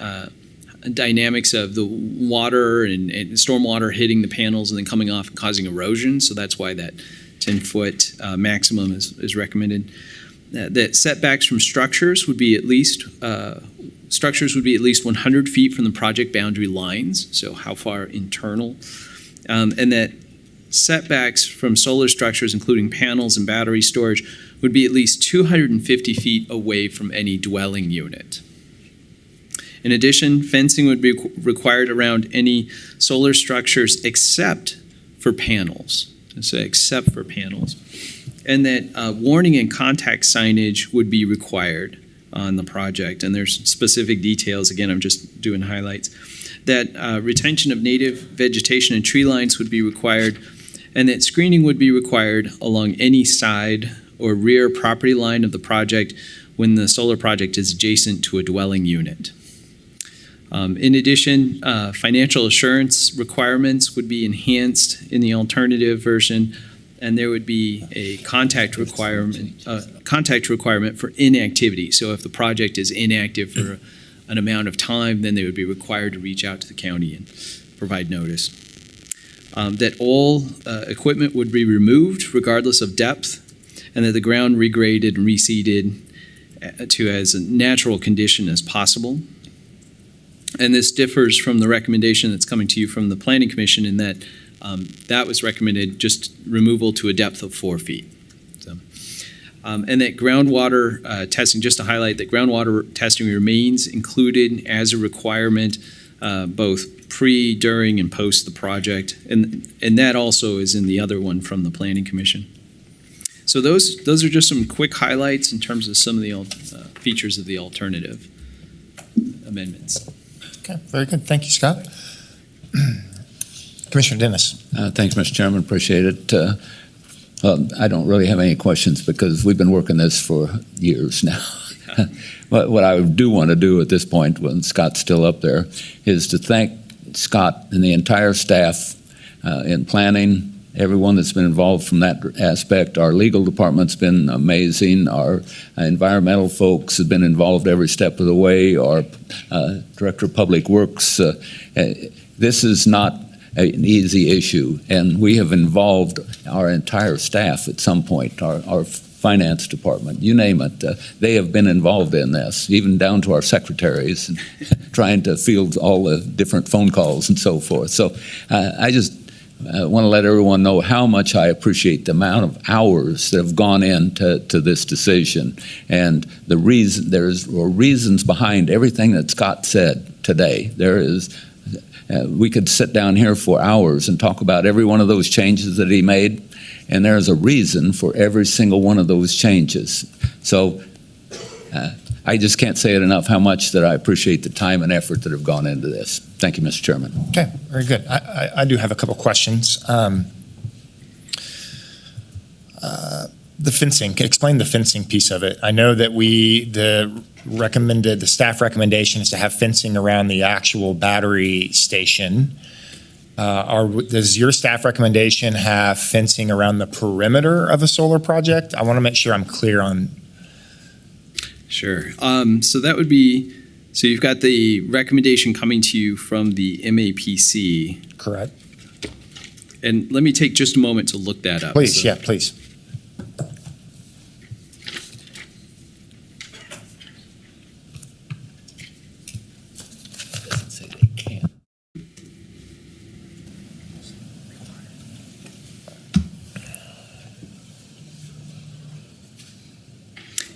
dynamics of the water and stormwater hitting the panels and then coming off and causing erosion. So that's why that 10-foot maximum is recommended. That setbacks from structures would be at least 100 feet from the project boundary lines. So how far internal, and that setbacks from solar structures, including panels and battery storage, would be at least 250 feet away from any dwelling unit. In addition, fencing would be required around any solar structures except for panels. So except for panels. And that warning and contact signage would be required on the project. And there's specific details. Again, I'm just doing highlights. That retention of native vegetation and tree lines would be required, and that screening would be required along any side or rear property line of the project when the solar project is adjacent to a dwelling unit. In addition, financial assurance requirements would be enhanced in the alternative version, and there would be a contact requirement for inactivity. So if the project is inactive for an amount of time, then they would be required to reach out to the county and provide notice. That all equipment would be removed regardless of depth, and that the ground regraded and reseeded to as a natural condition as possible. And this differs from the recommendation that's coming to you from the Planning Commission in that that was recommended just removal to a depth of 4 feet. So, and that groundwater testing, just to highlight that groundwater testing remains included as a requirement both pre, during, and post the project. And that also is in the other one from the Planning Commission. So those are just some quick highlights in terms of some of the features of the alternative amendments. Okay, very good. Thank you, Scott. Commissioner Dennis. Thanks, Mr. Chairman. Appreciate it. I don't really have any questions because we've been working this for years now. But what I do want to do at this point, when Scott's still up there, is to thank Scott and the entire staff in planning, everyone that's been involved from that aspect. Our legal department's been amazing. Our environmental folks have been involved every step of the way. Our Director of Public Works. This is not an easy issue, and we have involved our entire staff at some point, our finance department, you name it. They have been involved in this, even down to our secretaries, and trying to field all the different phone calls and so forth. So I just want to let everyone know how much I appreciate the amount of hours that have gone into this decision, and the reason there's reasons behind everything that Scott said today. There is. We could sit down here for hours and talk about every one of those changes that he made, and there's a reason for every single one of those changes. So I just can't say it enough how much that I appreciate the time and effort that have gone into this. Thank you, Mr. Chairman. Okay, very good. I do have a couple questions. The fencing, explain the fencing piece of it. I know that the staff recommendation is to have fencing around the actual battery station. Does your staff recommendation have fencing around the perimeter of a solar project? I want to make sure I'm clear on. Sure. So that would be, so you've got the recommendation coming to you from the MAPC. Correct. And let me take just a moment to look that up. Please, yeah, please.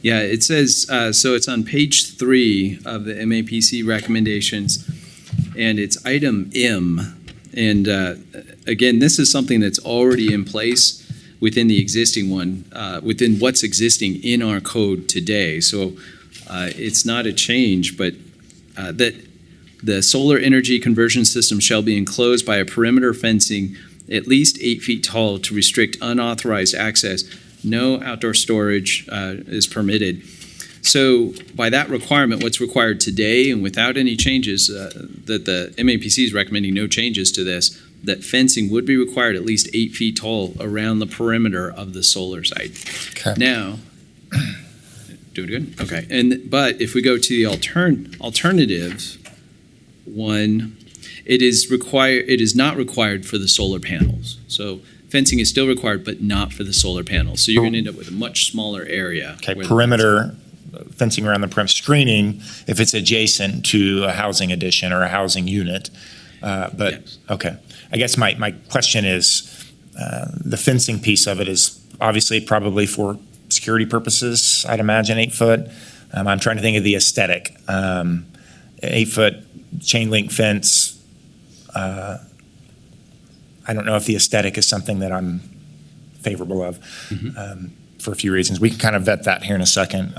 Yeah, it says, so it's on page 3 of the MAPC recommendations, and it's item M. And again, this is something that's already in place within the existing one, within what's existing in our code today. So it's not a change, but that the solar energy conversion system shall be enclosed by a perimeter fencing at least 8 feet tall to restrict unauthorized access. No outdoor storage is permitted. So by that requirement, what's required today and without any changes, that the MAPC is recommending no changes to this, that fencing would be required at least 8 feet tall around the perimeter of the solar site. Okay. Now, doing good? Okay. But if we go to the alternative one, it is not required for the solar panels. So fencing is still required, but not for the solar panels. So you're going to end up with a much smaller area. Okay, perimeter, fencing around the perimeter, screening if it's adjacent to a housing addition or a housing unit. Yes. Okay, I guess my question is, The fencing piece of it is obviously probably for security purposes, I'd imagine 8 foot. I'm trying to think of the aesthetic. 8 foot chain link fence. I don't know if the aesthetic is something that I'm favorable of for a few reasons. We can kind of vet that here in a second.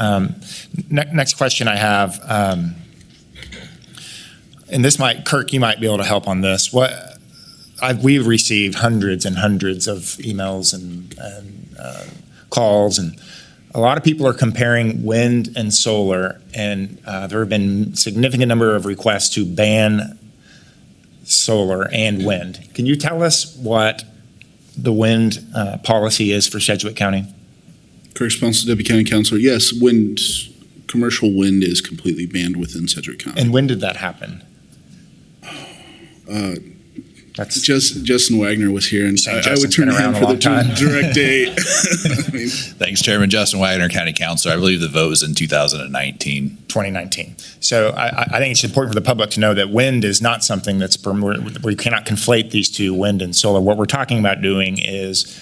Next question I have, and this might, Kirk, you might be able to help on this. We've received hundreds and hundreds of emails and calls, and a lot of people are comparing wind and solar, and there have been a significant number of requests to ban solar and wind. Can you tell us what the wind policy is for Sedgwick County? Kirk Sponsor, Deputy County Councilor. Yes, commercial wind is completely banned within Sedgwick County. And when did that happen? Justin Wagner was here, and I would turn to him for the direct date. Thanks, Chairman. Justin Wagner, County Councilor. I believe the vote was in 2019. 2019. So I think it's important for the public to know that wind is not something that's, we cannot conflate these two, wind and solar. What we're talking about doing is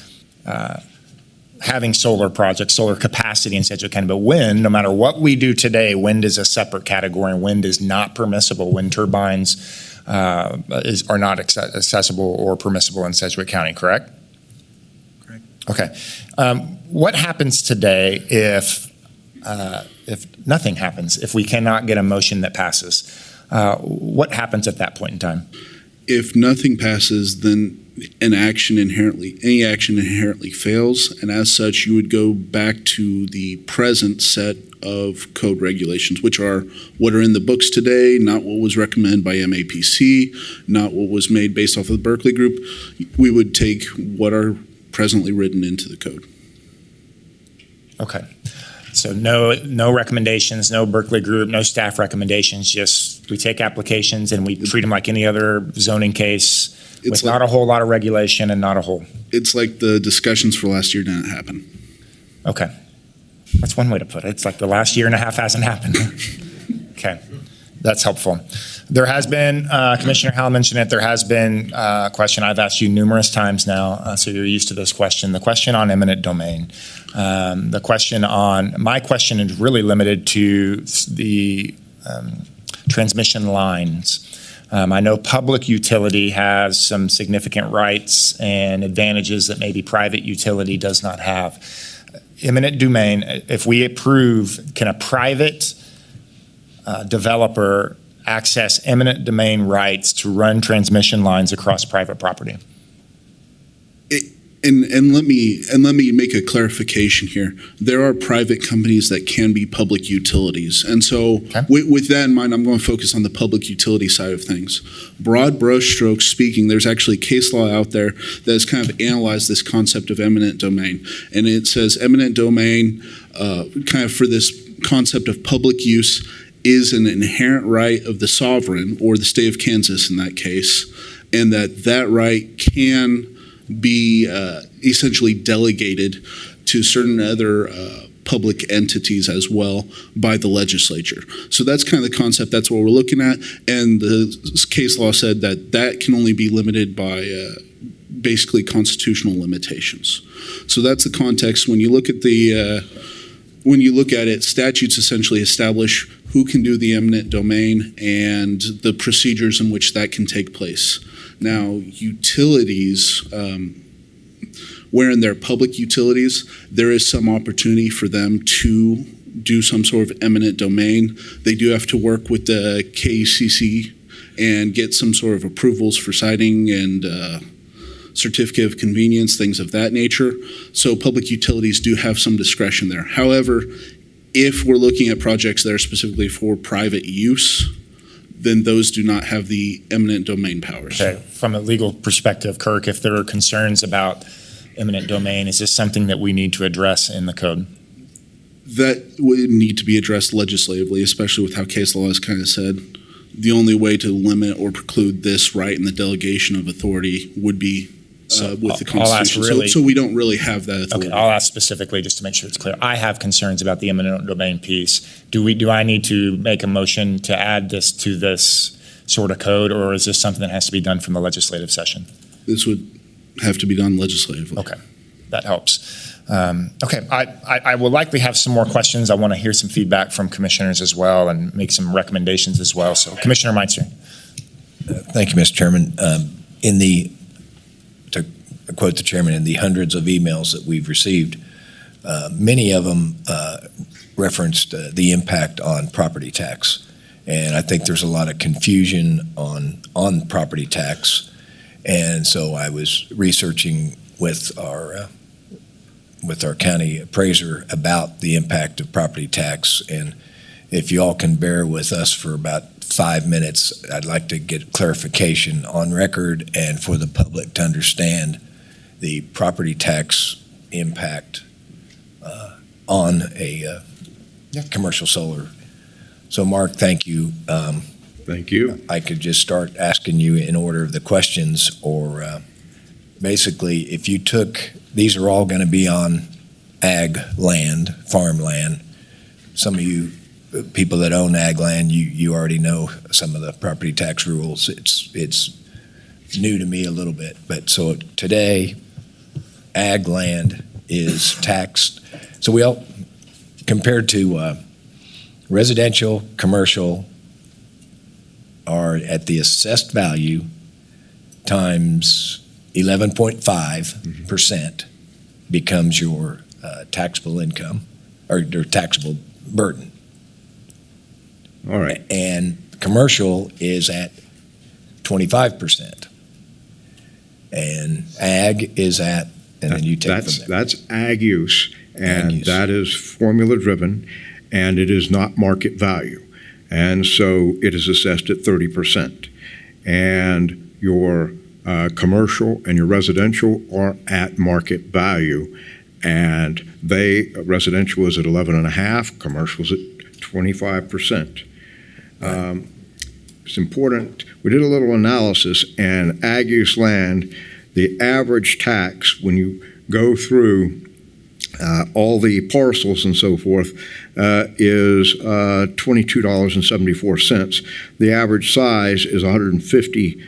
having solar projects, solar capacity in Sedgwick County. But wind, no matter what we do today, wind is a separate category, and wind is not permissible. Wind turbines are not accessible or permissible in Sedgwick County, correct? Correct. Okay. What happens today if nothing happens, if we cannot get a motion that passes? What happens at that point in time? If nothing passes, then any action inherently fails, and as such, you would go back to the present set of code regulations, which are what are in the books today, not what was recommended by MAPC, not what was made based off of the Berkeley Group. We would take what are presently written into the code. Okay. So no recommendations, no Berkeley Group, no staff recommendations, just we take applications and we treat them like any other zoning case with not a whole lot of regulation and not a whole. It's like the discussions for last year didn't happen. Okay. That's one way to put it. It's like the last year and a half hasn't happened. Okay. That's helpful. There has been, Commissioner Howell mentioned it, there has been a question I've asked you numerous times now, so you're used to this question. The question on eminent domain. My question is really limited to the transmission lines. I know public utility has some significant rights and advantages that maybe private utility does not have. Eminent domain, if we approve, can a private developer access eminent domain rights to run transmission lines across private property? And let me make a clarification here. There are private companies that can be public utilities. And so with that in mind, I'm going to focus on the public utility side of things. Broad brushstrokes speaking, there's actually case law out there that has kind of analyzed this concept of eminent domain. And it says eminent domain, kind of for this concept of public use, is an inherent right of the sovereign, or the state of Kansas in that case, and that right can be essentially delegated to certain other public entities as well by the legislature. So that's kind of the concept. That's what we're looking at. And the case law said that can only be limited by basically constitutional limitations. So that's the context. When you look at it, statutes essentially establish who can do the eminent domain and the procedures in which that can take place. Now, utilities, wherein they're public utilities, there is some opportunity for them to do some sort of eminent domain. They do have to work with the KCC and get some sort of approvals for siting and certificate of convenience, things of that nature. So public utilities do have some discretion there. However, if we're looking at projects that are specifically for private use, then those do not have the eminent domain powers. Okay. From a legal perspective, Kirk, if there are concerns about eminent domain, is this something that we need to address in the code? That would need to be addressed legislatively, especially with how case law has kind of said. The only way to limit or preclude this right in the delegation of authority would be with the Constitution. So we don't really have that authority. Okay, I'll ask specifically just to make sure it's clear. I have concerns about the eminent domain piece. Do I need to make a motion to add this to this sort of code, or is this something that has to be done from the legislative session? This would have to be done legislatively. Okay, that helps. Okay, I will likely have some more questions. I want to hear some feedback from commissioners as well and make some recommendations as well. So Commissioner Meister. Thank you, Mr. Chairman. To quote the chairman, in the hundreds of emails that we've received, many of them referenced the impact on property tax. And I think there's a lot of confusion on property tax. And so I was researching with our county appraiser about the impact of property tax. And if you all can bear with us for about 5 minutes, I'd like to get clarification on record and for the public to understand the property tax impact on a commercial solar. So Mark, thank you. Thank you. I could just start asking you in order of the questions, or basically if you took, these are all going to be on ag land, farmland. Some of you people that own ag land, you already know some of the property tax rules. It's new to me a little bit, but so today, ag land is taxed. So we all, compared to residential, commercial, are at the assessed value times 11.5% becomes your taxable income or taxable burden. All right. And commercial is at 25%. And ag is at, and then you take from there. That's ag use, and that is formula driven, and it is not market value. And so it is assessed at 30%. And your commercial and your residential are at market value. And residential is at 11.5, commercial is at 25%. It's important, we did a little analysis, and ag use land, the average tax when you go through all the parcels and so forth is $22.74. The average size is 150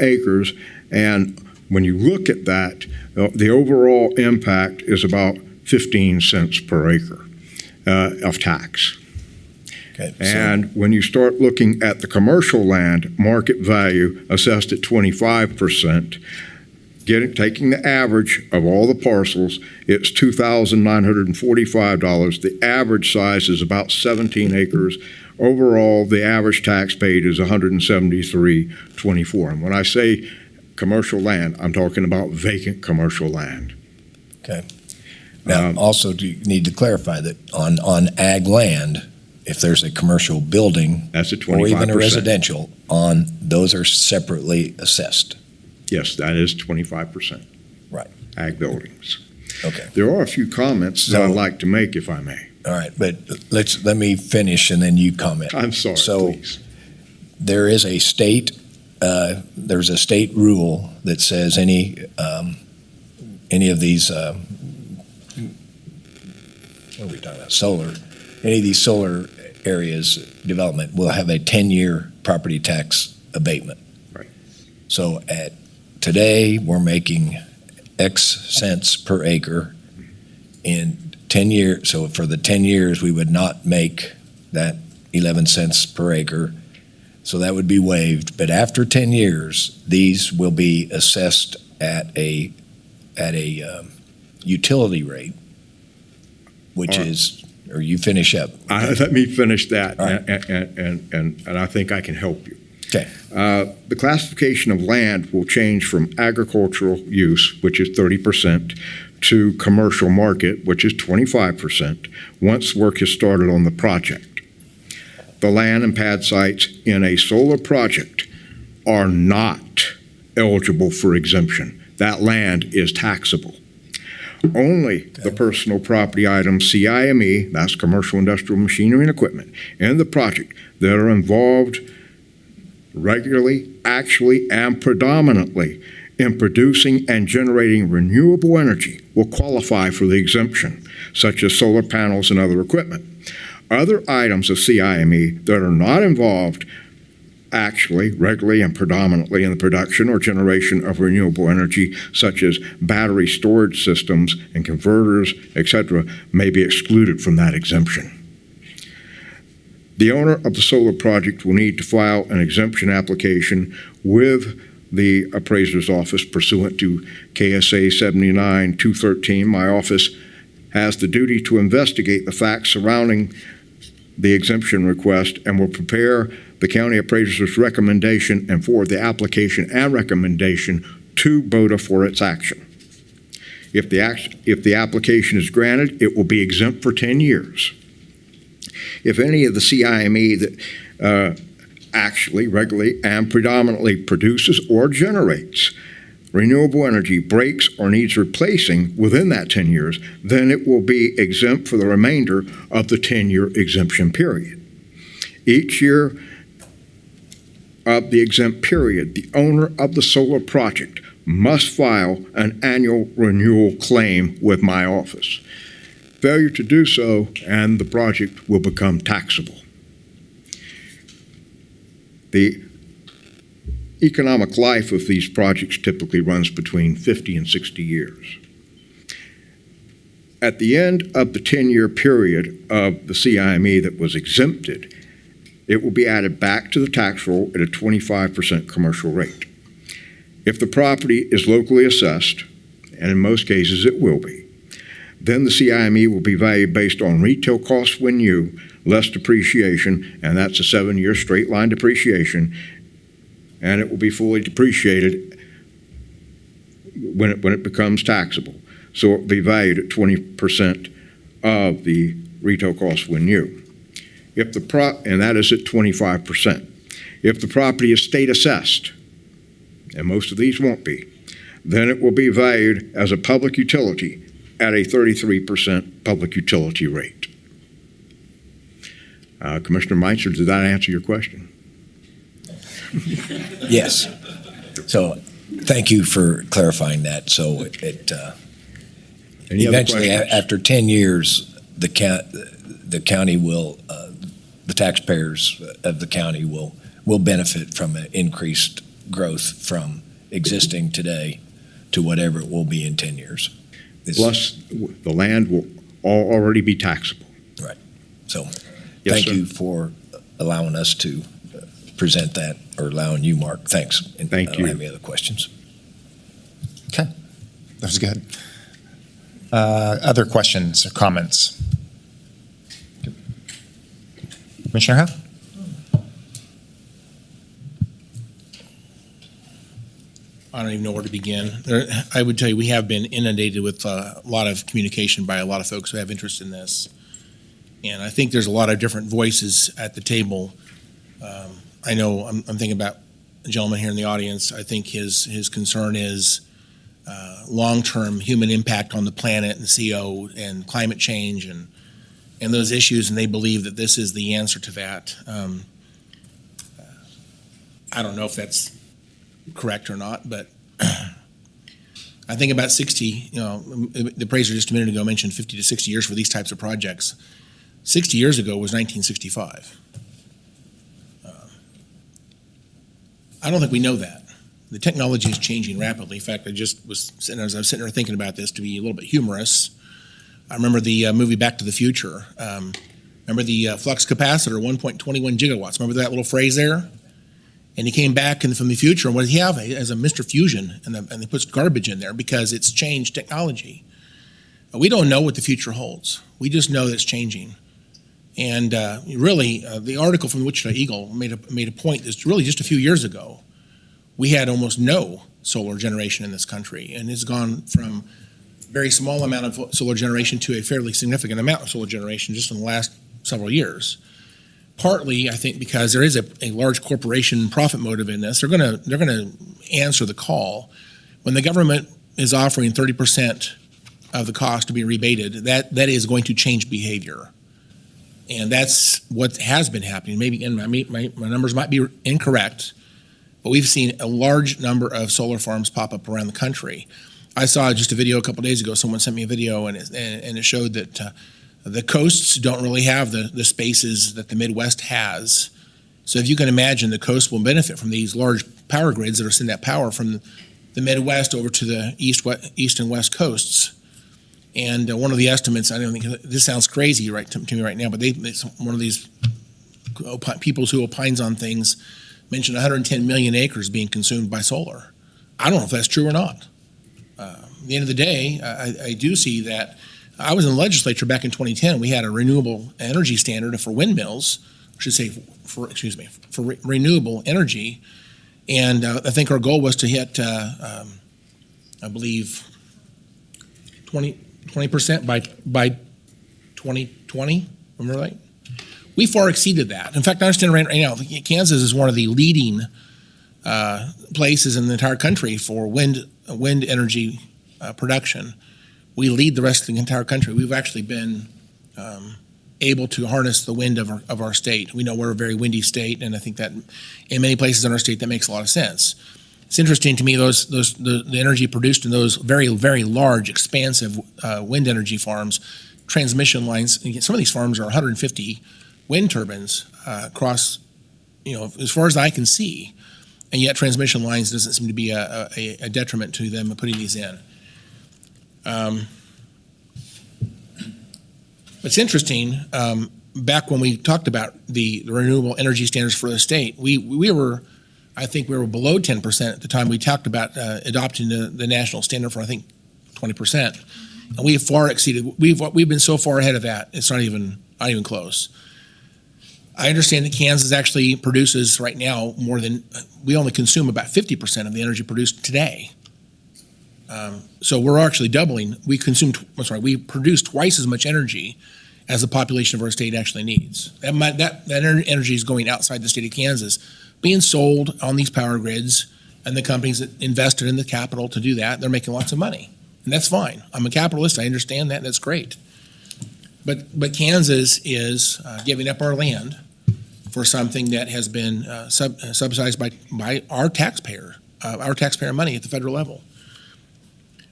acres, and when you look at that, the overall impact is about 15 cents per acre of tax. Okay, and when you start looking at the commercial land, market value assessed at 25%, taking the average of all the parcels, it's $2,945. The average size is about 17 acres. Overall, the average tax paid is $173.24. And when I say commercial land, I'm talking about vacant commercial land. Okay. Now, also, do you need to clarify that on ag land, if there's a commercial building, that's at 25%. Or even a residential, those are separately assessed. Yes, that is 25%. Right. Ag buildings. Okay. There are a few comments that I'd like to make, if I may. All right, but let me finish and then you comment. I'm sorry, please. There is a state, there's a state rule that says any of these, what are we talking about, solar, any of these solar areas development will have a 10-year property tax abatement. Right. So today, we're making X cents per acre. In 10 years, so for the 10 years, we would not make that 11 cents per acre. So that would be waived. But after 10 years, these will be assessed at a utility rate, which is, or you finish up. Let me finish that, right. and I think I can help you. Okay. The classification of land will change from agricultural use, which is 30%, to commercial market, which is 25%, once work has started on the project. The land and pad sites in a solar project are not eligible for exemption. That land is taxable. Only the personal property items, CIME, that's commercial industrial machinery and equipment, and the project that are involved regularly, actually, and predominantly in producing and generating renewable energy will qualify for the exemption, such as solar panels and other equipment. Other items of CIME that are not involved actually, regularly, and predominantly in the production or generation of renewable energy, such as battery storage systems and converters, etc., may be excluded from that exemption. The owner of the solar project will need to file an exemption application with the appraiser's office pursuant to KSA 79-213. My office has the duty to investigate the facts surrounding the exemption request and will prepare the county appraiser's recommendation and forward the application and recommendation to BOTA for its action. If the application is granted, it will be exempt for 10 years. If any of the CIME that actually, regularly, and predominantly produces or generates renewable energy breaks or needs replacing within that 10 years, then it will be exempt for the remainder of the 10-year exemption period. Each year of the exempt period, the owner of the solar project must file an annual renewal claim with my office. Failure to do so, and the project will become taxable. The economic life of these projects typically runs between 50 and 60 years. At the end of the 10-year period of the CIME that was exempted, it will be added back to the tax roll at a 25% commercial rate. If the property is locally assessed, and in most cases it will be, then the CIME will be valued based on retail costs when new, less depreciation, and that's a 7-year straight line depreciation, and it will be fully depreciated when it becomes taxable. So it will be valued at 20% of the retail cost when new. And that is at 25%. If the property is state assessed, and most of these won't be, then it will be valued as a public utility at a 33% public utility rate. Commissioner Meitzer, did that answer your question? Yes. So thank you for clarifying that. So it eventually, after 10 years, the county will, the taxpayers of the county will benefit from an increased growth from existing today to whatever it will be in 10 years. Plus, the land will already be taxable. Right. So Yes, thank sir. you for allowing us to present that, or allowing you, Mark. Thanks. And Thank I you. don't have any other questions. Okay, that was good. Other questions or comments? Commissioner Howe? I don't even know where to begin. I would tell you, we have been inundated with a lot of communication by a lot of folks who have interest in this. And I think there's a lot of different voices at the table. I know I'm thinking about a gentleman here in the audience. I think his concern is long-term human impact on the planet and CO and climate change and those issues, and they believe that this is the answer to that. I don't know if that's correct or not, but I think about 60, the appraiser just a minute ago mentioned 50 to 60 years for these types of projects. 60 years ago was 1965. I don't think we know that. The technology is changing rapidly. In fact, as I was sitting there thinking about this, to be a little bit humorous, I remember the movie Back to the Future. Remember the flux capacitor, 1.21 gigawatts. Remember that little phrase there? And he came back from the future, and what did he have? As a Mr. Fusion, and they put garbage in there because it's changed technology. We don't know what the future holds. We just know that it's changing. And really, the article from the Wichita Eagle made a point that's really just a few years ago. We had almost no solar generation in this country, and it's gone from a very small amount of solar generation to a fairly significant amount of solar generation just in the last several years. Partly, I think, because there is a large corporation profit motive in this. They're going to answer the call. When the government is offering 30% of the cost to be rebated, that is going to change behavior. And that's what has been happening. Maybe, and my numbers might be incorrect, but we've seen a large number of solar farms pop up around the country. I saw just a video a couple days ago. Someone sent me a video, and it showed that the coasts don't really have the spaces that the Midwest has, So if you can imagine, the coast will benefit from these large power grids that are sending that power from the Midwest over to the east and west coasts. And one of the estimates, I don't think this sounds crazy to me right now, but one of these people who opines on things mentioned 110 million acres being consumed by solar. I don't know if that's true or not. At the end of the day, I do see that. I was in the legislature back in 2010. We had a renewable energy standard for windmills, I should say for renewable energy. And I think our goal was to hit, I believe, 20% by 2020, remember right? We far exceeded that. In fact, I understand right now, Kansas is one of the leading places in the entire country for wind energy production. We lead the rest of the entire country. We've actually been able to harness the wind of our state. We know we're a very windy state, and I think that in many places in our state that makes a lot of sense. It's interesting to me the energy produced in those very, very large, expansive wind energy farms, transmission lines. Some of these farms are 150 wind turbines across, as far as I can see, and yet transmission lines doesn't seem to be a detriment to them putting these in. It's interesting. Back when we talked about the renewable energy standards for the state, I think we were below 10% at the time we talked about adopting the national standard for, I think, 20%. And we have far exceeded. We've been so far ahead of that. It's not even close. I understand that Kansas actually produces right now we only consume about 50% of the energy produced today. So we're actually doubling. We produce twice as much energy as the population of our state actually needs. That energy is going outside the state of Kansas, being sold on these power grids, and the companies that invested in the capital to do that, they're making lots of money. And that's fine. I'm a capitalist. I understand that. That's great. But Kansas is giving up our land for something that has been subsidized by our taxpayer money at the federal level.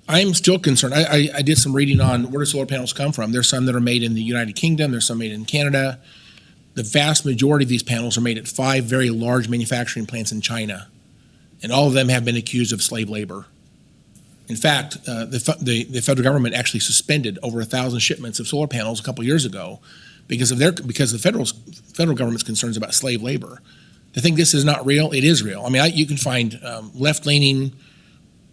I'm still concerned. I did some reading on where do solar panels come from. There's some that are made in the United Kingdom. There's some made in Canada. The vast majority of these panels are made at 5 very large manufacturing plants in China, and all of them have been accused of slave labor. In fact, the federal government actually suspended over 1,000 shipments of solar panels a couple years ago because of the federal government's concerns about slave labor. To think this is not real, it is real. I mean, you can find left-leaning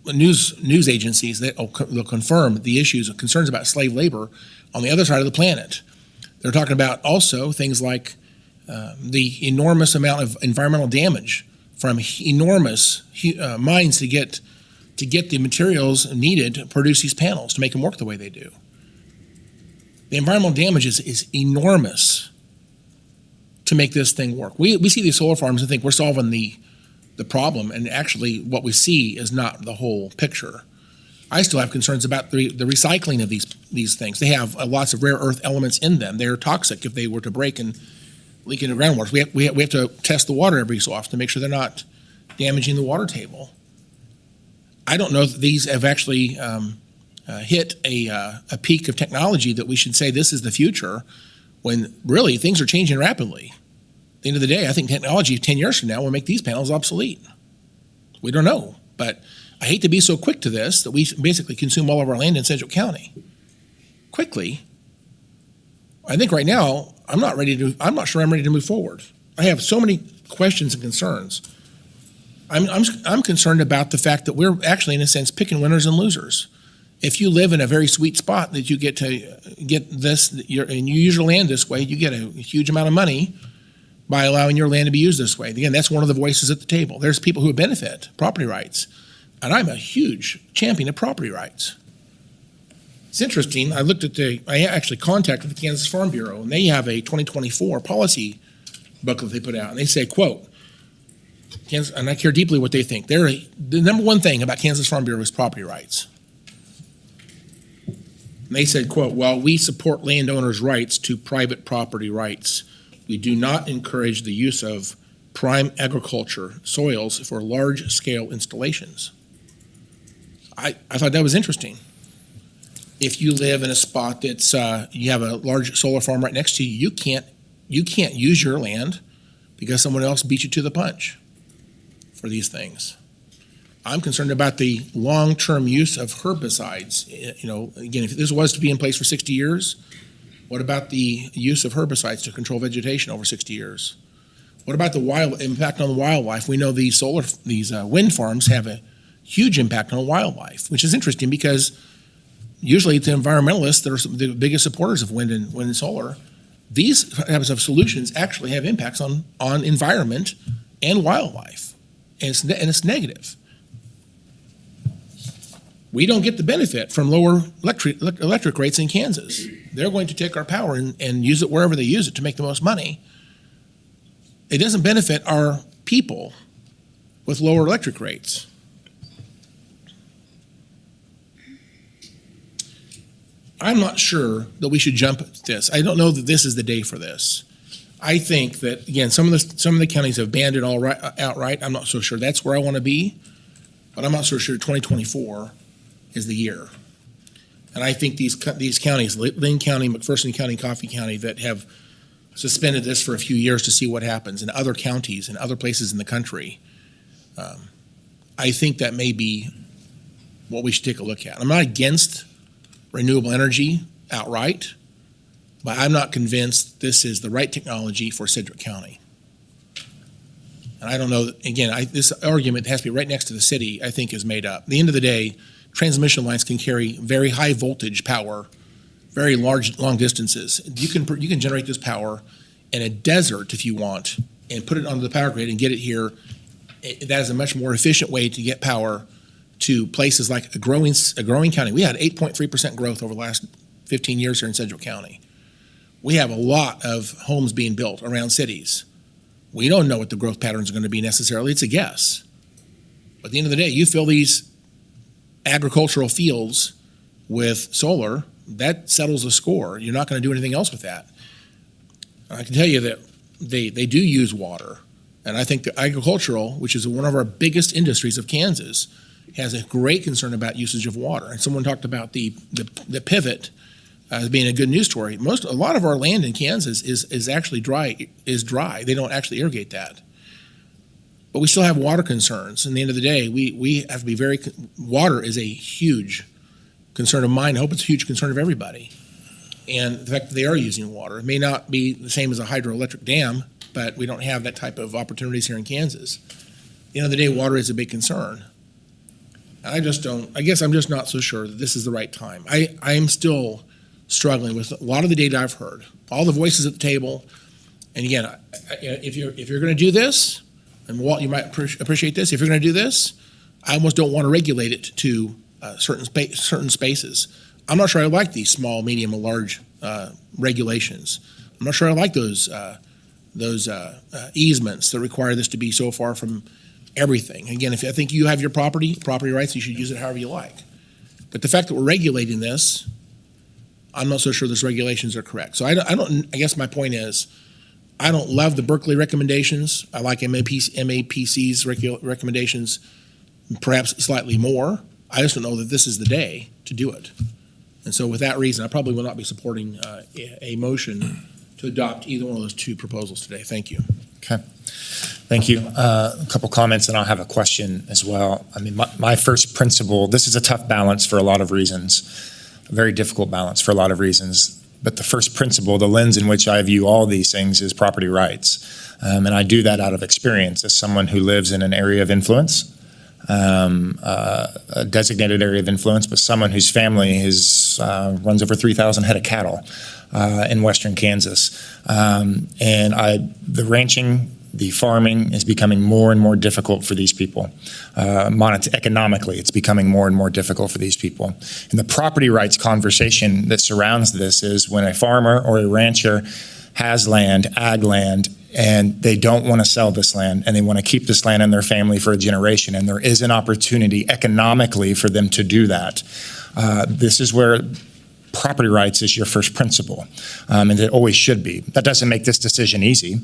news agencies that will confirm the issues of concerns about slave labor on the other side of the planet. They're talking about also things like the enormous amount of environmental damage from enormous mines to get the materials needed to produce these panels, to make them work the way they do. The environmental damage is enormous to make this thing work. We see these solar farms and think we're solving the problem, and actually what we see is not the whole picture. I still have concerns about the recycling of these things. They have lots of rare earth elements in them. They're toxic if they were to break and leak into groundwater. We have to test the water every so often to make sure they're not damaging the water table. I don't know that these have actually hit a peak of technology that we should say this is the future, when really things are changing rapidly. At the end of the day, I think technology 10 years from now will make these panels obsolete. We don't know, but I hate to be so quick to this that we basically consume all of our land in Sedgwick County. Quickly. I think right now, I'm not sure I'm ready to move forward. I have so many questions and concerns. I'm concerned about the fact that we're actually, in a sense, picking winners and losers. If you live in a very sweet spot that you get to get this, and you use your land this way, you get a huge amount of money by allowing your land to be used this way. Again, that's one of the voices at the table. There's people who benefit, property rights, and I'm a huge champion of property rights. It's interesting. I actually contacted the Kansas Farm Bureau, and they have a 2024 policy booklet they put out, and they say, quote, Kansas, and I care deeply what they think. The number one thing about Kansas Farm Bureau is property rights. And they said, quote, while we support landowners' rights to private property rights, we do not encourage the use of prime agriculture soils for large-scale installations. I thought that was interesting. If you live in a spot that's you have a large solar farm right next to you, you can't use your land because someone else beat you to the punch for these things. I'm concerned about the long-term use of herbicides. You know, again, if this was to be in place for 60 years, what about the use of herbicides to control vegetation over 60 years? What about the impact on the wildlife? We know these wind farms have a huge impact on wildlife, which is interesting because usually it's the environmentalists that are the biggest supporters of wind and solar. These types of solutions actually have impacts on environment and wildlife, and it's negative. We don't get the benefit from lower electric rates in Kansas. They're going to take our power and use it wherever they use it to make the most money. It doesn't benefit our people with lower electric rates. I'm not sure that we should jump at this. I don't know that this is the day for this. I think that, again, some of the counties have banned it outright. I'm not so sure that's where I want to be, but I'm not so sure 2024 is the year. And I think these counties, Linn County, McPherson County, Coffee County, that have suspended this for a few years to see what happens in other counties and other places in the country, I think that may be what we should take a look at. I'm not against renewable energy outright, but I'm not convinced this is the right technology for Sedgwick County. And I don't know, again, this argument has to be right next to the city, I think, is made up. At the end of the day, transmission lines can carry very high voltage power, very long distances. You can generate this power in a desert if you want, and put it onto the power grid and get it here. That is a much more efficient way to get power to places like a growing county. We had 8.3% growth over the last 15 years here in Sedgwick County. We have a lot of homes being built around cities. We don't know what the growth patterns are going to be necessarily. It's a guess. But at the end of the day, you fill these agricultural fields with solar, that settles the score. You're not going to do anything else with that. I can tell you that they do use water. And I think the agricultural, which is one of our biggest industries of Kansas, has a great concern about usage of water. And someone talked about the pivot as being a good news story. A lot of our land in Kansas is actually dry. They don't actually irrigate that. But we still have water concerns. And at the end of the day, we have to be water is a huge concern of mine. I hope it's a huge concern of everybody. And the fact that they are using water, it may not be the same as a hydroelectric dam, but we don't have that type of opportunities here in Kansas. At the end of the day, water is a big concern. I guess I'm just not so sure that this is the right time. I am still struggling with a lot of the data I've heard, all the voices at the table. And again, if you're going to do this, and Walt, you might appreciate this, if you're going to do this, I almost don't want to regulate it to certain spaces. I'm not sure I like these small, medium, and large regulations. I'm not sure I like those easements that require this to be so far from everything. Again, if I think you have your property rights, you should use it however you like. But the fact that we're regulating this, I'm not so sure those regulations are correct. So I guess my point is, I don't love the Berkeley recommendations. I like MAPC's recommendations perhaps slightly more. I just don't know that this is the day to do it. And so with that reason, I probably will not be supporting a motion to adopt either one of those two proposals today. Thank you. Okay. Thank you. A couple comments, and I'll have a question as well. I mean, my first principle, this is a tough balance for a lot of reasons, a very difficult balance for a lot of reasons. But the first principle, the lens in which I view all these things, is property rights. And I do that out of experience as someone who lives in an area of influence, a designated area of influence, but someone whose family runs over 3,000 head of cattle in western Kansas. The ranching, the farming is becoming more and more difficult for these people. Economically, it's becoming more and more difficult for these people. And the property rights conversation that surrounds this is when a farmer or a rancher has land, ag land, and they don't want to sell this land, and they want to keep this land in their family for a generation, and there is an opportunity economically for them to do that. This is where property rights is your first principle, and it always should be. That doesn't make this decision easy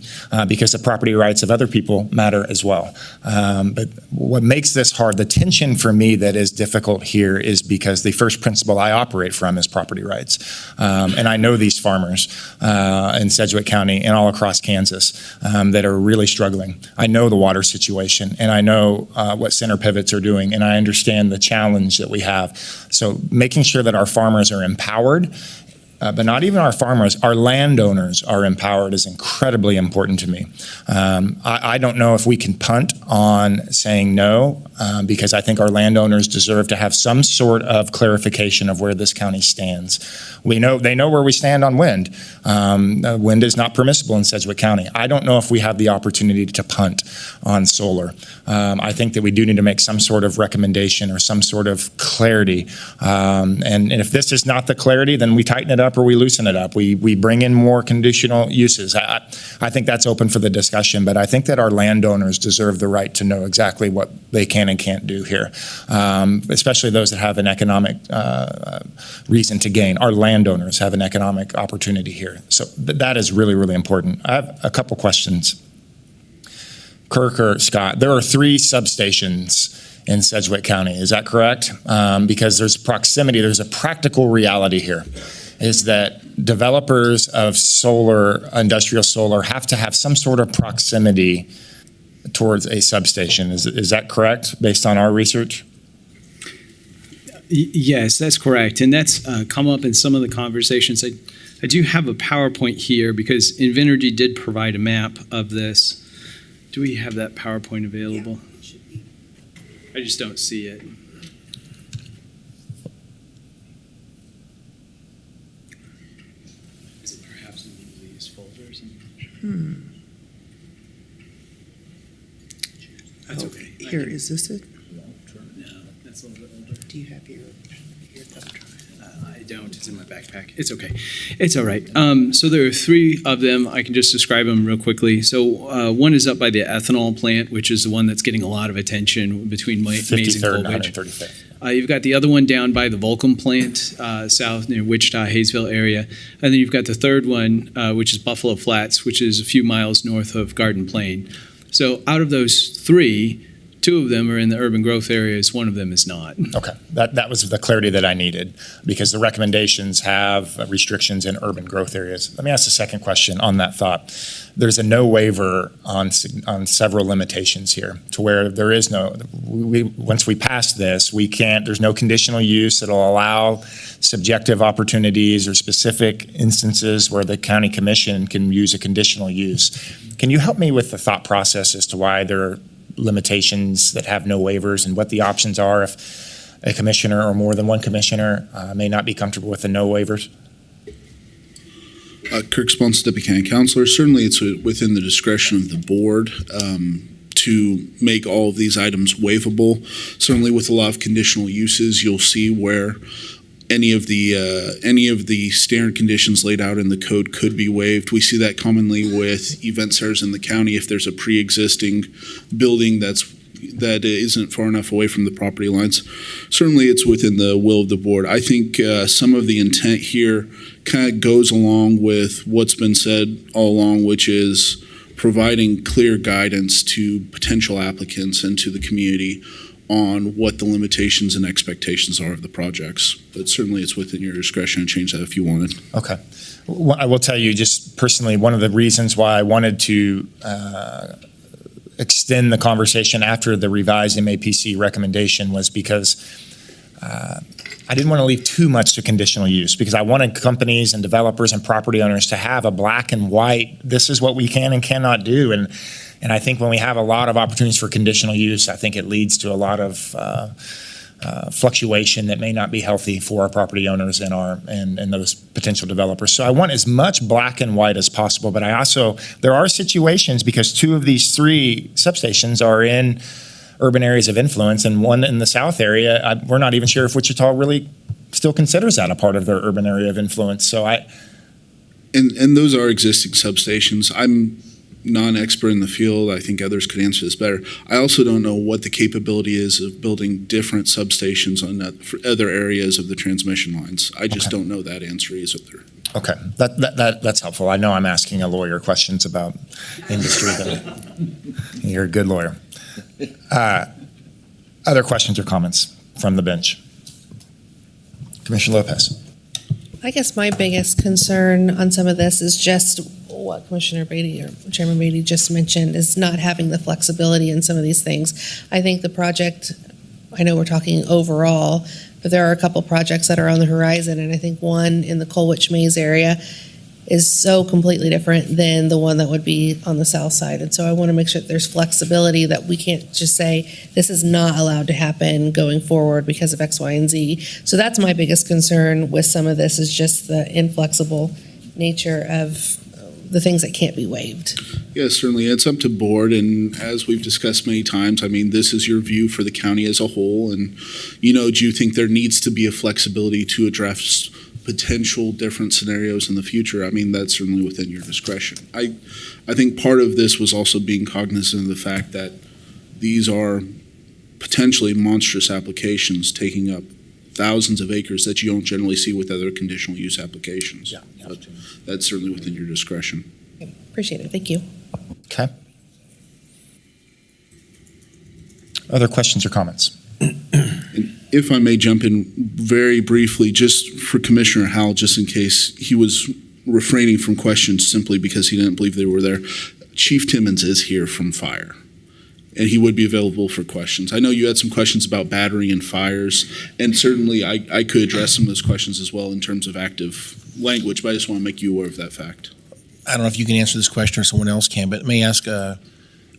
because the property rights of other people matter as well. But what makes this hard, the tension for me that is difficult here is because the first principle I operate from is property rights. And I know these farmers in Sedgwick County and all across Kansas that are really struggling. I know the water situation, and I know what center pivots are doing, and I understand the challenge that we have. So making sure that our farmers are empowered, but not even our farmers, our landowners are empowered is incredibly important to me. I don't know if we can punt on saying no, because I think our landowners deserve to have some sort of clarification of where this county stands. They know where we stand on wind. Wind is not permissible in Sedgwick County. I don't know if we have the opportunity to punt on solar. I think that we do need to make some sort of recommendation or some sort of clarity. And if this is not the clarity, then we tighten it up or we loosen it up. We bring in more conditional uses. I think that's open for the discussion, but I think that our landowners deserve the right to know exactly what they can and can't do here, especially those that have an economic reason to gain. Our landowners have an economic opportunity here. So that is really, really important. I have a couple questions. Kirk or Scott, there are 3 substations in Sedgwick County. Is that correct? Because there's proximity, there's a practical reality here, is that developers of solar, industrial solar, have to have some sort of proximity towards a substation. Is that correct, based on our research? Yes, that's correct. And that's come up in some of the conversations. I do have a PowerPoint here because Invenergy did provide a map of this. Do we have that PowerPoint available? I just don't see it. Is it perhaps in one of these folders? That's okay. Here, is this it? No, that's a little bit older. Do you have your thumb drive? I don't. It's in my backpack. It's okay. It's all right. So there are 3 of them. I can just describe them real quickly. So one is up by the ethanol plant, which is the one that's getting a lot of attention between Mays and 53rd and Colbridge. 135th. You've got the other one down by the Vulcan plant, south near Wichita, Hayesville area. And then you've got the third one, which is Buffalo Flats, which is a few miles north of Garden Plain. So out of those 3, 2 of them are in the urban growth areas, 1 of them is not. Okay, that was the clarity that I needed, because the recommendations have restrictions in urban growth areas. Let me ask a second question on that thought. There's a no waiver on several limitations here, to where there is no, once we pass this, we can't, there's no conditional use that'll allow subjective opportunities or specific instances where the county commission can use a conditional use. Can you help me with the thought process as to why there are limitations that have no waivers, and what the options are if a commissioner or more than one commissioner may not be comfortable with the no waivers? Kirk Spence, Deputy County Councilor. Certainly it's within the discretion of the board to make all of these items waivable. Certainly with a lot of conditional uses, you'll see where any of the standard conditions laid out in the code could be waived. We see that commonly with event centers in the county. If there's a pre-existing building that isn't far enough away from the property lines, certainly it's within the will of the board. I think some of the intent here kind of goes along with what's been said all along, which is providing clear guidance to potential applicants and to the community on what the limitations and expectations are of the projects. But certainly it's within your discretion to change that if you wanted. Okay. Well, I will tell you just personally, one of the reasons why I wanted to extend the conversation after the revised MAPC recommendation was because I didn't want to leave too much to conditional use, because I wanted companies and developers and property owners to have a black and white, this is what we can and cannot do. And I think when we have a lot of opportunities for conditional use, I think it leads to a lot of fluctuation that may not be healthy for our property owners and those potential developers. So I want as much black and white as possible, but there are situations, because 2 of these 3 substations are in urban areas of influence, and one in the south area, we're not even sure if Wichita really still considers that a part of their urban area of influence. So And those are existing substations. I'm non-expert in the field. I think others could answer this better. I also don't know what the capability is of building different substations on other areas of the transmission lines. I just don't know that answer either. Okay, that's helpful. I know I'm asking a lawyer questions about industry, but you're a good lawyer. Other questions or comments from the bench? Commissioner Lopez. I guess my biggest concern on some of this is just what Commissioner Beatty or Chairman Beatty just mentioned, is not having the flexibility in some of these things. I think the project, I know we're talking overall, but there are a couple projects that are on the horizon, and I think one in the Colwich Maze area is so completely different than the one that would be on the south side. And so I want to make sure that there's flexibility, that we can't just say this is not allowed to happen going forward because of X, Y, and Z. So that's my biggest concern with some of this, is just the inflexible nature of the things that can't be waived. Yes, certainly. It's up to board, and as we've discussed many times, I mean, this is your view for the county as a whole, and, do you think there needs to be a flexibility to address potential different scenarios in the future? I mean, that's certainly within your discretion. I think part of this was also being cognizant of the fact that these are potentially monstrous applications taking up thousands of acres that you don't generally see with other conditional use applications. Yeah. But that's certainly within your discretion. Appreciate it. Thank you. Okay. Other questions or comments? If I may jump in very briefly, just for Commissioner Howell, just in case he was refraining from questions simply because he didn't believe they were there, Chief Timmons is here from Fire, and he would be available for questions. I know you had some questions about battery and fires, and certainly I could address some of those questions as well in terms of active language, but I just want to make you aware of that fact. I don't know if you can answer this question or someone else can, but let me ask,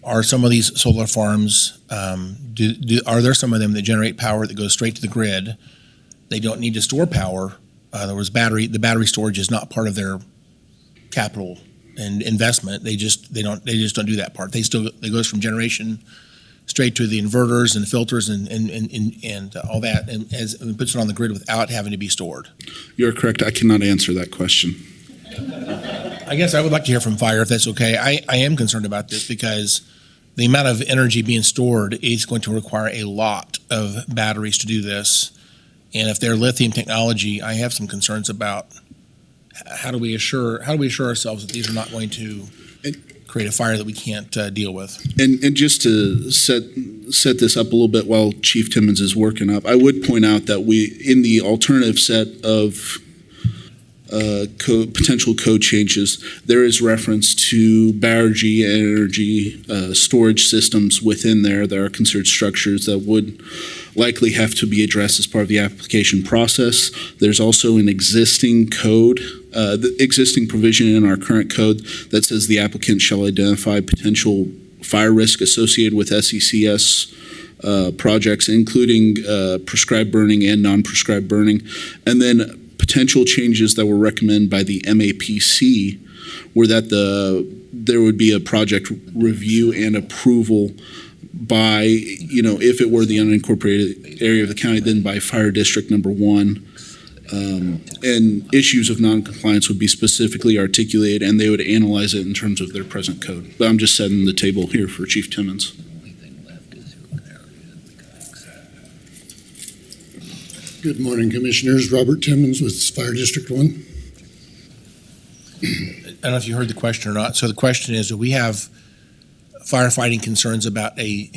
are some of these solar farms, are there some of them that generate power that goes straight to the grid? They don't need to store power. The battery storage is not part of their capital and investment. They just don't do that part. It goes from generation straight to the inverters and filters and all that, and puts it on the grid without having to be stored. You're correct. I cannot answer that question. I guess I would like to hear from Fire, if that's okay. I am concerned about this because the amount of energy being stored is going to require a lot of batteries to do this. And if they're lithium technology, I have some concerns about how do we assure ourselves that these are not going to create a fire that we can't deal with. And just to set this up a little bit while Chief Timmons is working up, I would point out that in the alternative set of potential code changes, there is reference to battery energy storage systems within there that are considered structures that would likely have to be addressed as part of the application process. There's also an existing code, the existing provision in our current code that says the applicant shall identify potential fire risk associated with SECS projects, including prescribed burning and non-prescribed burning. And then potential changes that were recommended by the MAPC were that there would be a project review and approval by, if it were the unincorporated area of the county, then by Fire District Number 1. And issues of noncompliance would be specifically articulated, and they would analyze it in terms of their present code. But I'm just setting the table here for Chief Timmons. Good morning, Commissioners. Robert Timmons with Fire District 1. I don't know if you heard the question or not. So the question is, do we have firefighting concerns about the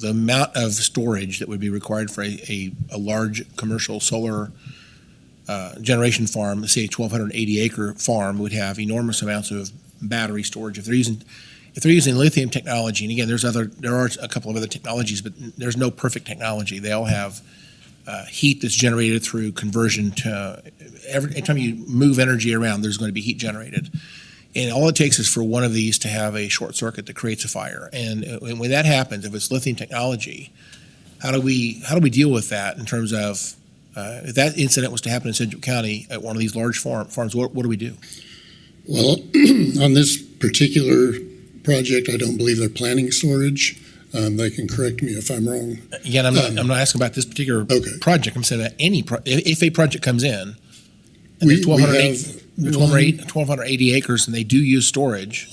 amount of storage that would be required for a large commercial solar generation farm? Say a 1,280 acre farm would have enormous amounts of battery storage. If they're using lithium technology, and again, there are a couple of other technologies, but there's no perfect technology. They all have heat that's generated through conversion to every time you move energy around, there's going to be heat generated. And all it takes is for one of these to have a short circuit that creates a fire. And when that happens, if it's lithium technology, how do we deal with that in terms of if that incident was to happen in Sedgwick County at one of these large farms, what do we do? Well, on this particular project, I don't believe they're planning storage. They can correct me if I'm wrong. Again, I'm not asking about this particular project. I'm saying that if a project comes in, and they're 1,280 acres and they do use storage,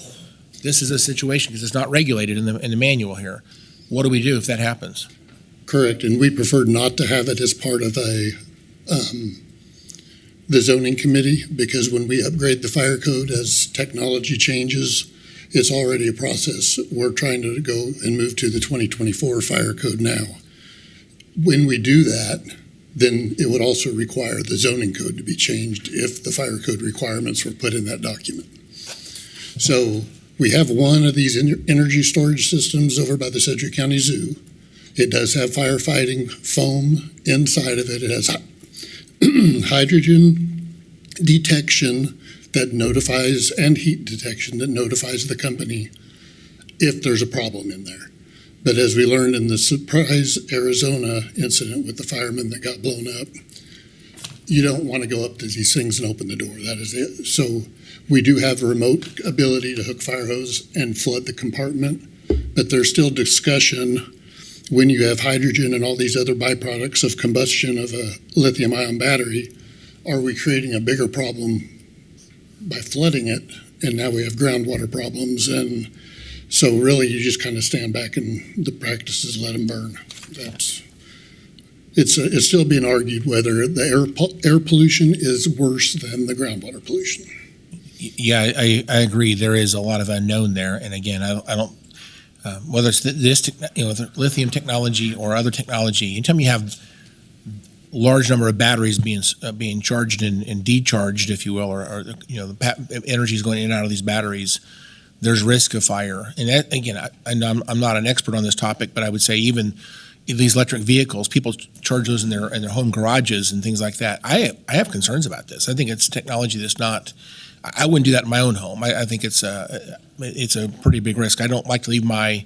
this is a situation because it's not regulated in the manual here. What do we do if that happens? Correct, and we prefer not to have it as part of the zoning committee, because when we upgrade the fire code as technology changes, it's already a process. We're trying to go and move to the 2024 fire code now. When we do that, then it would also require the zoning code to be changed if the fire code requirements were put in that document. So we have one of these energy storage systems over by the Sedgwick County Zoo. It does have firefighting foam inside of it. It has hydrogen detection that notifies, and heat detection that notifies the company if there's a problem in there. But as we learned in the Surprise, Arizona incident with the fireman that got blown up, you don't want to go up to these things and open the door. That is it. So we do have a remote ability to hook fire hose and flood the compartment, but there's still discussion when you have hydrogen and all these other byproducts of combustion of a lithium-ion battery. Are we creating a bigger problem by flooding it? And now we have groundwater problems. And so really you just kind of stand back and the practice is let them burn. It's still being argued whether the air pollution is worse than the groundwater pollution. Yeah, I agree. There is a lot of unknown there. And again, I don't whether it's the lithium technology or other technology, anytime you have large number of batteries being charged and decharged, if you will, or the energy is going in and out of these batteries, there's risk of fire. And that, again, I'm not an expert on this topic, but I would say even these electric vehicles, people charge those in their home garages and things like that. I have concerns about this. I think it's technology that's not. I wouldn't do that in my own home. I think it's a pretty big risk. I don't like to leave my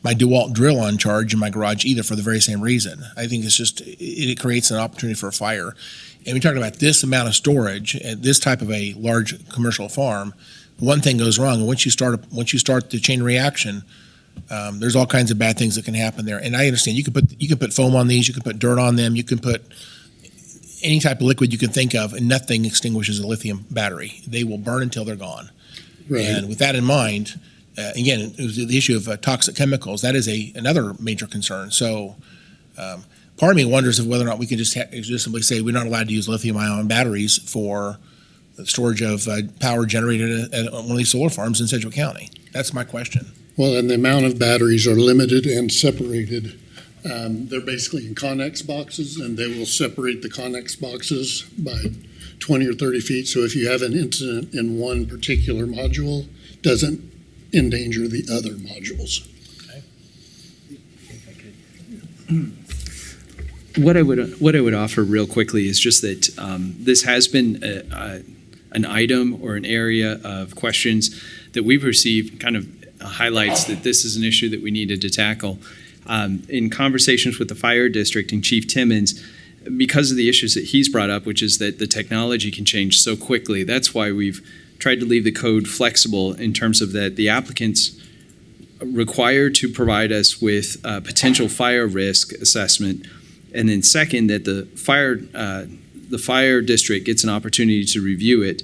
DeWalt drill on charge in my garage either for the very same reason. I think it's just it creates an opportunity for a fire. And we talked about this amount of storage at this type of a large commercial farm. One thing goes wrong, and once you start the chain reaction, there's all kinds of bad things that can happen there. And I understand you can put foam on these, you can put dirt on them, you can put any type of liquid you can think of, and nothing extinguishes a lithium battery. They will burn until they're gone. Right. And with that in mind, again, it was the issue of toxic chemicals. That is another major concern. So part of me wonders if whether or not we can just simply say we're not allowed to use lithium-ion batteries for the storage of power generated at one of these solar farms in Sedgwick County. That's my question. Well, and the amount of batteries are limited and separated. They're basically in Connex boxes, and they will separate the Connex boxes by 20 or 30 feet. So if you have an incident in one particular module, it doesn't endanger the other modules. What I would offer real quickly is just that this has been an item or an area of questions that we've received, kind of highlights that this is an issue that we needed to tackle. In conversations with the fire district and Chief Timmons, because of the issues that he's brought up, which is that the technology can change so quickly, that's why we've tried to leave the code flexible in terms of that the applicants required to provide us with potential fire risk assessment, and then second, that the fire district gets an opportunity to review it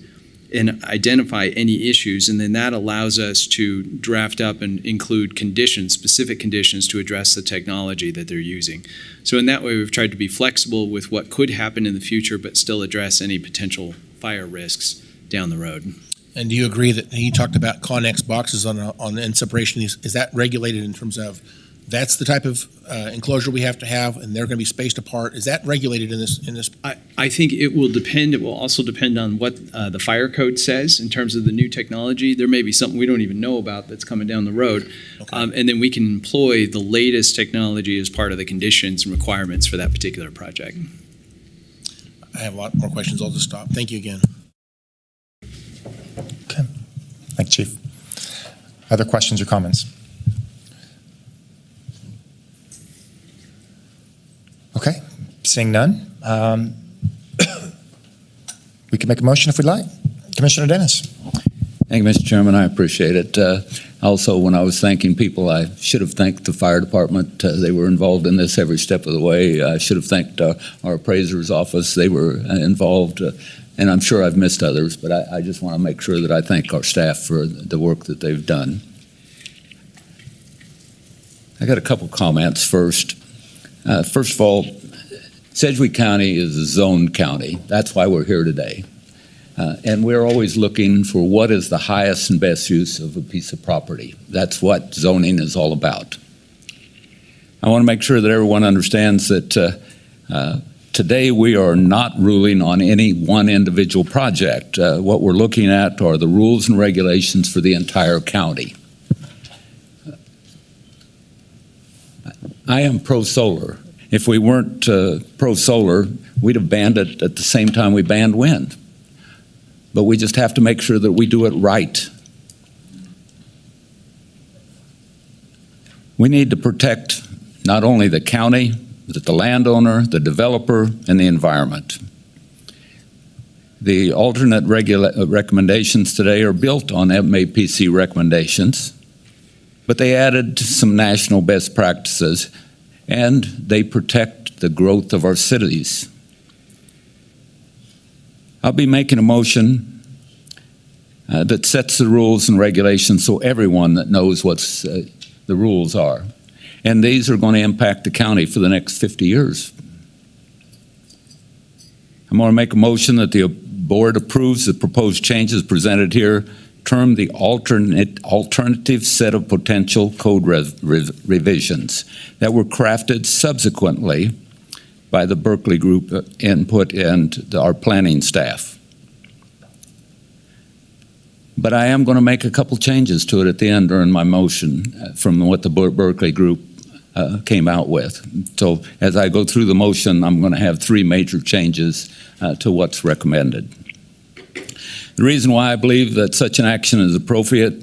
and identify any issues, and then that allows us to draft up and include conditions, specific conditions to address the technology that they're using. So in that way, we've tried to be flexible with what could happen in the future, but still address any potential fire risks down the road. And do you agree that he talked about Connex boxes on separation? Is that regulated in terms of that's the type of enclosure we have to have, and they're going to be spaced apart? Is that regulated in this? I think it will depend. It will also depend on what the fire code says in terms of the new technology. There may be something we don't even know about that's coming down the road. Okay. And then we can employ the latest technology as part of the conditions and requirements for that particular project. I have a lot more questions. I'll just stop. Thank you again. Okay. Thank you, Chief. Other questions or comments? Okay, seeing none, we can make a motion if we'd like. Commissioner Dennis. Thank you, Mr. Chairman. I appreciate it. Also, when I was thanking people, I should have thanked the fire department. They were involved in this every step of the way. I should have thanked our appraiser's office. They were involved, and I'm sure I've missed others, but I just want to make sure that I thank our staff for the work that they've done. I got a couple comments first. First of all, Sedgwick County is a zoned county. That's why we're here today. And we're always looking for what is the highest and best use of a piece of property. That's what zoning is all about. I want to make sure that everyone understands that today we are not ruling on any one individual project. What we're looking at are the rules and regulations for the entire county. I am pro-solar. If we weren't pro-solar, we'd have banned it at the same time we banned wind. But we just have to make sure that we do it right. We need to protect not only the county, but the landowner, the developer, and the environment. The alternate recommendations today are built on MAPC recommendations, but they added some national best practices, and they protect the growth of our cities. I'll be making a motion that sets the rules and regulations so everyone that knows what the rules are. And these are going to impact the county for the next 50 years. I'm going to make a motion that the board approves the proposed changes presented here, termed the alternative set of potential code revisions that were crafted subsequently by the Berkeley Group input and our planning staff. But I am going to make a couple changes to it at the end during my motion from what the Berkeley Group came out with. So as I go through the motion, I'm going to have 3 major changes to what's recommended. The reason why I believe that such an action is appropriate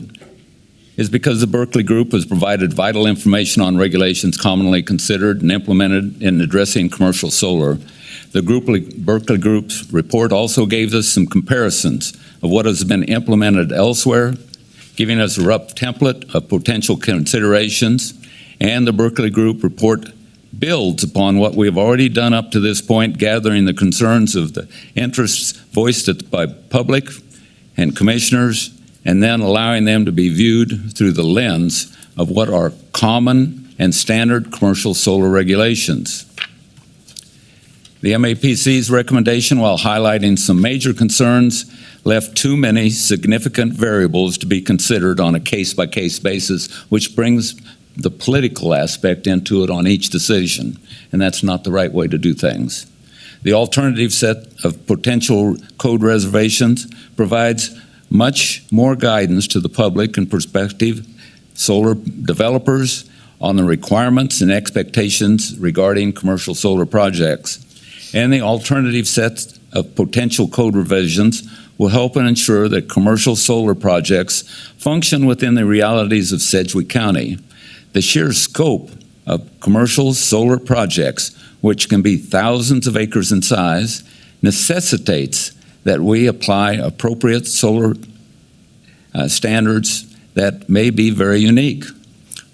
is because the Berkeley Group has provided vital information on regulations commonly considered and implemented in addressing commercial solar. The Berkeley Group's report also gave us some comparisons of what has been implemented elsewhere, giving us a rough template of potential considerations, and the Berkeley Group report builds upon what we have already done up to this point, gathering the concerns of the interests voiced by public and commissioners, and then allowing them to be viewed through the lens of what are common and standard commercial solar regulations. The MAPC's recommendation, while highlighting some major concerns, left too many significant variables to be considered on a case-by-case basis, which brings the political aspect into it on each decision, and that's not the right way to do things. The alternative set of potential code reservations provides much more guidance to the public and prospective solar developers on the requirements and expectations regarding commercial solar projects. And the alternative set of potential code revisions will help and ensure that commercial solar projects function within the realities of Sedgwick County. The sheer scope of commercial solar projects, which can be thousands of acres in size, necessitates that we apply appropriate solar standards that may be very unique.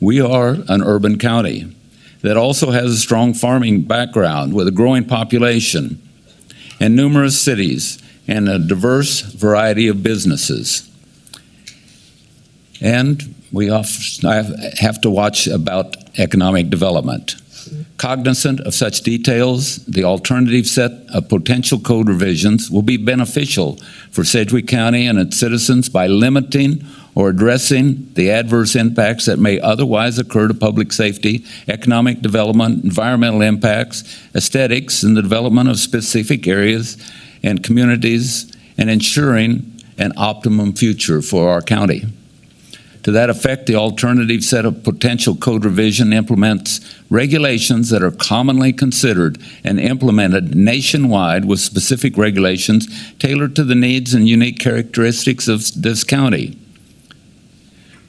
We are an urban county that also has a strong farming background with a growing population and numerous cities and a diverse variety of businesses. And we have to watch about economic development. Cognizant of such details, the alternative set of potential code revisions will be beneficial for Sedgwick County and its citizens by limiting or addressing the adverse impacts that may otherwise occur to public safety, economic development, environmental impacts, aesthetics, and the development of specific areas and communities, and ensuring an optimum future for our county. To that effect, the alternative set of potential code revision implements regulations that are commonly considered and implemented nationwide with specific regulations tailored to the needs and unique characteristics of this county.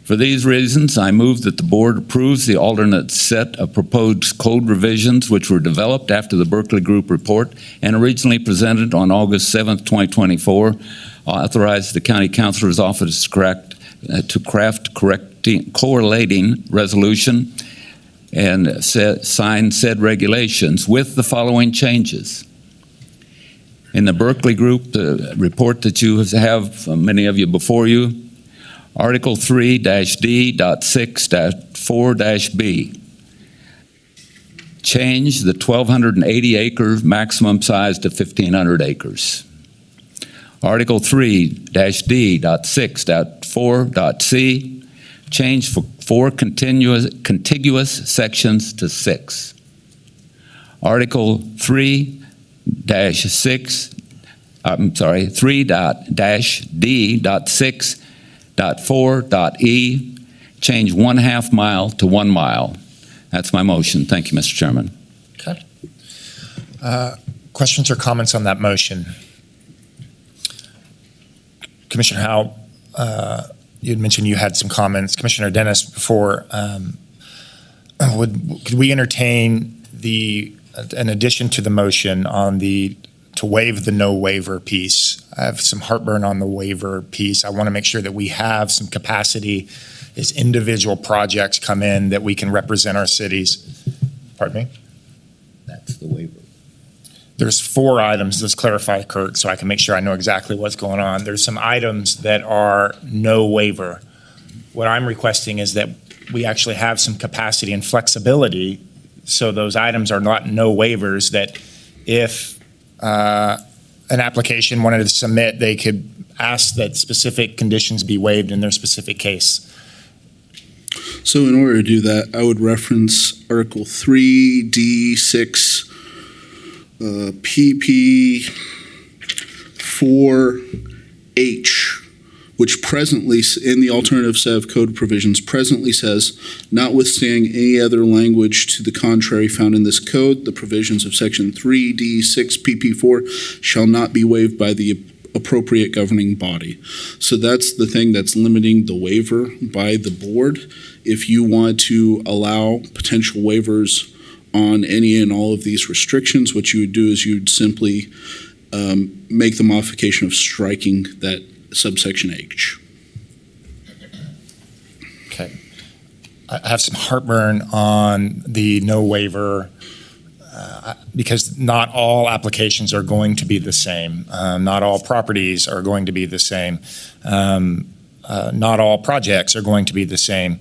For these reasons, I move that the board approves the alternate set of proposed code revisions which were developed after the Berkeley Group report and originally presented on August 7th, 2024, authorized the County Councilor's Office to craft correlating resolution and sign said regulations with the following changes. In the Berkeley Group, the report that you have, many of you before you, Article 3-D.6-4-B change the 1,280 acre maximum size to 1,500 acres. Article 3-D.6.4.c, change for 4 contiguous sections to 6. Article 3-D.6.4.e, change 1/2 mile to 1 mile. That's my motion. Thank you, Mr. Chairman. Okay. Questions or comments on that motion? Commissioner Howe, you had mentioned you had some comments. Commissioner Dennis, before, could we entertain an addition to the motion on to waive the no waiver piece? I have some heartburn on the waiver piece. I want to make sure that we have some capacity as individual projects come in that we can represent our cities. Pardon me? That's the waiver. There's 4 items. Let's clarify, Kurt, so I can make sure I know exactly what's going on. There's some items that are no waiver. What I'm requesting is that we actually have some capacity and flexibility, so those items are not no waivers, that if an application wanted to submit, they could ask that specific conditions be waived in their specific case. So in order to do that, I would reference Article 3D6 PP 4H, which presently, in the alternative set of code provisions, presently says, notwithstanding any other language to the contrary found in this code, the provisions of Section 3D6 PP4 shall not be waived by the appropriate governing body. So that's the thing that's limiting the waiver by the board. If you want to allow potential waivers on any and all of these restrictions, what you would do is you'd simply make the modification of striking that subsection H. Okay. I have some heartburn on the no waiver because not all applications are going to be the same. Not all properties are going to be the same. Not all projects are going to be the same.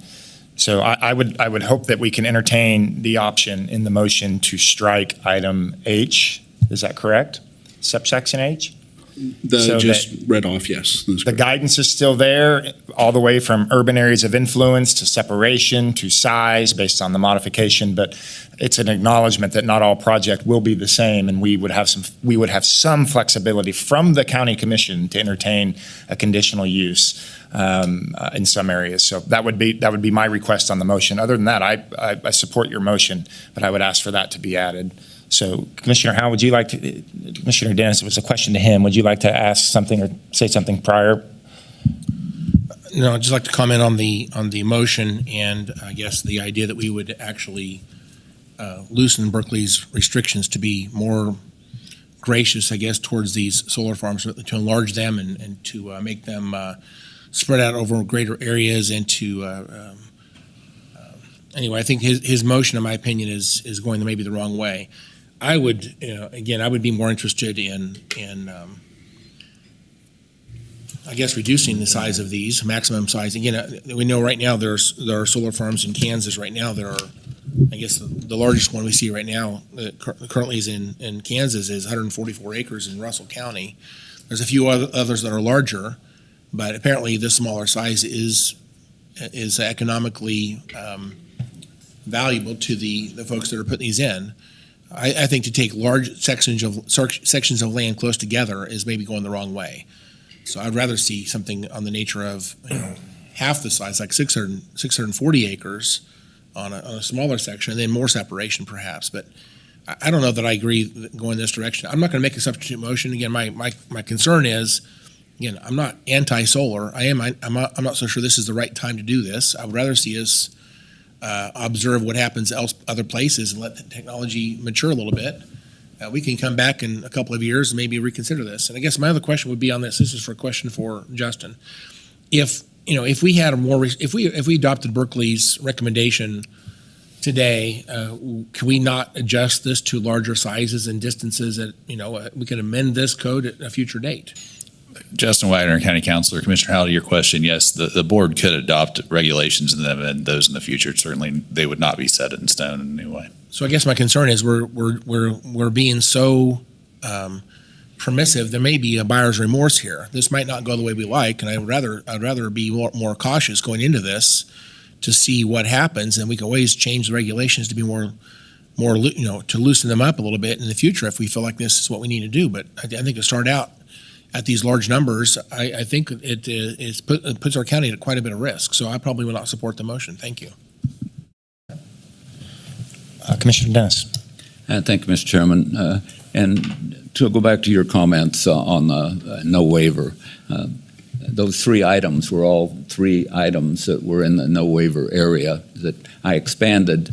So I would hope that we can entertain the option in the motion to strike item H. Is that correct? Subsection H? Read off, yes. The guidance is still there, all the way from urban areas of influence to separation to size based on the modification, but it's an acknowledgement that not all project will be the same, and we would have some flexibility from the county commission to entertain a conditional use in some areas. So that would be my request on the motion. Other than that, I support your motion, but I would ask for that to be added. So, Commissioner Howe, would you like to, Commissioner Dennis, it was a question to him. Would you like to ask something or say something prior? No, I'd just like to comment on the motion and I guess the idea that we would actually loosen Berkeley's restrictions to be more gracious, I guess, towards these solar farms, to enlarge them and to make them spread out over greater areas and to anyway, I think his motion, in my opinion, is going maybe the wrong way. I would, again, I would be more interested in I guess, reducing the size of these, maximum size. Again, we know right now there are solar farms in Kansas right now that are, I guess, the largest one we see right now that currently is in Kansas is 144 acres in Russell County. There's a few others that are larger, but apparently the smaller size is economically valuable to the folks that are putting these in. I think to take large sections of land close together is maybe going the wrong way. So I'd rather see something on the nature of half the size, like 640 acres on a smaller section, and then more separation perhaps. But I don't know that I agree going this direction. I'm not going to make a substitute motion. Again, my concern is, again, I'm not anti-solar. I'm not so sure this is the right time to do this. I would rather see us observe what happens other places and let the technology mature a little bit. We can come back in a couple of years and maybe reconsider this. And I guess my other question would be on this. This is for a question for Justin. If we had if we adopted Berkeley's recommendation today, can we not adjust this to larger sizes and distances? That we can amend this code at a future date. Justin Wagner, County Councilor. Commissioner Howell, to your question, yes, the board could adopt regulations and amend those in the future. Certainly, they would not be set in stone in any way. So I guess my concern is we're being so permissive. There may be a buyer's remorse here. This might not go the way we like, and I'd rather be more cautious going into this to see what happens, and we can always change the regulations to be more to loosen them up a little bit in the future if we feel like this is what we need to do. But I think to start out at these large numbers, I think it puts our county at quite a bit of risk. So I probably will not support the motion. Thank you. Commissioner Dennis. Thank you, Mr. Chairman. And to go back to your comments on the no waiver, those three items were all three items that were in the no waiver area that I expanded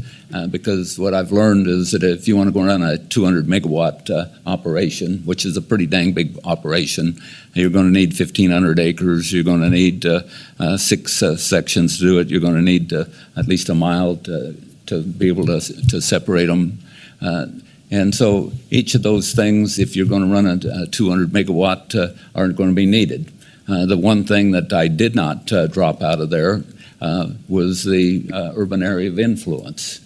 because what I've learned is that if you want to go run a 200 megawatt operation, which is a pretty dang big operation, you're going to need 1,500 acres. You're going to need 6 sections to do it. You're going to need at least a mile to be able to separate them. And so each of those things, if you're going to run a 200 megawatt, aren't going to be needed. The one thing that I did not drop out of there was the urban area of influence.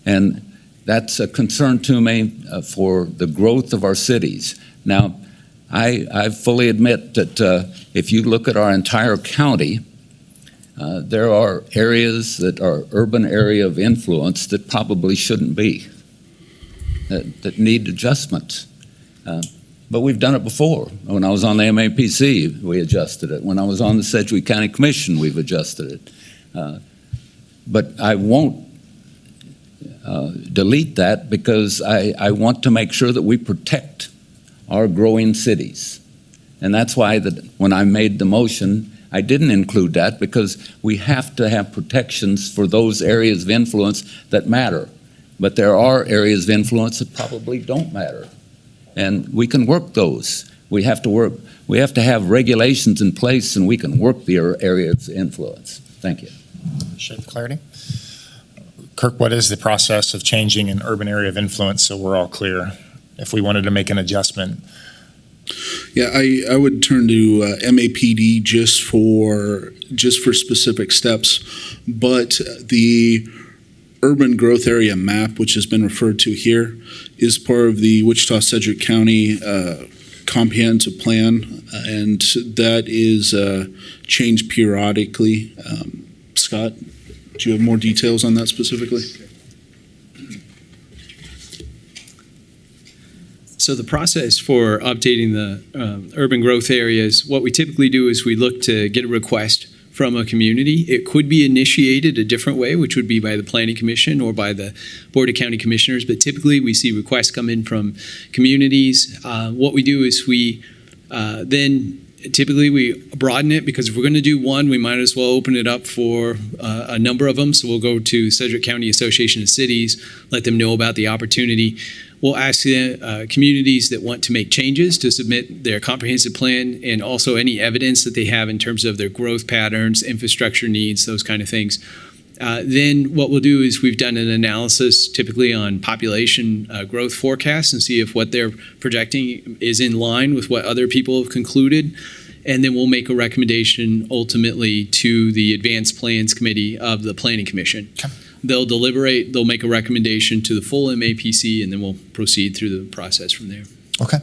And that's a concern to me for the growth of our cities. Now, I fully admit that if you look at our entire county, there are areas that are urban area of influence that probably shouldn't be, that need adjustments. But we've done it before. When I was on the MAPC, we adjusted it. When I was on the Sedgwick County Commission, we've adjusted it. But I won't delete that because I want to make sure that we protect our growing cities. And that's why when I made the motion, I didn't include that because we have to have protections for those areas of influence that matter. But there are areas of influence that probably don't matter. And we can work those. We have to have regulations in place and we can work the areas of influence. Thank you. Appreciate the clarity. Kirk, what is the process of changing an urban area of influence so we're all clear if we wanted to make an adjustment? Yeah, I would turn to MAPD just for specific steps, but the urban growth area map, which has been referred to here, is part of the Wichita-Sedgwick County comprehensive plan, and that is changed periodically. Scott, do you have more details on that specifically? So the process for updating the urban growth areas, what we typically do is we look to get a request from a community. It could be initiated a different way, which would be by the Planning Commission or by the Board of County Commissioners, but typically we see requests come in from communities. What we do is we typically we broaden it because if we're going to do one, we might as well open it up for a number of them. So we'll go to Sedgwick County Association of Cities, let them know about the opportunity. We'll ask the communities that want to make changes to submit their comprehensive plan and also any evidence that they have in terms of their growth patterns, infrastructure needs, those kind of things. Then what we'll do is we've done an analysis typically on population growth forecasts and see if what they're projecting is in line with what other people have concluded. And then we'll make a recommendation ultimately to the Advanced Plans Committee of the Planning Commission. Okay. They'll deliberate, they'll make a recommendation to the full MAPC, and then we'll proceed through the process from there. Okay.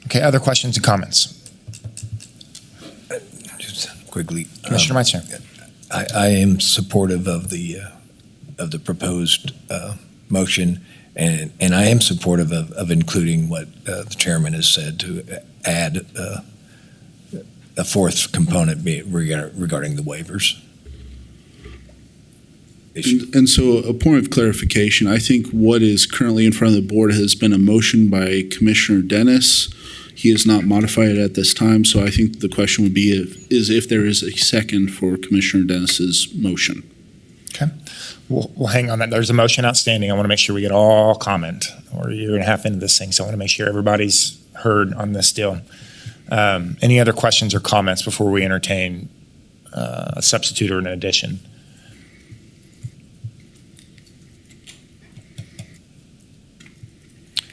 Okay, other questions and comments? Just quickly. Commissioner Meitzner. I am supportive of the proposed motion, and I am supportive of including what the chairman has said to add a fourth component regarding the waivers. And so a point of clarification, I think what is currently in front of the board has been a motion by Commissioner Dennis. He has not modified it at this time, so I think the question would be if there is a second for Commissioner Dennis's motion. Okay. We'll hang on that. There's a motion outstanding. I want to make sure we get all comment. We're a year and a half into this thing, so I want to make sure everybody's heard on this deal. Any other questions or comments before we entertain a substitute or an addition?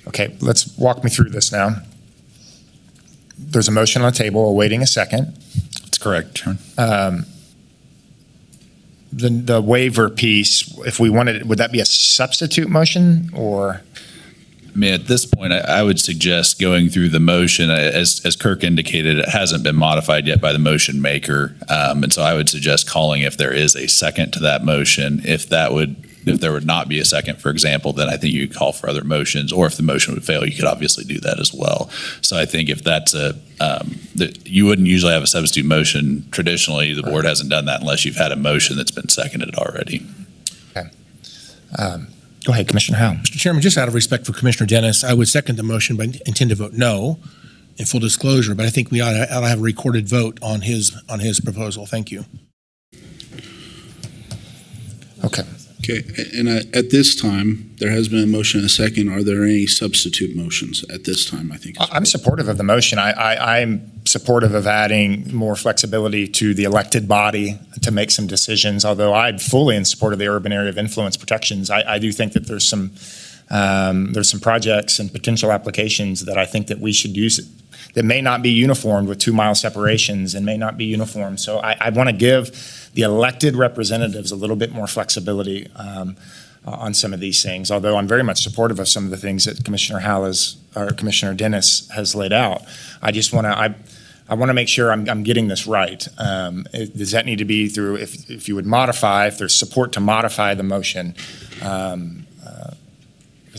Okay, let's walk me through this now. There's a motion on the table awaiting a second. That's correct, Chairman. The waiver piece, if we wanted, would that be a substitute motion or? I mean, at this point, I would suggest going through the motion. As Kirk indicated, it hasn't been modified yet by the motion maker. And so I would suggest calling if there is a second to that motion. If there would not be a second, for example, then I think you could call for other motions, or if the motion would fail, you could obviously do that as well. So I think if that's you wouldn't usually have a substitute motion. Traditionally, the board hasn't done that unless you've had a motion that's been seconded already. Okay. Go ahead, Commissioner Howell. Mr. Chairman, just out of respect for Commissioner Dennis, I would second the motion, but intend to vote no in full disclosure. But I think we ought to have a recorded vote on his proposal. Thank you. Okay. Okay, and at this time, there has been a motion and a second. Are there any substitute motions at this time, I think? I'm supportive of the motion. I'm supportive of adding more flexibility to the elected body to make some decisions, although I'm fully in support of the urban area of influence protections. I do think that there's some projects and potential applications that I think that we should use that may not be uniform with 2-mile separations and may not be uniform. So I want to give the elected representatives a little bit more flexibility on some of these things, although I'm very much supportive of some of the things that Commissioner Commissioner Dennis has laid out. I just want to, I want to make sure I'm getting this right. Does that need to be through, if you would modify, if there's support to modify the motion, because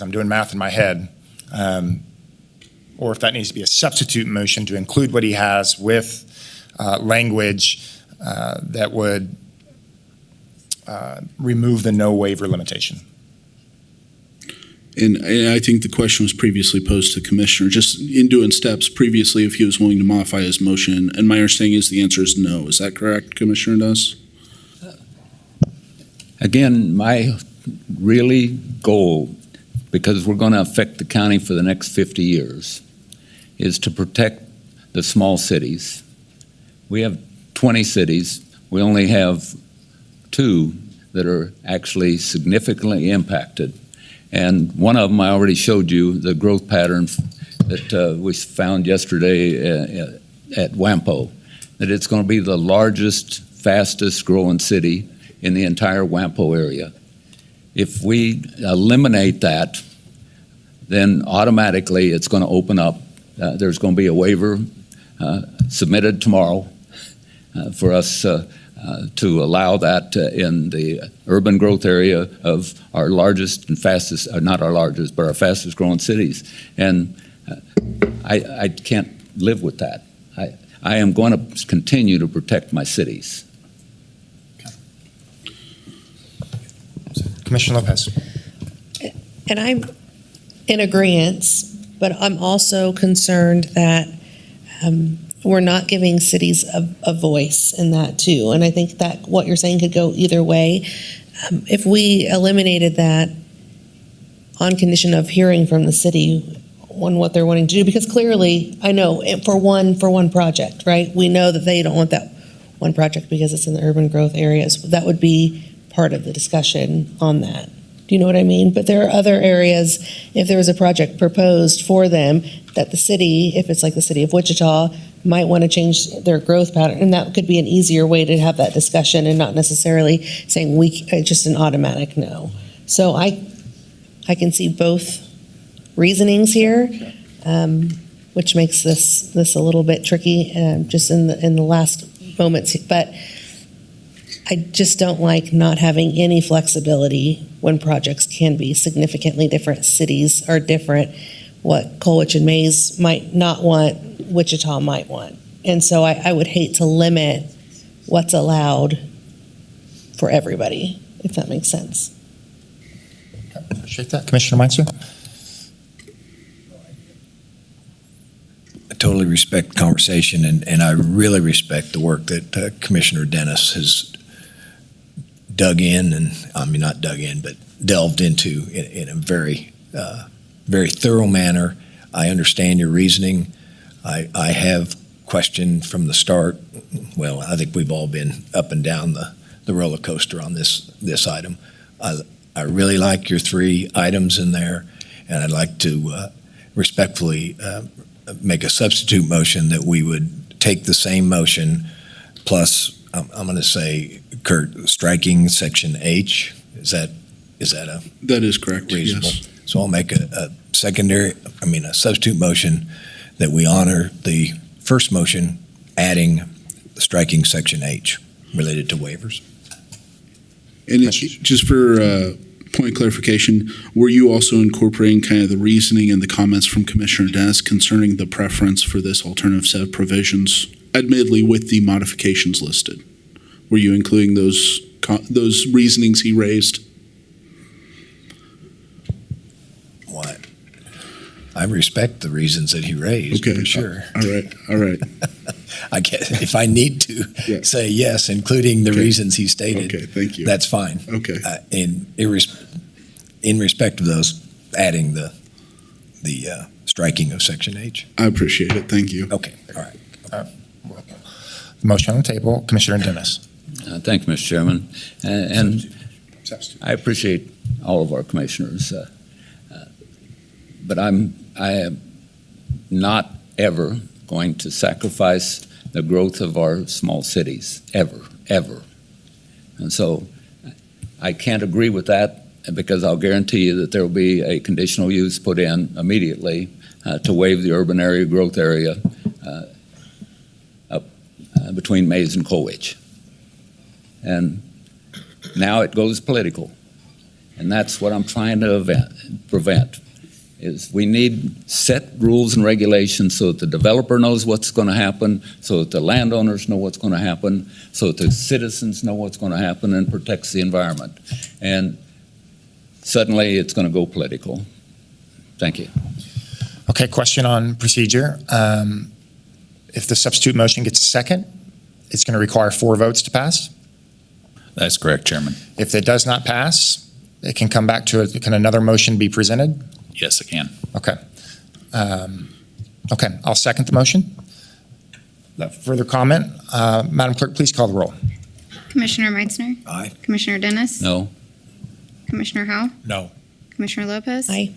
I'm doing math in my head, or if that needs to be a substitute motion to include what he has with language that would remove the no waiver limitation. And I think the question was previously posed to Commissioner, just in doing steps previously, if he was willing to modify his motion. And my understanding is the answer is no. Is that correct, Commissioner Doss? Again, my really goal, because we're going to affect the county for the next 50 years, is to protect the small cities. We have 20 cities. We only have 2 that are actually significantly impacted. And one of them I already showed you, the growth pattern that we found yesterday at Wampo, that it's going to be the largest, fastest growing city in the entire Wampo area. If we eliminate that, then automatically it's going to open up. There's going to be a waiver submitted tomorrow for us to allow that in the urban growth area of our largest and fastest, not our largest, but our fastest growing cities. And I can't live with that. I am going to continue to protect my cities. Commissioner Lopez. And I'm in agreement, but I'm also concerned that we're not giving cities a voice in that too. And I think that what you're saying could go either way. If we eliminated that on condition of hearing from the city on what they're wanting to do, because clearly, I know for one project, right? We know that they don't want that one project because it's in the urban growth areas. That would be part of the discussion on that. Do you know what I mean? But there are other areas, if there was a project proposed for them, that the city, if it's like the city of Wichita, might want to change their growth pattern. And that could be an easier way to have that discussion and not necessarily saying just an automatic no. So I can see both reasonings here, which makes this a little bit tricky just in the last moments. But I just don't like not having any flexibility when projects can be significantly different. Cities are different. What Colwich and Mays might not want, Wichita might want. And so I would hate to limit what's allowed for everybody, if that makes sense. Okay, appreciate that. Commissioner Meinzer? I totally respect the conversation, and I really respect the work that Commissioner Dennis has dug in, and I mean not dug in, but delved into in a very thorough manner. I understand your reasoning. I have questioned from the start. Well, I think we've all been up and down the roller coaster on this item. I really like your 3 items in there, and I'd like to respectfully make a substitute motion that we would take the same motion plus, I'm going to say, Kurt, striking section H. Is that That is correct, reasonable? yes. So I'll make a substitute motion that we honor the first motion, adding striking section H related to waivers. And just for point of clarification, were you also incorporating kind of the reasoning and the comments from Commissioner Dennis concerning the preference for this alternative set of provisions, admittedly with the modifications listed? Were you including those reasonings he raised? What? I respect the reasons that he raised, Okay, for sure. All right. I guess if I need to say yes, including the reasons he stated, Okay, thank you. that's fine. Okay. In respect of those, adding the striking of section H. I appreciate it. Thank you. Okay, all right. Motion on the table, Commissioner Dennis. Thank you, Mr. Chairman. And I appreciate all of our commissioners. But I am not ever going to sacrifice the growth of our small cities, ever. And so I can't agree with that because I'll guarantee you that there will be a conditional use put in immediately to waive the urban area growth area up between Mays and Colwich. And now it goes political. And that's what I'm trying to prevent. Is we need set rules and regulations so that the developer knows what's going to happen, so that the landowners know what's going to happen, so that the citizens know what's going to happen and protects the environment. And suddenly it's going to go political. Thank you. Okay, question on procedure. If the substitute motion gets a second, it's going to require 4 votes to pass? That's correct, Chairman. If it does not pass, it can come back to can another motion be presented? Yes, it can. Okay. Okay, I'll second the motion. Further comment? Madam Clerk, please call the roll. Commissioner Meitzner? Aye. Commissioner Dennis? No. Commissioner Howell? No. Commissioner Lopez? Aye.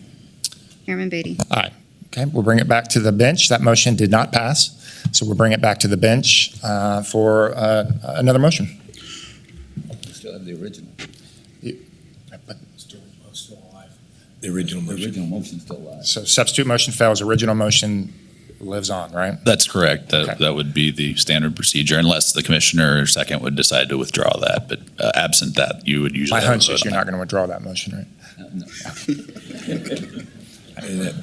Chairman Beatty? Aye. Okay, we'll bring it back to the bench. That motion did not pass, so we'll bring it back to the bench for another motion. We still have the original. Still alive. The original motion. The original motion's still alive. So substitute motion fails, original motion lives on, right? That's correct. That would be the standard procedure unless the commissioner or second would decide to withdraw that. But absent that, you would usually My have a hunch vote is on you're that. not going to withdraw that motion, right?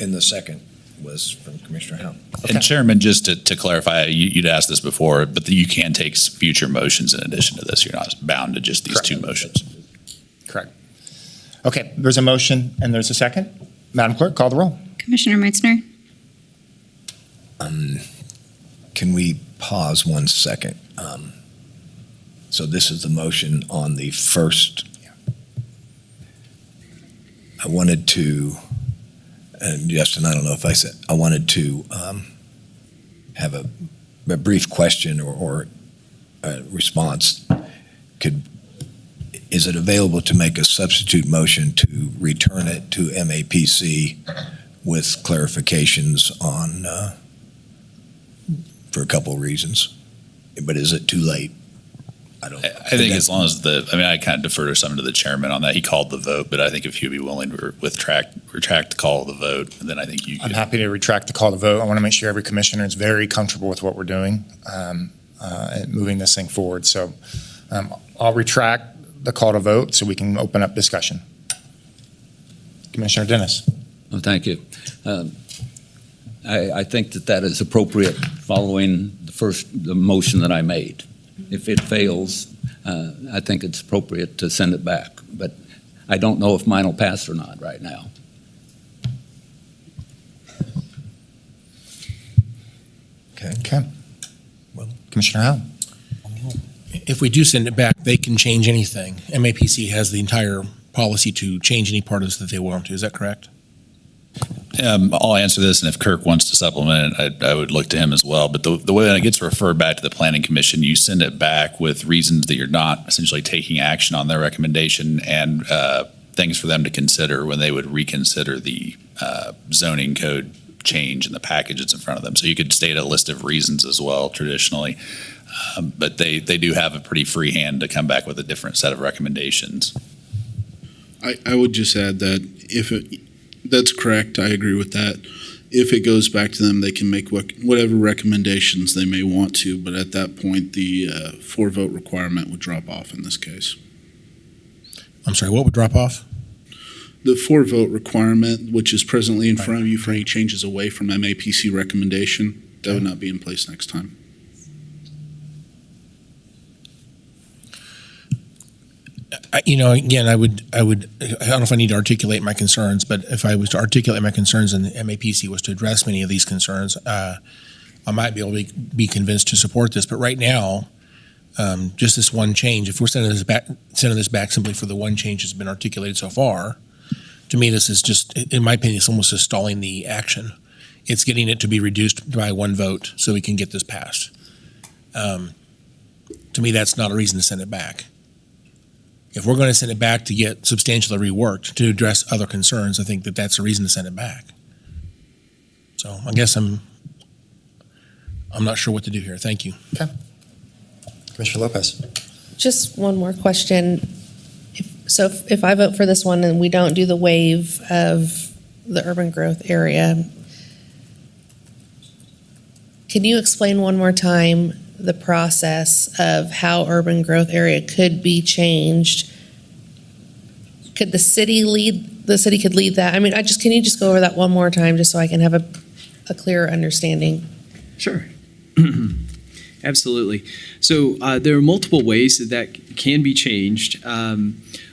In the second was from Commissioner Howell. And Chairman, just to clarify, you'd asked this before, but you can take future motions in addition to this. You're not bound to just these two motions. Correct. Okay, there's a motion and there's a second. Madam Clerk, call the roll. Commissioner Meitzner? Can we pause 1 second? So this is the motion on the first. I wanted to, and Justin, I don't know if I said, I wanted to have a brief question or a response. Is it available to make a substitute motion to return it to MAPC with clarifications on, for a couple of reasons? But is it too late? I think as long as I kind of defer to some to the chairman on that. He called the vote, but I think if he'd be willing to retract the call of the vote, then I think you could. I'm happy to retract the call to vote. I want to make sure every commissioner is very comfortable with what we're doing and moving this thing forward. So I'll retract the call to vote so we can open up discussion. Commissioner Dennis. Well, thank you. I think that is appropriate following the motion that I made. If it fails, I think it's appropriate to send it back. But I don't know if mine will pass or not right now. Okay. Well, Commissioner Howell. If we do send it back, they can change anything. MAPC has the entire policy to change any part of this that they want to. Is that correct? I'll answer this, and if Kirk wants to supplement it, I would look to him as well. But the way that it gets referred back to the Planning Commission, you send it back with reasons that you're not essentially taking action on their recommendation and things for them to consider when they would reconsider the zoning code change in the package that's in front of them. So you could state a list of reasons as well traditionally. But they do have a pretty free hand to come back with a different set of recommendations. I would just add that that's correct. I agree with that. If it goes back to them, they can make whatever recommendations they may want to, but at that point, the 4-vote requirement would drop off in this case. I'm sorry, what would drop off? The 4-vote requirement, which is presently in front of you for any changes away from MAPC recommendation, that would not be in place next time. Again, I don't know if I need to articulate my concerns, but if I was to articulate my concerns and the MAPC was to address many of these concerns, I might be able to be convinced to support this. But right now, just this one change, if we're sending this back simply for the one change that's been articulated so far, to me, this is just, in my opinion, it's almost just stalling the action. It's getting it to be reduced by 1 vote so we can get this passed. To me, that's not a reason to send it back. If we're going to send it back to get substantially reworked to address other concerns, I think that's a reason to send it back. So I guess I'm not sure what to do here. Thank you. Okay. Commissioner Lopez. Just one more question. If I vote for this one and we don't do the waive of the urban growth area, can you explain one more time the process of how urban growth area could be changed? Could the city could lead that? I mean, can you just go over that one more time just so I can have a clearer understanding? Sure. Absolutely. So there are multiple ways that can be changed.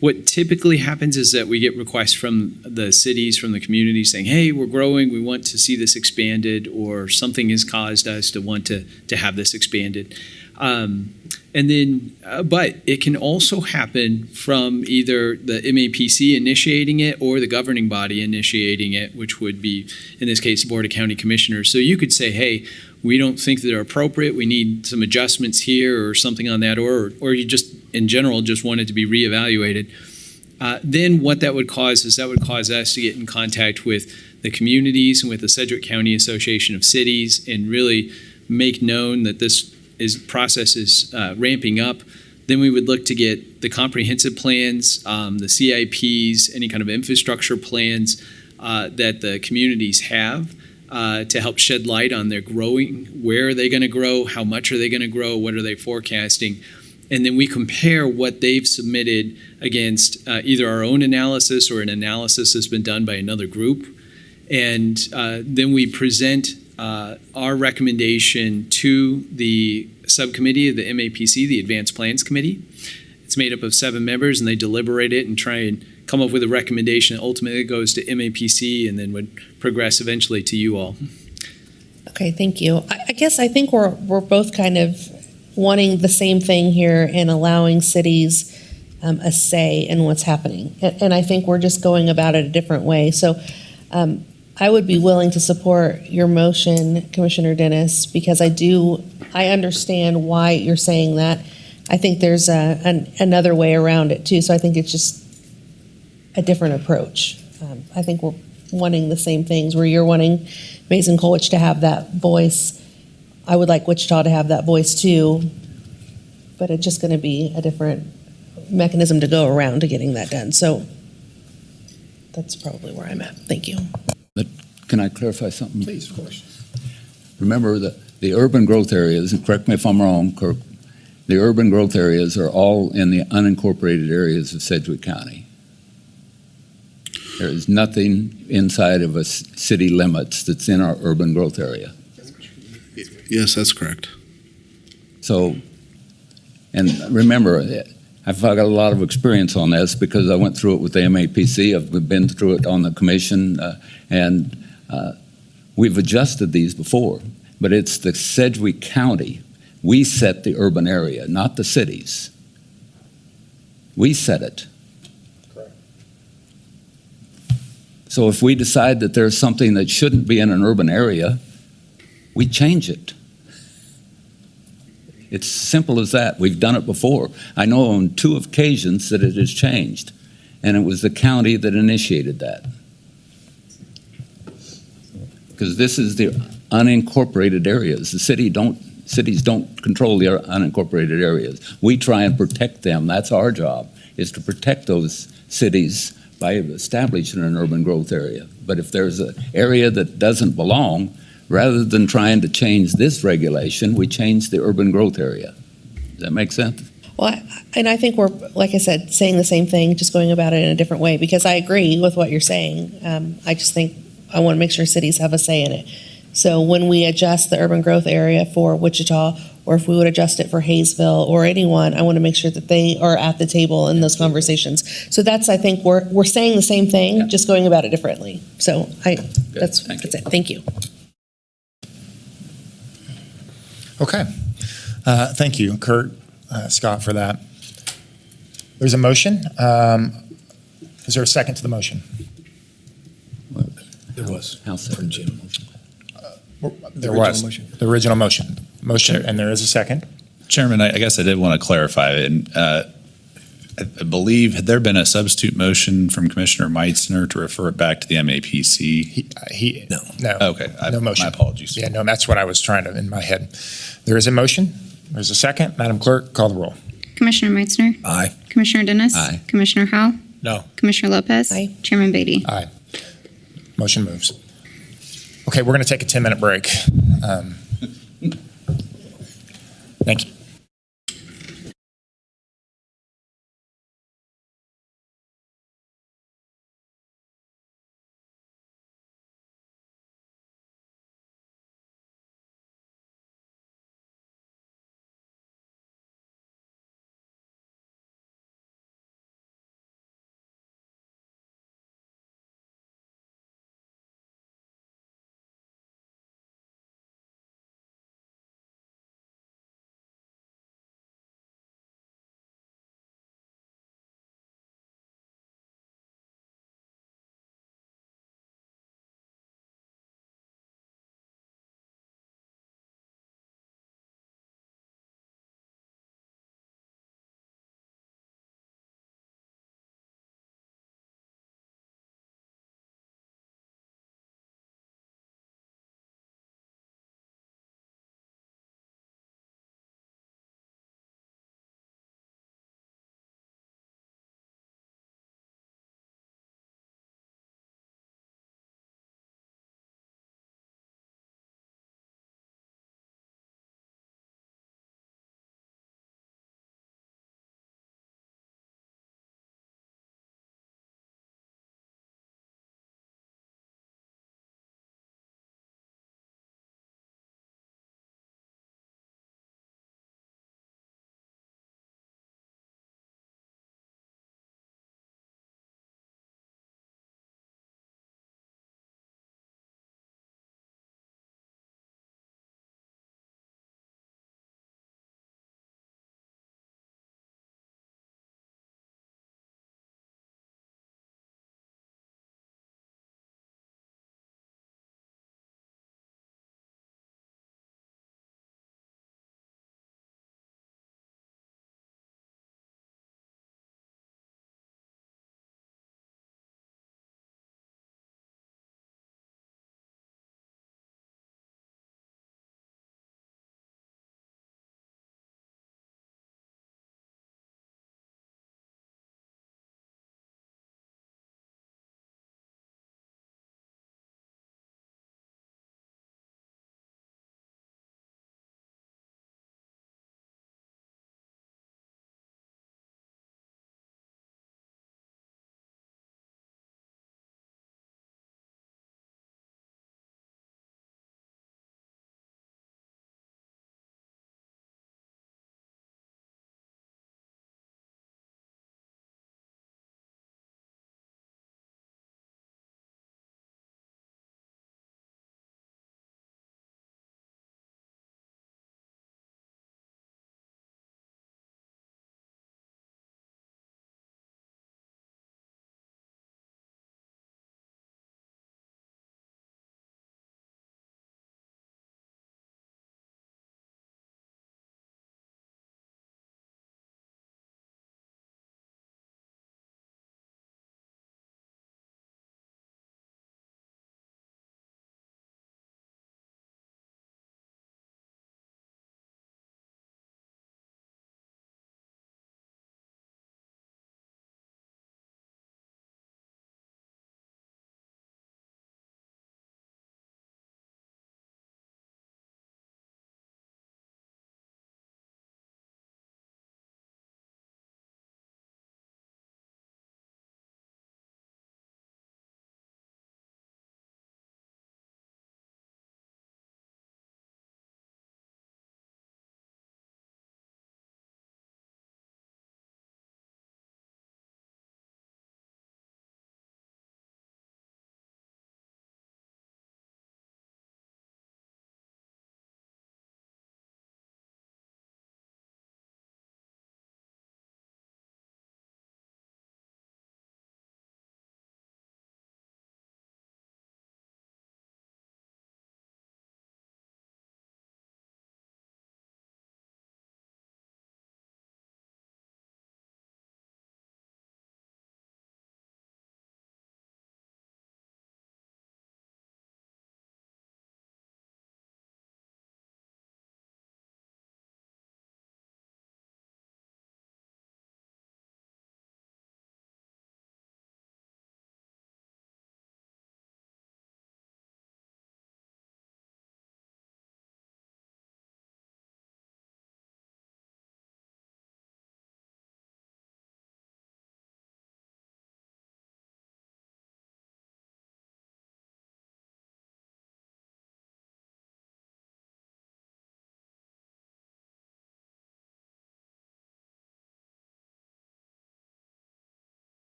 What typically happens is that we get requests from the cities, from the community saying, hey, we're growing, we want to see this expanded, or something has caused us to want to have this expanded. But it can also happen from either the MAPC initiating it or the governing body initiating it, which would be, in this case, the Board of County Commissioners. So you could say, hey, we don't think that they're appropriate, we need some adjustments here or something on that, or you just, in general, just want it to be reevaluated. Then what that would cause is that would cause us to get in contact with the communities and with the Sedgwick County Association of Cities and really make known that this process is ramping up. Then we would look to get the comprehensive plans, the CIPs, any kind of infrastructure plans that the communities have to help shed light on their growing. Where are they going to grow? How much are they going to grow? What are they forecasting? And then we compare what they've submitted against either our own analysis or an analysis that's been done by another group. And then we present our recommendation to the subcommittee of the MAPC, the Advanced Plans Committee. It's made up of 7 members, and they deliberate it and try and come up with a recommendation that ultimately goes to MAPC and then would progress eventually to you all. Okay, thank you. I think we're both kind of wanting the same thing here and allowing cities a say in what's happening. And I think we're just going about it a different way. So I would be willing to support your motion, Commissioner Dennis, because I understand why you're saying that. I think there's another way around it too. So I think it's just a different approach. I think we're wanting the same things where you're wanting Mason Colwich to have that voice. I would like Wichita to have that voice too, but it's just going to be a different mechanism to go around to getting that done. So that's probably where I'm at. Thank you. But can I clarify something? Please, of course. Remember the urban growth areas, and correct me if I'm wrong, Kirk, the urban growth areas are all in the unincorporated areas of Sedgwick County. There is nothing inside of a city limits that's in our urban growth area. Yes, that's correct. So, and remember, I've got a lot of experience on this because I went through it with the MAPC. I've been through it on the commission, and we've adjusted these before. But it's the Sedgwick County. We set the urban area, not the cities. We set it. Correct. So if we decide that there's something that shouldn't be in an urban area, we change it. It's simple as that. We've done it before. I know on 2 occasions that it has changed, and it was the county that initiated that. because this is the unincorporated areas. Cities don't control the unincorporated areas. We try and protect them. That's our job, is to protect those cities by establishing an urban growth area. But if there's an area that doesn't belong, rather than trying to change this regulation, we change the urban growth area. Does that make sense? Well, and I think we're, like I said, saying the same thing, just going about it in a different way, because I agree with what you're saying. I just think I want to make sure cities have a say in it. So when we adjust the urban growth area for Wichita, or if we would adjust it for Hayesville or anyone, I want to make sure that they are at the table in those conversations. So that's, I think, we're saying the same thing, just going about it differently. So that's it. Thank you. Okay. Thank you, Kurt, Scott, for that. There's a motion. Is there a second to the motion? There was. For Jim. There was. The original motion. Motion, and there is a second. Chairman, I guess I did want to clarify, and I believe, had there been a substitute motion from Commissioner Meitzner to refer it back to the MAPC? No. Okay. No motion. My apologies. Yeah, no, that's what I was trying to, in my head. There is a motion. There's a second. Madam Clerk, call the roll. Commissioner Meitzner. Aye. Commissioner Dennis. Aye. Commissioner Howell. No. Commissioner Lopez. Aye. Chairman Beatty. Aye. Motion moves. Okay, we're going to take a 10-minute break. Thank you.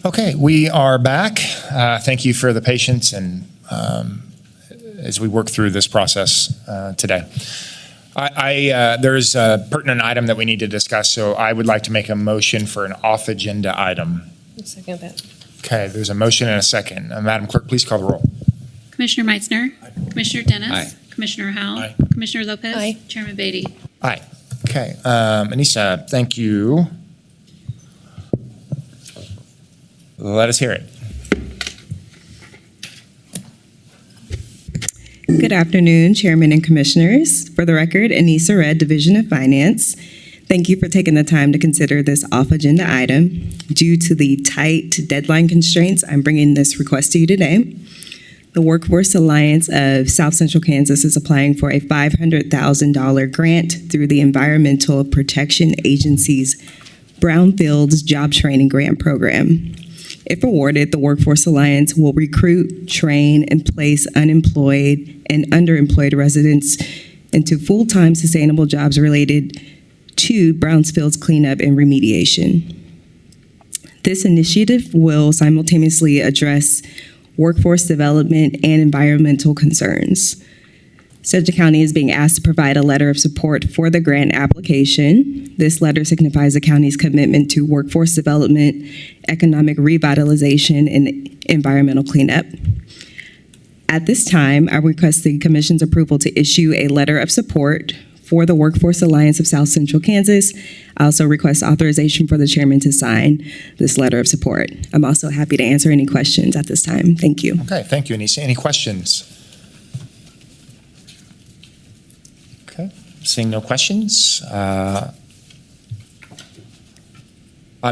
Okay, we are back. Thank you for the patience and as we work through this process today. There's a pertinent item that we need to discuss, so I would like to make a motion for an off-agenda item. Second that. Okay, there's a motion and a second. Madam Clerk, please call the roll. Commissioner Meitzner. Commissioner Dennis. Aye. Commissioner Howell. Aye. Commissioner Lopez. Aye. Chairman Beatty. Aye. Okay, Anissa, thank you. Let us hear it. Good afternoon, Chairman and Commissioners. For the record, Anissa Red, Division of Finance. Thank you for taking the time to consider this off-agenda item. Due to the tight deadline constraints, I'm bringing this request to you today. The Workforce Alliance of South Central Kansas is applying for a $500,000 grant through the Environmental Protection Agency's Brownfields Job Training Grant Program. If awarded, the Workforce Alliance will recruit, train, and place unemployed and underemployed residents into full-time sustainable jobs related to Brownfield's cleanup and remediation. This initiative will simultaneously address workforce development and environmental concerns. Sedgwick County is being asked to provide a letter of support for the grant application. This letter signifies the county's commitment to workforce development, economic revitalization, and environmental cleanup. At this time, I request the Commission's approval to issue a letter of support for the Workforce Alliance of South Central Kansas. I also request authorization for the chairman to sign this letter of support. I'm also happy to answer any questions at this time. Thank you. Okay, thank you, Anissa. Any questions? Okay, seeing no questions, I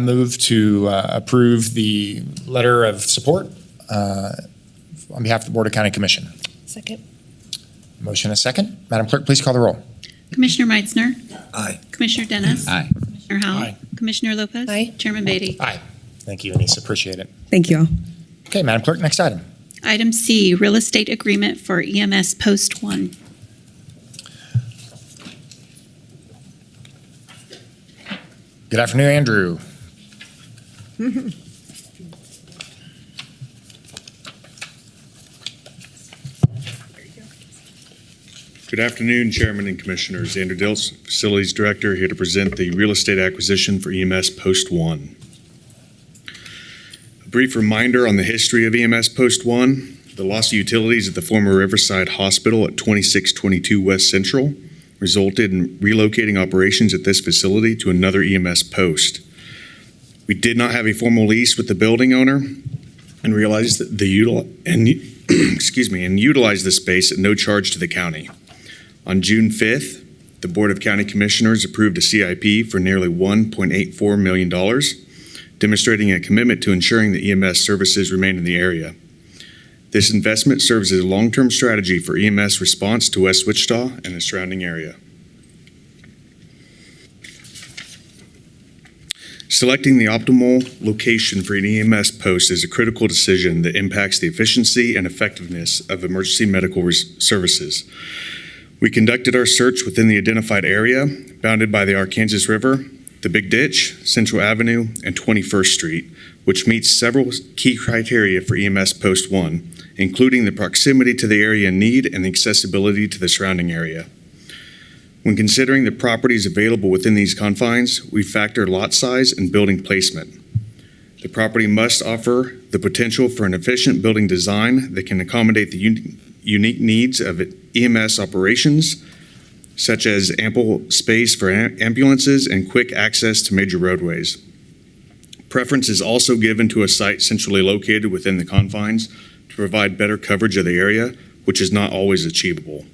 move to approve the letter of support on behalf of the Board of County Commission. Second. Motion and a second. Madam Clerk, please call the roll. Commissioner Meitzner. Aye. Commissioner Dennis. Aye. Commissioner Howell. Aye. Commissioner Lopez. Aye. Chairman Beatty. Aye. Thank you, Anissa. Appreciate it. Thank you all. Okay, Madam Clerk, next item. Item C, real estate agreement for EMS Post 1. Good afternoon, Andrew. Good afternoon, Chairman and Commissioners. Andrew Dills, Facilities Director, here to present the real estate acquisition for EMS Post 1. A brief reminder on the history of EMS Post 1. The loss of utilities at the former Riverside Hospital at 2622 West Central resulted in relocating operations at this facility to another EMS post. We did not have a formal lease with the building owner and realized that utilized the space at no charge to the county. On June 5th, the Board of County Commissioners approved a CIP for nearly $1.84 million, demonstrating a commitment to ensuring that EMS services remain in the area. This investment serves as a long-term strategy for EMS response to West Wichita and the surrounding area. Selecting the optimal location for an EMS post is a critical decision that impacts the efficiency and effectiveness of emergency medical services. We conducted our search within the identified area, bounded by the Arkansas River, the Big Ditch, Central Avenue, and 21st Street, which meets several key criteria for EMS Post 1, including the proximity to the area in need and the accessibility to the surrounding area. When considering the properties available within these confines, we factor lot size and building placement. The property must offer the potential for an efficient building design that can accommodate the unique needs of EMS operations, such as ample space for ambulances and quick access to major roadways. Preference is also given to a site centrally located within the confines to provide better coverage of the area, which is not always achievable.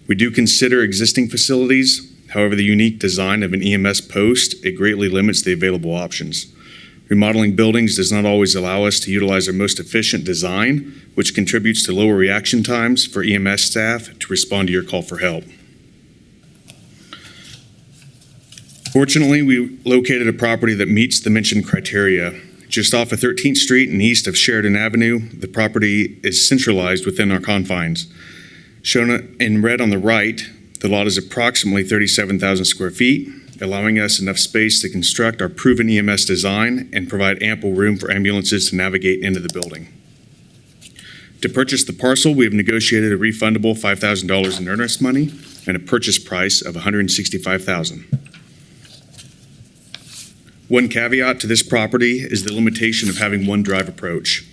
We do consider existing facilities. However, the unique design of an EMS post, it greatly limits the available options. Remodeling buildings does not always allow us to utilize our most efficient design, which contributes to lower reaction times for EMS staff to respond to your call for help. Fortunately, we located a property that meets the mentioned criteria. Just off of 13th Street and east of Sheridan Avenue, the property is centralized within our confines. Shown in red on the right, the lot is approximately 37,000 square feet. allowing us enough space to construct our proven EMS design and provide ample room for ambulances to navigate into the building. To purchase the parcel, we have negotiated a refundable $5,000 in earnest money and a purchase price of $165,000. One caveat to this property is the limitation of having one drive approach.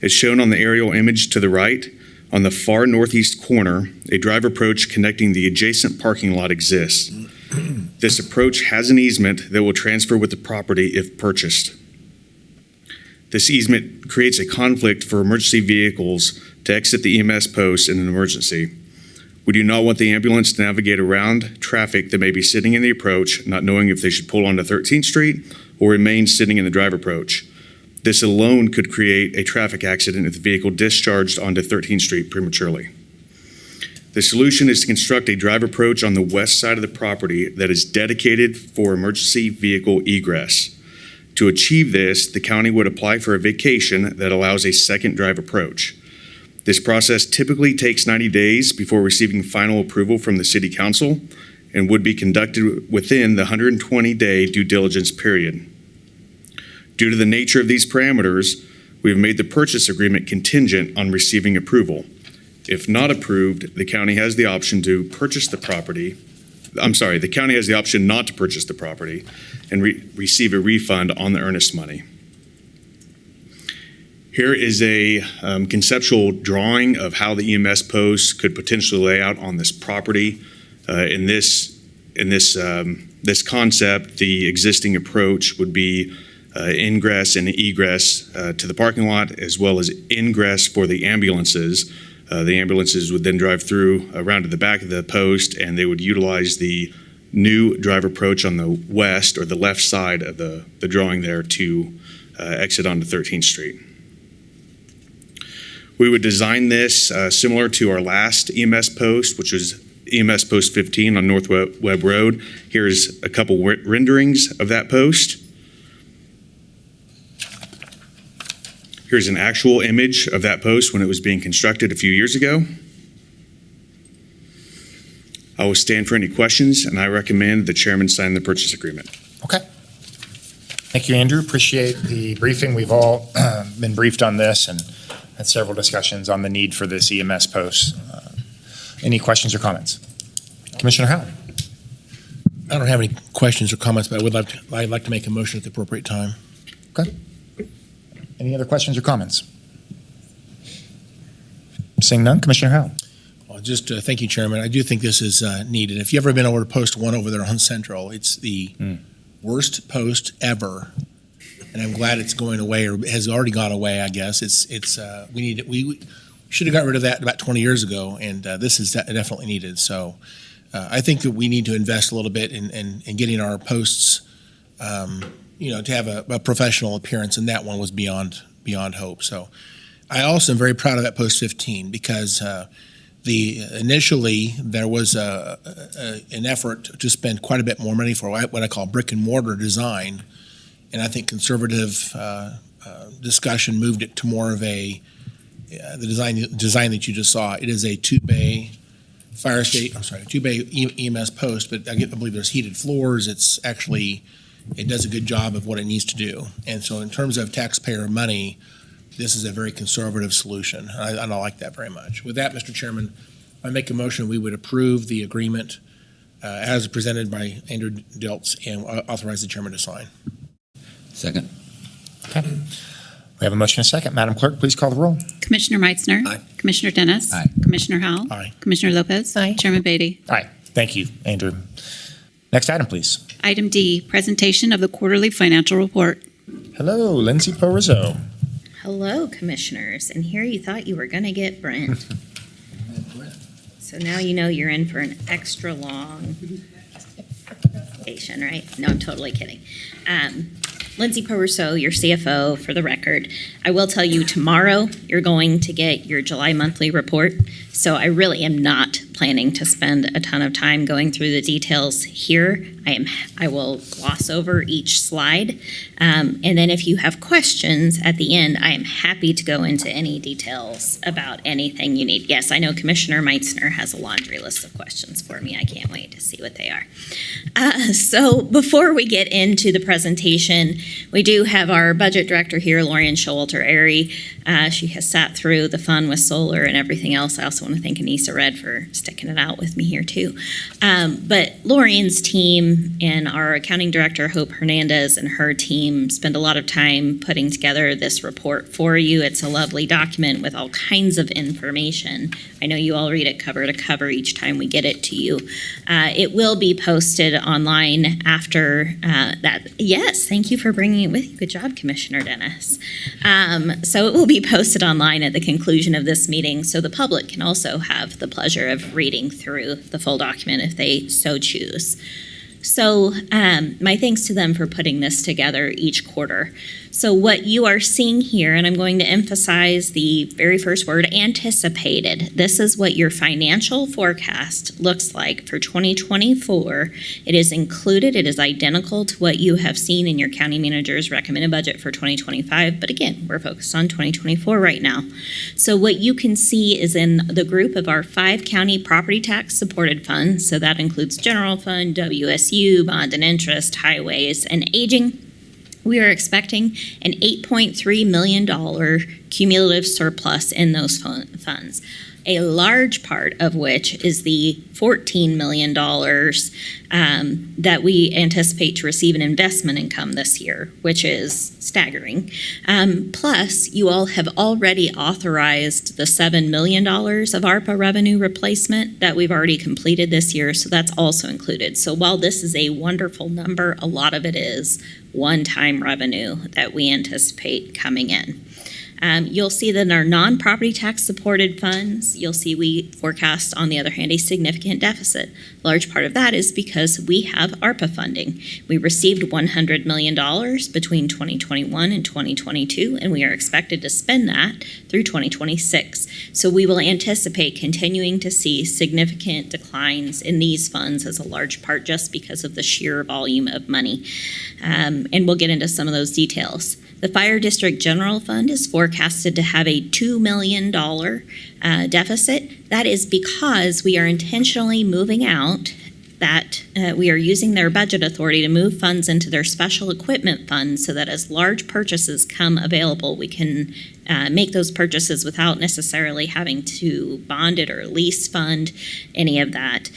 As shown on the aerial image to the right, on the far northeast corner, a drive approach connecting the adjacent parking lot exists. This approach has an easement that will transfer with the property if purchased. This easement creates a conflict for emergency vehicles to exit the EMS post in an emergency. We do not want the ambulance to navigate around traffic that may be sitting in the approach, not knowing if they should pull onto 13th Street or remain sitting in the drive approach. This alone could create a traffic accident if the vehicle discharged onto 13th Street prematurely. The solution is to construct a drive approach on the west side of the property that is dedicated for emergency vehicle egress. To achieve this, the county would apply for a vacation that allows a second drive approach. This process typically takes 90 days before receiving final approval from the City Council and would be conducted within the 120-day due diligence period. Due to the nature of these parameters, we have made the purchase agreement contingent on receiving approval. If not approved, the county has the option to purchase the property. The county has the option not to purchase the property and receive a refund on the earnest money. Here is a conceptual drawing of how the EMS post could potentially lay out on this property. In this concept, the existing approach would be ingress and egress to the parking lot, as well as ingress for the ambulances. The ambulances would then drive through around to the back of the post, and they would utilize the new drive approach on the west or the left side of the drawing there to exit onto 13th Street. We would design this similar to our last EMS post, which was EMS Post 15 on North Webb Road. Here's a couple renderings of that post. Here's an actual image of that post when it was being constructed a few years ago. I will stand for any questions, and I recommend the chairman sign the purchase agreement. Okay. Thank you, Andrew. Appreciate the briefing. We've all been briefed on this and had several discussions on the need for this EMS post. Any questions or comments? Commissioner Howell. I don't have any questions or comments, but I'd like to make a motion at the appropriate time. Okay. Any other questions or comments? Seeing none, Commissioner Howell. Well, just thank you, Chairman. I do think this is needed. If you've ever been over to Post 1 over there on Central, it's the worst post ever, and I'm glad it's going away or has already gone away. I guess we should have got rid of that about 20 years ago, and this is definitely needed. So I think that we need to invest a little bit in getting our posts, to have a professional appearance, and that one was beyond hope. So I also am very proud of that Post 15 because initially there was an effort to spend quite a bit more money for what I call brick and mortar design, and I think conservative discussion moved it to more of the design that you just saw. It is a two-bay EMS post, but I believe there's heated floors. It does a good job of what it needs to do. And so in terms of taxpayer money, this is a very conservative solution. I like that very much. With that, Mr. Chairman, I make a motion we would approve the agreement as presented by Andrew Diltz and authorize the chairman to sign. Second. Okay. We have a motion and a second. Madam Clerk, please call the roll. Commissioner Meitzner. Aye. Commissioner Dennis. Aye. Commissioner Howell. Aye. Commissioner Lopez. Aye. Chairman Beatty. Aye. Thank you, Andrew. Next item, please. Item D, presentation of the quarterly financial report. Hello, Lindsay Porizo. Hello, commissioners. And here you thought you were going to get Brent. So now you know you're in for an extra long vacation, right? No, I'm totally kidding. Lindsay Porizo, your CFO, for the record. I will tell you tomorrow you're going to get your July monthly report. So I really am not planning to spend a ton of time going through the details here. I will gloss over each slide. And then if you have questions at the end, I am happy to go into any details about anything you need. Yes, I know Commissioner Meitzner has a laundry list of questions for me. I can't wait to see what they are. So before we get into the presentation, we do have our budget director here, Lorian Showalter-Airy. She has sat through the fun with solar and everything else. I also want to thank Anissa Red for sticking it out with me here too. But Lorian's team and our accounting director, Hope Hernandez, and her team spend a lot of time putting together this report for you. It's a lovely document with all kinds of information. I know you all read it cover to cover each time we get it to you. It will be posted online after that. Yes, thank you for bringing it with you. Good job, Commissioner Dennis. So it will be posted online at the conclusion of this meeting, so the public can also have the pleasure of reading through the full document if they so choose. So my thanks to them for putting this together each quarter. So what you are seeing here, and I'm going to emphasize the very first word, anticipated. This is what your financial forecast looks like for 2024. It is included, it is identical to what you have seen in your county manager's recommended budget for 2025. But again, we're focused on 2024 right now. So what you can see is in the group of our 5 county property tax supported funds. So that includes general fund, WSU, bond and interest, highways, and aging. We are expecting an $8.3 million cumulative surplus in those funds, a large part of which is the $14 million that we anticipate to receive in investment income this year, which is staggering. Plus, you all have already authorized the $7 million of ARPA revenue replacement that we've already completed this year, so that's also included. So while this is a wonderful number, a lot of it is one-time revenue that we anticipate coming in. You'll see that in our non-property tax supported funds, you'll see we forecast, on the other hand, a significant deficit. A large part of that is because we have ARPA funding. We received $100 million between 2021 and 2022, and we are expected to spend that through 2026. So we will anticipate continuing to see significant declines in these funds as a large part just because of the sheer volume of money. And we'll get into some of those details. The Fire District General Fund is forecasted to have a $2 million deficit. That is because we are intentionally moving out that we are using their budget authority to move funds into their special equipment fund so that as large purchases come available, we can make those purchases without necessarily having to bond it or lease fund any of that.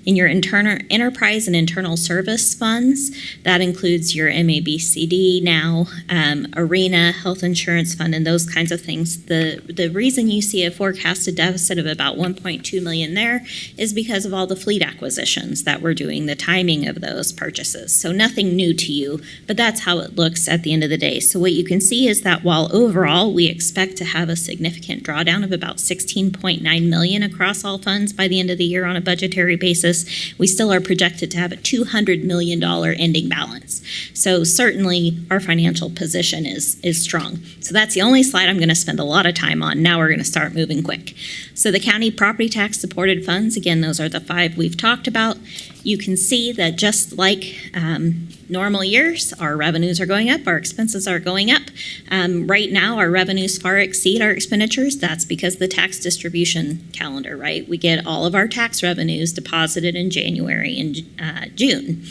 In your enterprise and internal service funds, that includes your MABCD now, ARENA, health insurance fund, and those kinds of things. The reason you see a forecasted deficit of about $1.2 million there is because of all the fleet acquisitions that we're doing, the timing of those purchases. So nothing new to you, but that's how it looks at the end of the day. So what you can see is that while overall we expect to have a significant drawdown of about $16.9 million across all funds by the end of the year on a budgetary basis, we still are projected to have a $200 million ending balance. So certainly our financial position is strong. So that's the only slide I'm going to spend a lot of time on. Now we're going to start moving quick. So the county property tax supported funds, again, those are the 5 we've talked about. You can see that just like normal years, our revenues are going up, our expenses are going up. Right now, our revenues far exceed our expenditures. That's because of the tax distribution calendar, right? We get all of our tax revenues deposited in January and June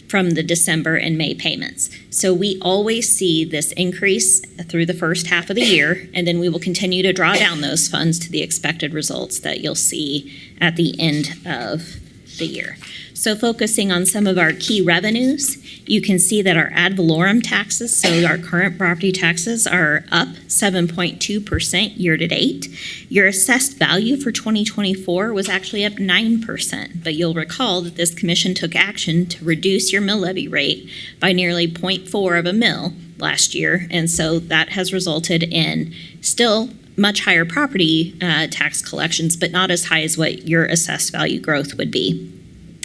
from the December and May payments. So we always see this increase through the first half of the year, and then we will continue to draw down those funds to the expected results that you'll see at the end of the year. So focusing on some of our key revenues, you can see that our ad valorem taxes, so our current property taxes, are up 7.2% year to date. Your assessed value for 2024 was actually up 9%, but you'll recall that this commission took action to reduce your mill levy rate by nearly 0.4 of a mill last year, and so that has resulted in still much higher property tax collections, but not as high as what your assessed value growth would be.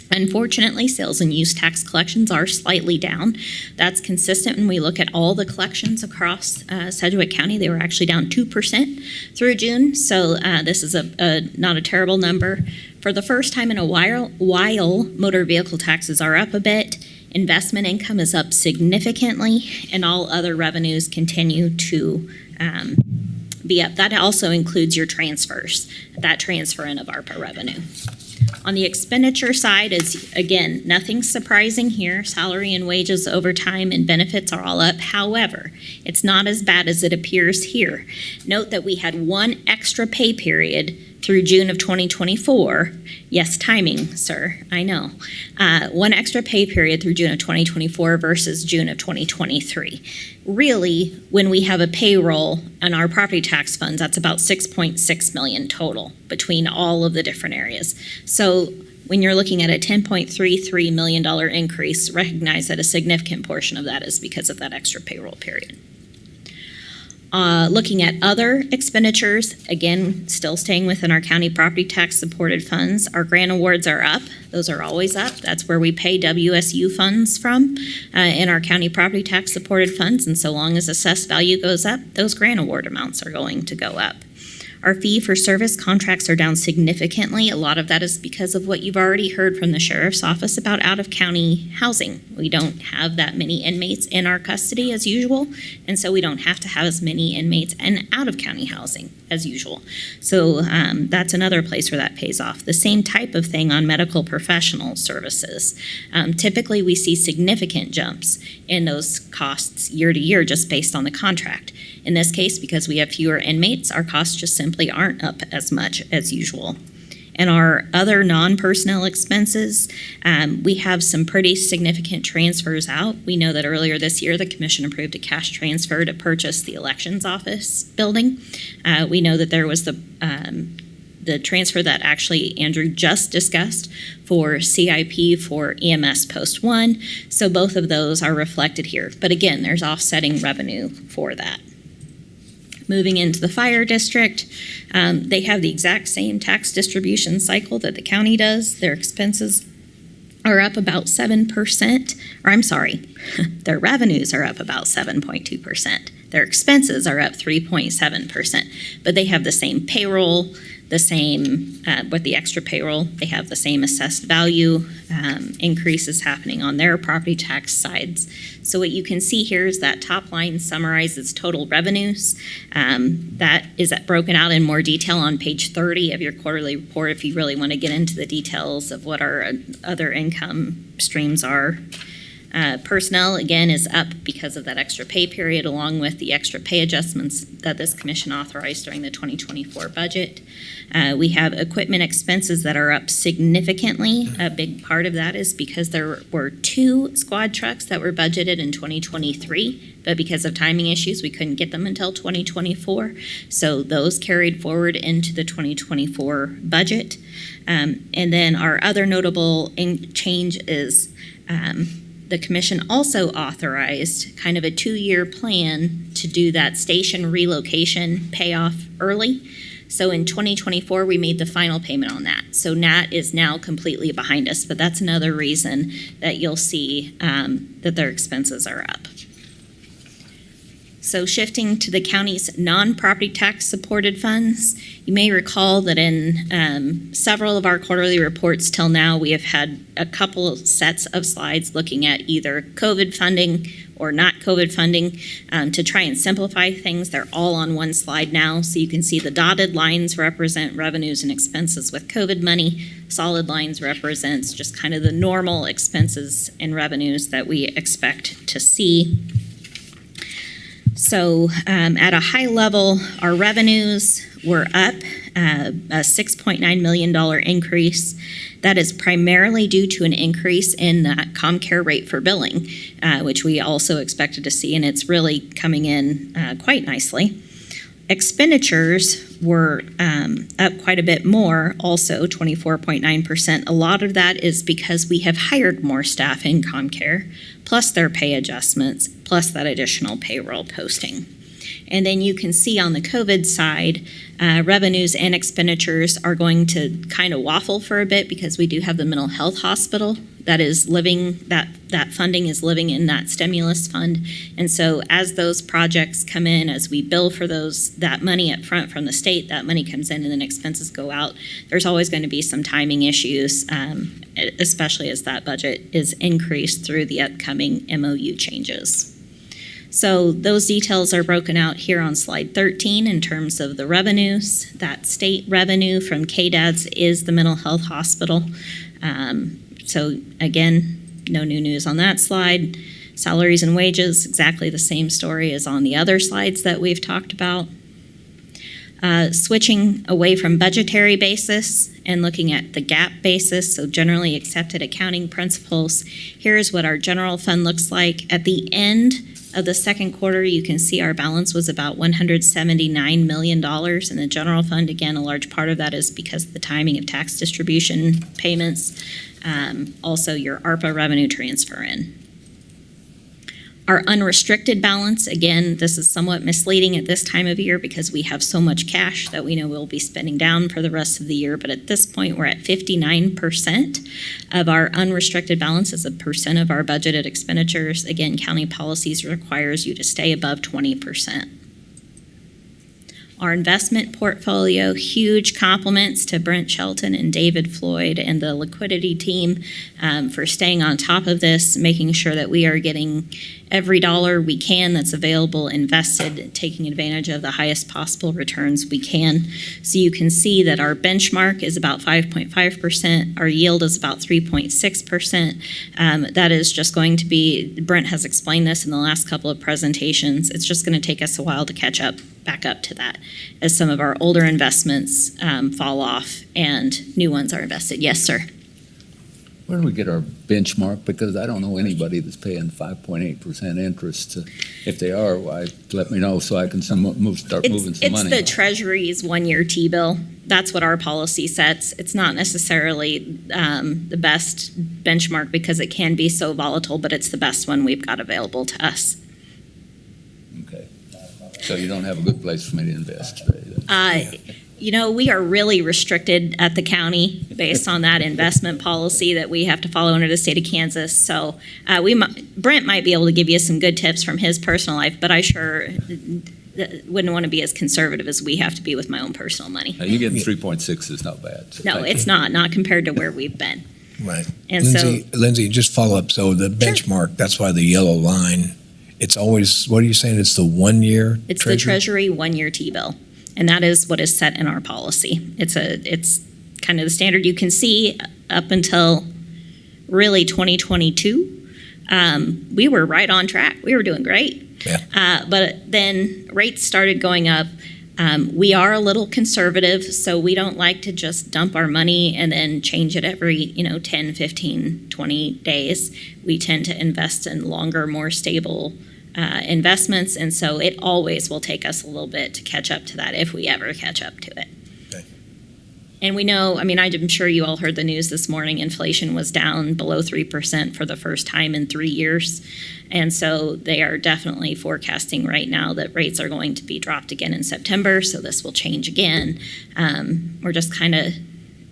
Unfortunately, sales and use tax collections are slightly down. That's consistent when we look at all the collections across Sedgwick County. They were actually down 2% through June, so this is not a terrible number. For the first time in a while, motor vehicle taxes are up a bit, investment income is up significantly, and all other revenues continue to be up. That also includes your transfers, that transfer in of ARPA revenue. On the expenditure side is, again, nothing surprising here. Salary and wages, overtime, and benefits are all up. However, it's not as bad as it appears here. Note that we had one extra pay period through June of 2024. Yes, timing, sir, I know. One extra pay period through June of 2024 versus June of 2023. Really, when we have a payroll on our property tax funds, that's about 6.6 million total between all of the different areas. So when you're looking at a $10.33 million increase, recognize that a significant portion of that is because of that extra payroll period. Looking at other expenditures, again, still staying within our county property tax supported funds, our grant awards are up. Those are always up. That's where we pay WSU funds from in our county property tax supported funds. And so long as assessed value goes up, those grant award amounts are going to go up. Our fee for service contracts are down significantly. A lot of that is because of what you've already heard from the sheriff's office about out-of-county housing. We don't have that many inmates in our custody as usual, and so we don't have to have as many inmates in out-of-county housing as usual. So that's another place where that pays off. The same type of thing on medical professional services. Typically, we see significant jumps in those costs year to year just based on the contract. In this case, because we have fewer inmates, our costs just simply aren't up as much as usual. And our other non-personnel expenses, we have some pretty significant transfers out. We know that earlier this year, the commission approved a cash transfer to purchase the elections office building. We know that there was the transfer that actually Andrew just discussed for CIP for EMS Post 1. So both of those are reflected here. But again, there's offsetting revenue for that. Moving into the fire district, they have the exact same tax distribution cycle that the county does. Their expenses are up about 7%, or I'm sorry, their revenues are up about 7.2%. Their expenses are up 3.7%, but they have the same payroll, the same, with the extra payroll, they have the same assessed value increases happening on their property tax sides. So what you can see here is that top line summarizes total revenues. That is broken out in more detail on page 30 of your quarterly report if you really want to get into the details of what our other income streams are. Personnel, again, is up because of that extra pay period, along with the extra pay adjustments that this commission authorized during the 2024 budget. We have equipment expenses that are up significantly. A big part of that is because there were 2 squad trucks that were budgeted in 2023, but because of timing issues, we couldn't get them until 2024. So those carried forward into the 2024 budget. And then our other notable change is the commission also authorized kind of a 2-year plan to do that station relocation payoff early. So in 2024, we made the final payment on that. So that is now completely behind us, but that's another reason that you'll see that their expenses are up. So shifting to the county's non-property tax supported funds, you may recall that in several of our quarterly reports till now, we have had a couple of sets of slides looking at either COVID funding or not COVID funding to try and simplify things. They're all on one slide now, so you can see the dotted lines represent revenues and expenses with COVID money. Solid lines represents just kind of the normal expenses and revenues that we expect to see. So at a high level, our revenues were up a $6.9 million increase. That is primarily due to an increase in that ComCare rate for billing, which we also expected to see, and it's really coming in quite nicely. Expenditures were up quite a bit more, also 24.9%. A lot of that is because we have hired more staff in ComCare, plus their pay adjustments, plus that additional payroll posting. And then you can see on the COVID side, revenues and expenditures are going to kind of waffle for a bit because we do have the mental health hospital that is living, that funding is living in that stimulus fund. And so as those projects come in, as we bill for that money up front from the state, that money comes in and then expenses go out. There's always going to be some timing issues, especially as that budget is increased through the upcoming MOU changes. So those details are broken out here on slide 13 in terms of the revenues. That state revenue from KDADS is the mental health hospital. So again, no new news on that slide. Salaries and wages, exactly the same story as on the other slides that we've talked about. Switching away from budgetary basis and looking at the GAAP basis, so generally accepted accounting principles. Here's what our general fund looks like. At the end of the second quarter, you can see our balance was about $179 million in the general fund. Again, a large part of that is because of the timing of tax distribution payments. Also, your ARPA revenue transfer in. Our unrestricted balance, again, this is somewhat misleading at this time of year because we have so much cash that we know we'll be spending down for the rest of the year. But at this point, we're at 59% of our unrestricted balance as a percent of our budgeted expenditures. Again, county policies requires you to stay above 20%. Our investment portfolio, huge compliments to Brent Shelton and David Floyd and the liquidity team for staying on top of this, making sure that we are getting every dollar we can that's available invested, taking advantage of the highest possible returns we can. So you can see that our benchmark is about 5.5%. Our yield is about 3.6%. That is just going to be, Brent has explained this in the last couple of presentations, it's just going to take us a while to catch up, back up to that as some of our older investments fall off and new ones are invested. Yes, sir. Where do we get our benchmark? Because I don't know anybody that's paying 5.8% interest. If they are, why, let me know so I can start moving some money. It's the Treasury's one-year T-bill. That's what our policy sets. It's not necessarily the best benchmark because it can be so volatile, but it's the best one we've got available to us. Okay. So you don't have a good place for me to invest today? You know, we are really restricted at the county based on that investment policy that we have to follow under the state of Kansas. So Brent might be able to give you some good tips from his personal life, but I sure wouldn't want to be as conservative as we have to be with my own personal money. You getting 3.6 is not bad. So no, it's not compared to where we've been. Right. And Lindsay, just follow up. So the benchmark, that's why the yellow line, it's always, what are you saying? It's the 1 year It's Treasury? the Treasury one-year T-bill. And that is what is set in our policy. It's kind of the standard. You can see up until really 2022, we were right on track. We were doing great. Yeah. But then rates started going up. We are a little conservative, so we don't like to just dump our money and then change it every 10, 15, 20 days. We tend to invest in longer, more stable investments, and so it always will take us a little bit to catch up to that if we ever catch up to it. Okay. And we know, I'm sure you all heard the news this morning, inflation was down below 3% for the first time in 3 years. And so they are definitely forecasting right now that rates are going to be dropped again in September, so this will change again. We're just kind of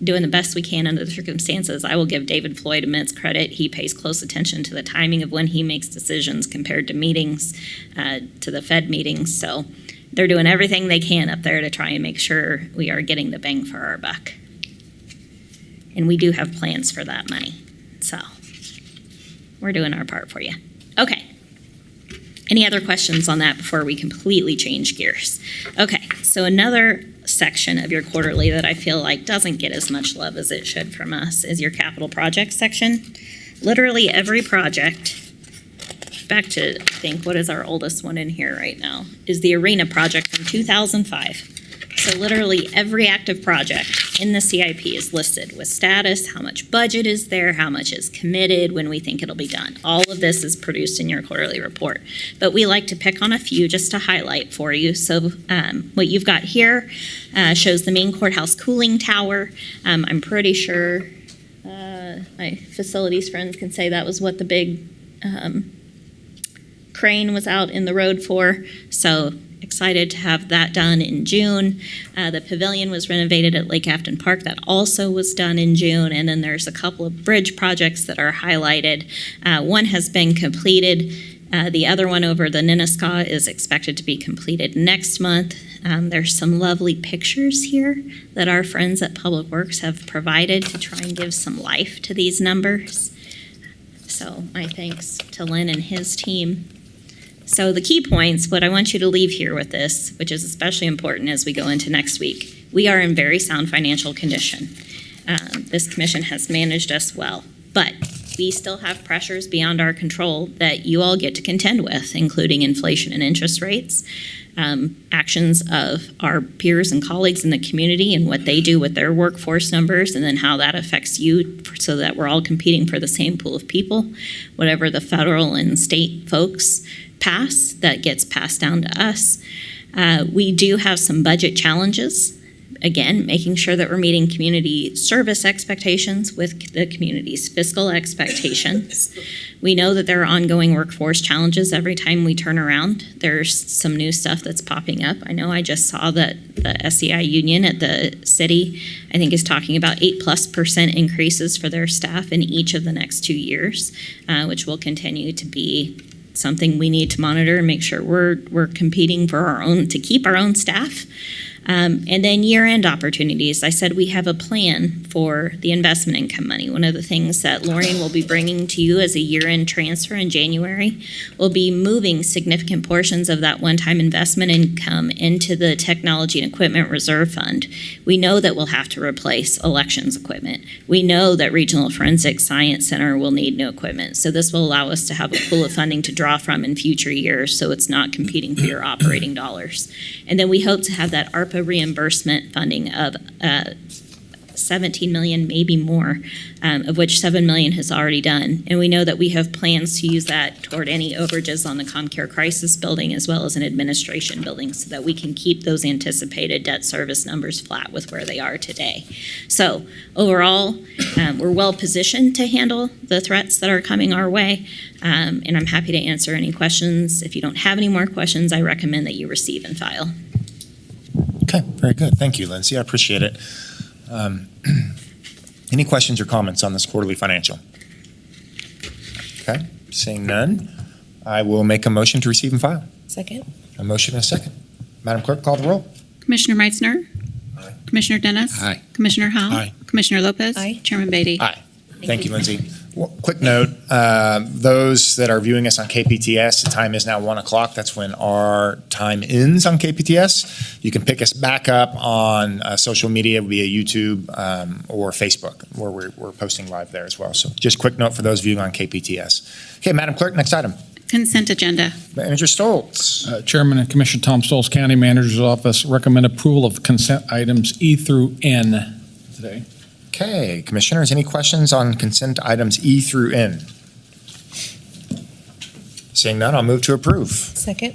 doing the best we can under the circumstances. I will give David Floyd immense credit. He pays close attention to the timing of when he makes decisions compared to meetings, to the Fed meetings. So they're doing everything they can up there to try and make sure we are getting the bang for our buck. And we do have plans for that money. So we're doing our part for you. Okay. Any other questions on that before we completely change gears? Okay, so another section of your quarterly that I feel like doesn't get as much love as it should from us is your capital projects section. Literally every project, back to, I think, what is our oldest one in here right now, is the arena project from 2005. So literally every active project in the CIP is listed with status, how much budget is there, how much is committed, when we think it'll be done. All of this is produced in your quarterly report. But we like to pick on a few just to highlight for you. So what you've got here shows the main courthouse cooling tower. I'm pretty sure my facilities friends can say that was what the big crane was out in the road for. So excited to have that done in June. The pavilion was renovated at Lake Afton Park. That also was done in June. And then there's a couple of bridge projects that are highlighted. One has been completed. The other one over the Ninniscaw is expected to be completed next month. There's some lovely pictures here that our friends at Public Works have provided to try and give some life to these numbers. So my thanks to Lynn and his team. So the key points, what I want you to leave here with this, which is especially important as we go into next week, we are in very sound financial condition. This commission has managed us well, but we still have pressures beyond our control that you all get to contend with, including inflation and interest rates, actions of our peers and colleagues in the community and what they do with their workforce numbers, and then how that affects you so that we're all competing for the same pool of people. Whatever the federal and state folks pass, that gets passed down to us. We do have some budget challenges. Again, making sure that we're meeting community service expectations with the community's fiscal expectations. We know that there are ongoing workforce challenges every time we turn around. There's some new stuff that's popping up. I know I just saw that the SEI union at the city, I think, is talking about 8+% increases for their staff in each of the next 2 years, which will continue to be something we need to monitor and make sure we're competing for our own, to keep our own staff. And then year-end opportunities. I said we have a plan for the investment income money. One of the things that Lorraine will be bringing to you as a year-end transfer in January will be moving significant portions of that one-time investment income into the Technology and Equipment Reserve Fund. We know that we'll have to replace elections equipment. We know that Regional Forensic Science Center will need new equipment. So this will allow us to have a pool of funding to draw from in future years, so it's not competing for your operating dollars. And then we hope to have that ARPA reimbursement funding of $17 million, maybe more, of which $7 million has already done. And we know that we have plans to use that toward any overages on the ComCare crisis building as well as an administration building so that we can keep those anticipated debt service numbers flat with where they are today. So overall, we're well positioned to handle the threats that are coming our way. And I'm happy to answer any questions. If you don't have any more questions, I recommend that you receive and file. Okay, very good. Thank you, Lindsay. I appreciate it. Any questions or comments on this quarterly financial? Okay, seeing none, I will make a motion to receive and file. Second. A motion and a second. Madam Clerk, call the roll. Commissioner Meitzner. Aye. Commissioner Dennis. Aye. Commissioner Howell. Aye. Commissioner Lopez. Aye. Chairman Beatty. Aye. Thank you, Lindsay. Quick note, those that are viewing us on KPTS, the time is now 1 o'clock. That's when our time ends on KPTS. You can pick us back up on social media via YouTube or Facebook, where we're posting live there as well. So just quick note for those viewing on KPTS. Okay, Madam Clerk, next item. Consent agenda. Manager Stoltz. Chairman and Commissioner Tom Stoltz, County Manager's Office, recommend approval of consent items E through N today. Okay, Commissioners, any questions on consent items E through N? Seeing none, I'll move to approve. Second.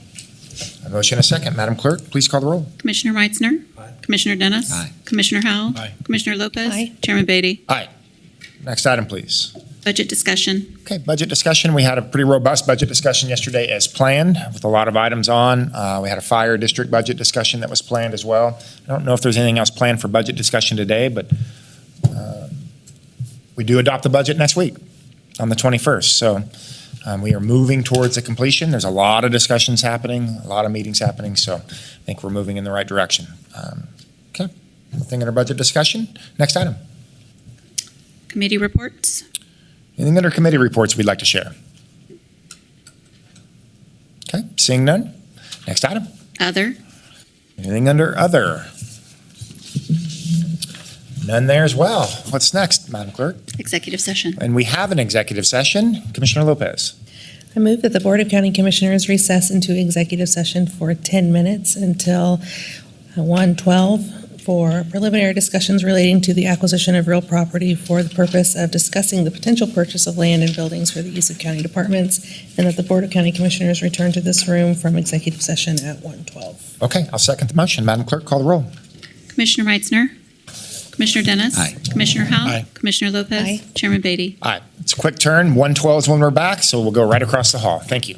A motion and a second. Madam Clerk, please call the roll. Commissioner Meitzner. Aye. Commissioner Dennis. Aye. Commissioner Howell. Aye. Commissioner Lopez. Aye. Chairman Beatty. Aye. Next item, please. Budget discussion. Okay, budget discussion. We had a pretty robust budget discussion yesterday as planned with a lot of items on. We had a fire district budget discussion that was planned as well. I don't know if there's anything else planned for budget discussion today, but we do adopt the budget next week on the 21st. So we are moving towards a completion. There's a lot of discussions happening, a lot of meetings happening. So I think we're moving in the right direction. Okay, nothing under budget discussion. Next item. Committee reports. Anything under committee reports we'd like to share? Okay, seeing none. Next item. Other. Anything under other? None there as well. What's next, Madam Clerk? Executive session. And we have an executive session. Commissioner Lopez. I move that the Board of County Commissioners recess into executive session for 10 minutes until 1:12 for preliminary discussions relating to the acquisition of real property for the purpose of discussing the potential purchase of land and buildings for the use of county departments, and that the Board of County Commissioners return to this room from executive session at 1:12. Okay, I'll second the motion. Madam Clerk, call the roll. Commissioner Meitzner. Commissioner Dennis. Aye. Commissioner Howell. Aye. Commissioner Lopez. Aye. Chairman Beatty. All right, it's a quick turn. 1:12 is when we're back, so we'll go right across the hall. Thank you.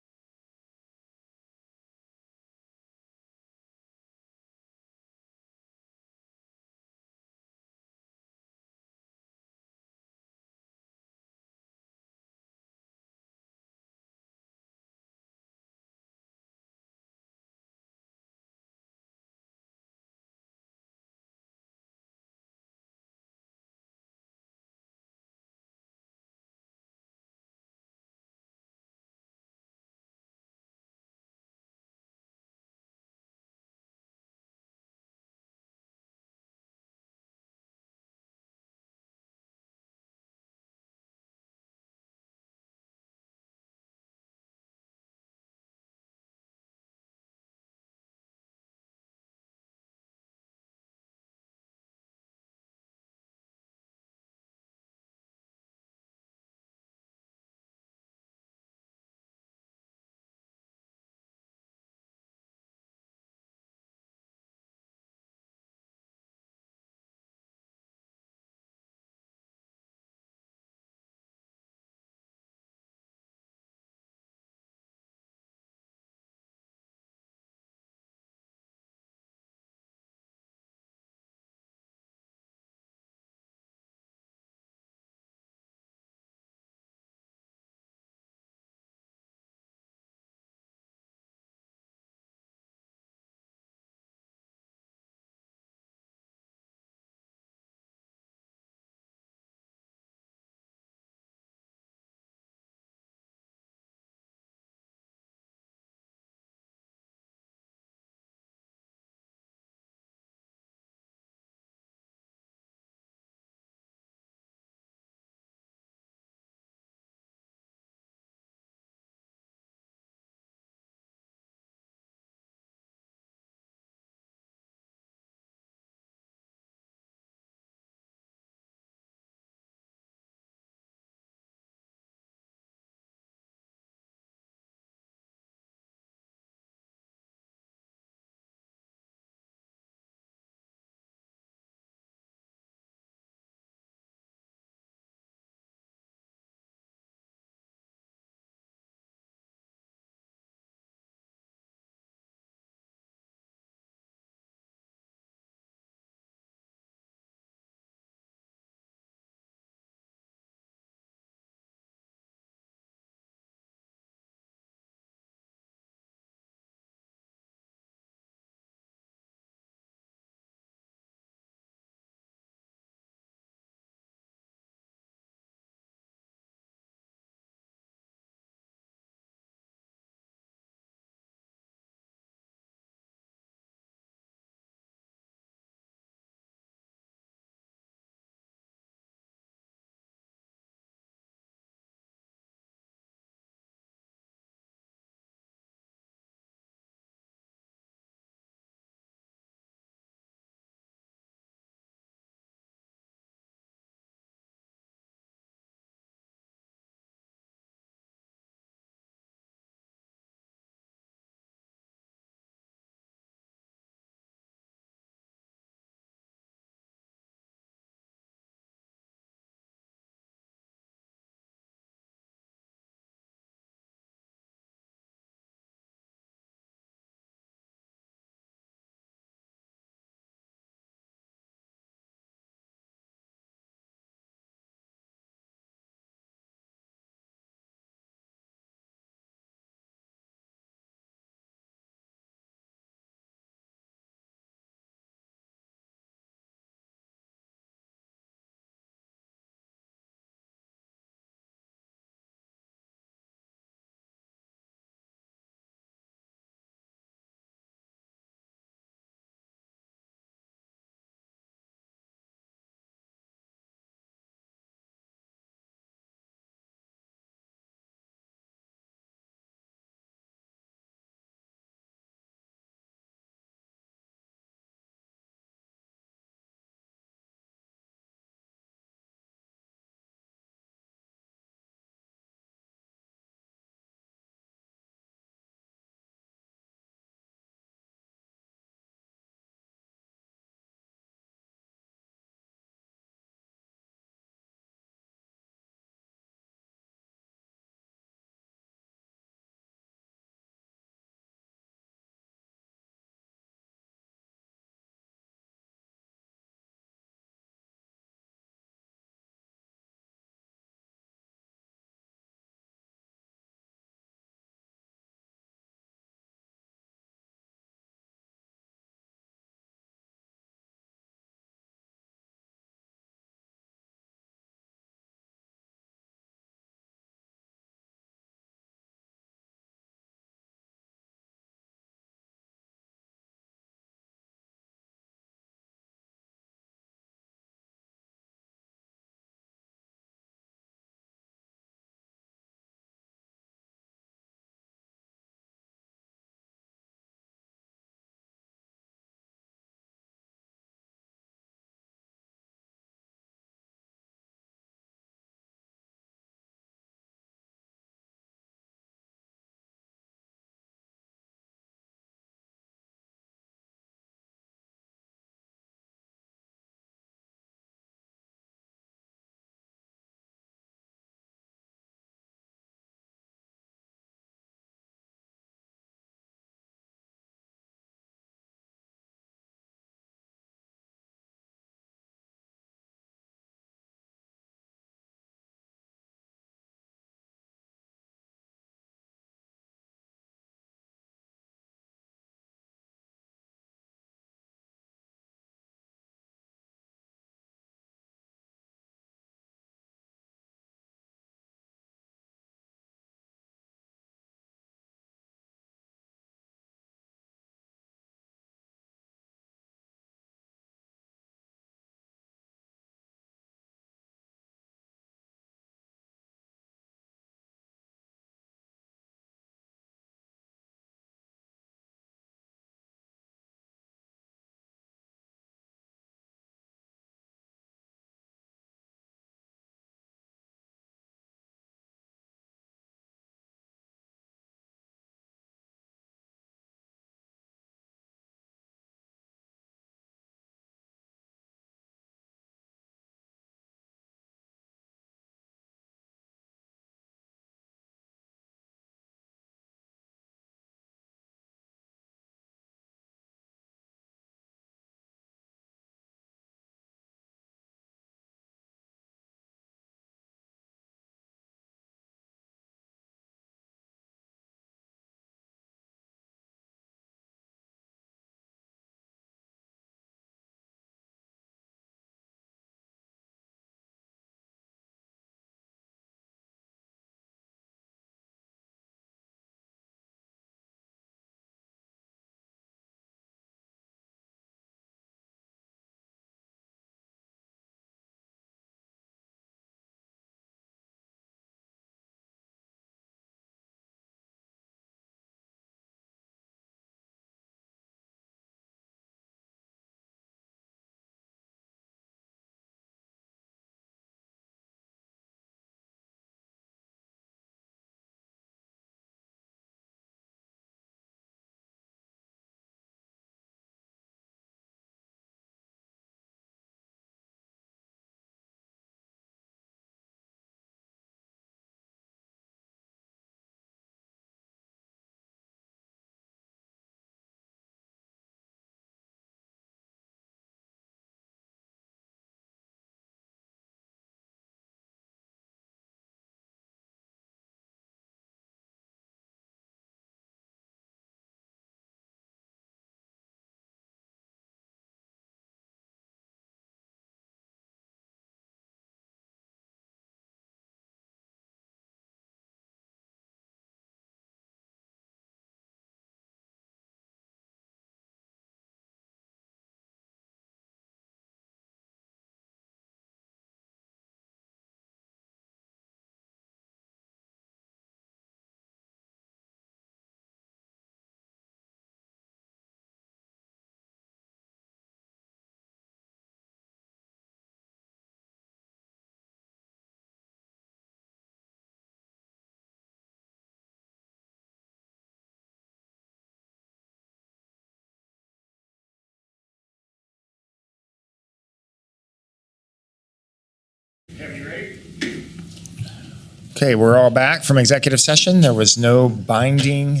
Okay, we're all back from executive session. There was no binding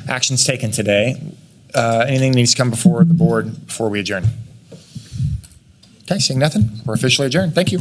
actions taken today. Anything needs to come before the board before we adjourn? Okay, seeing nothing, we're officially adjourned. Thank you.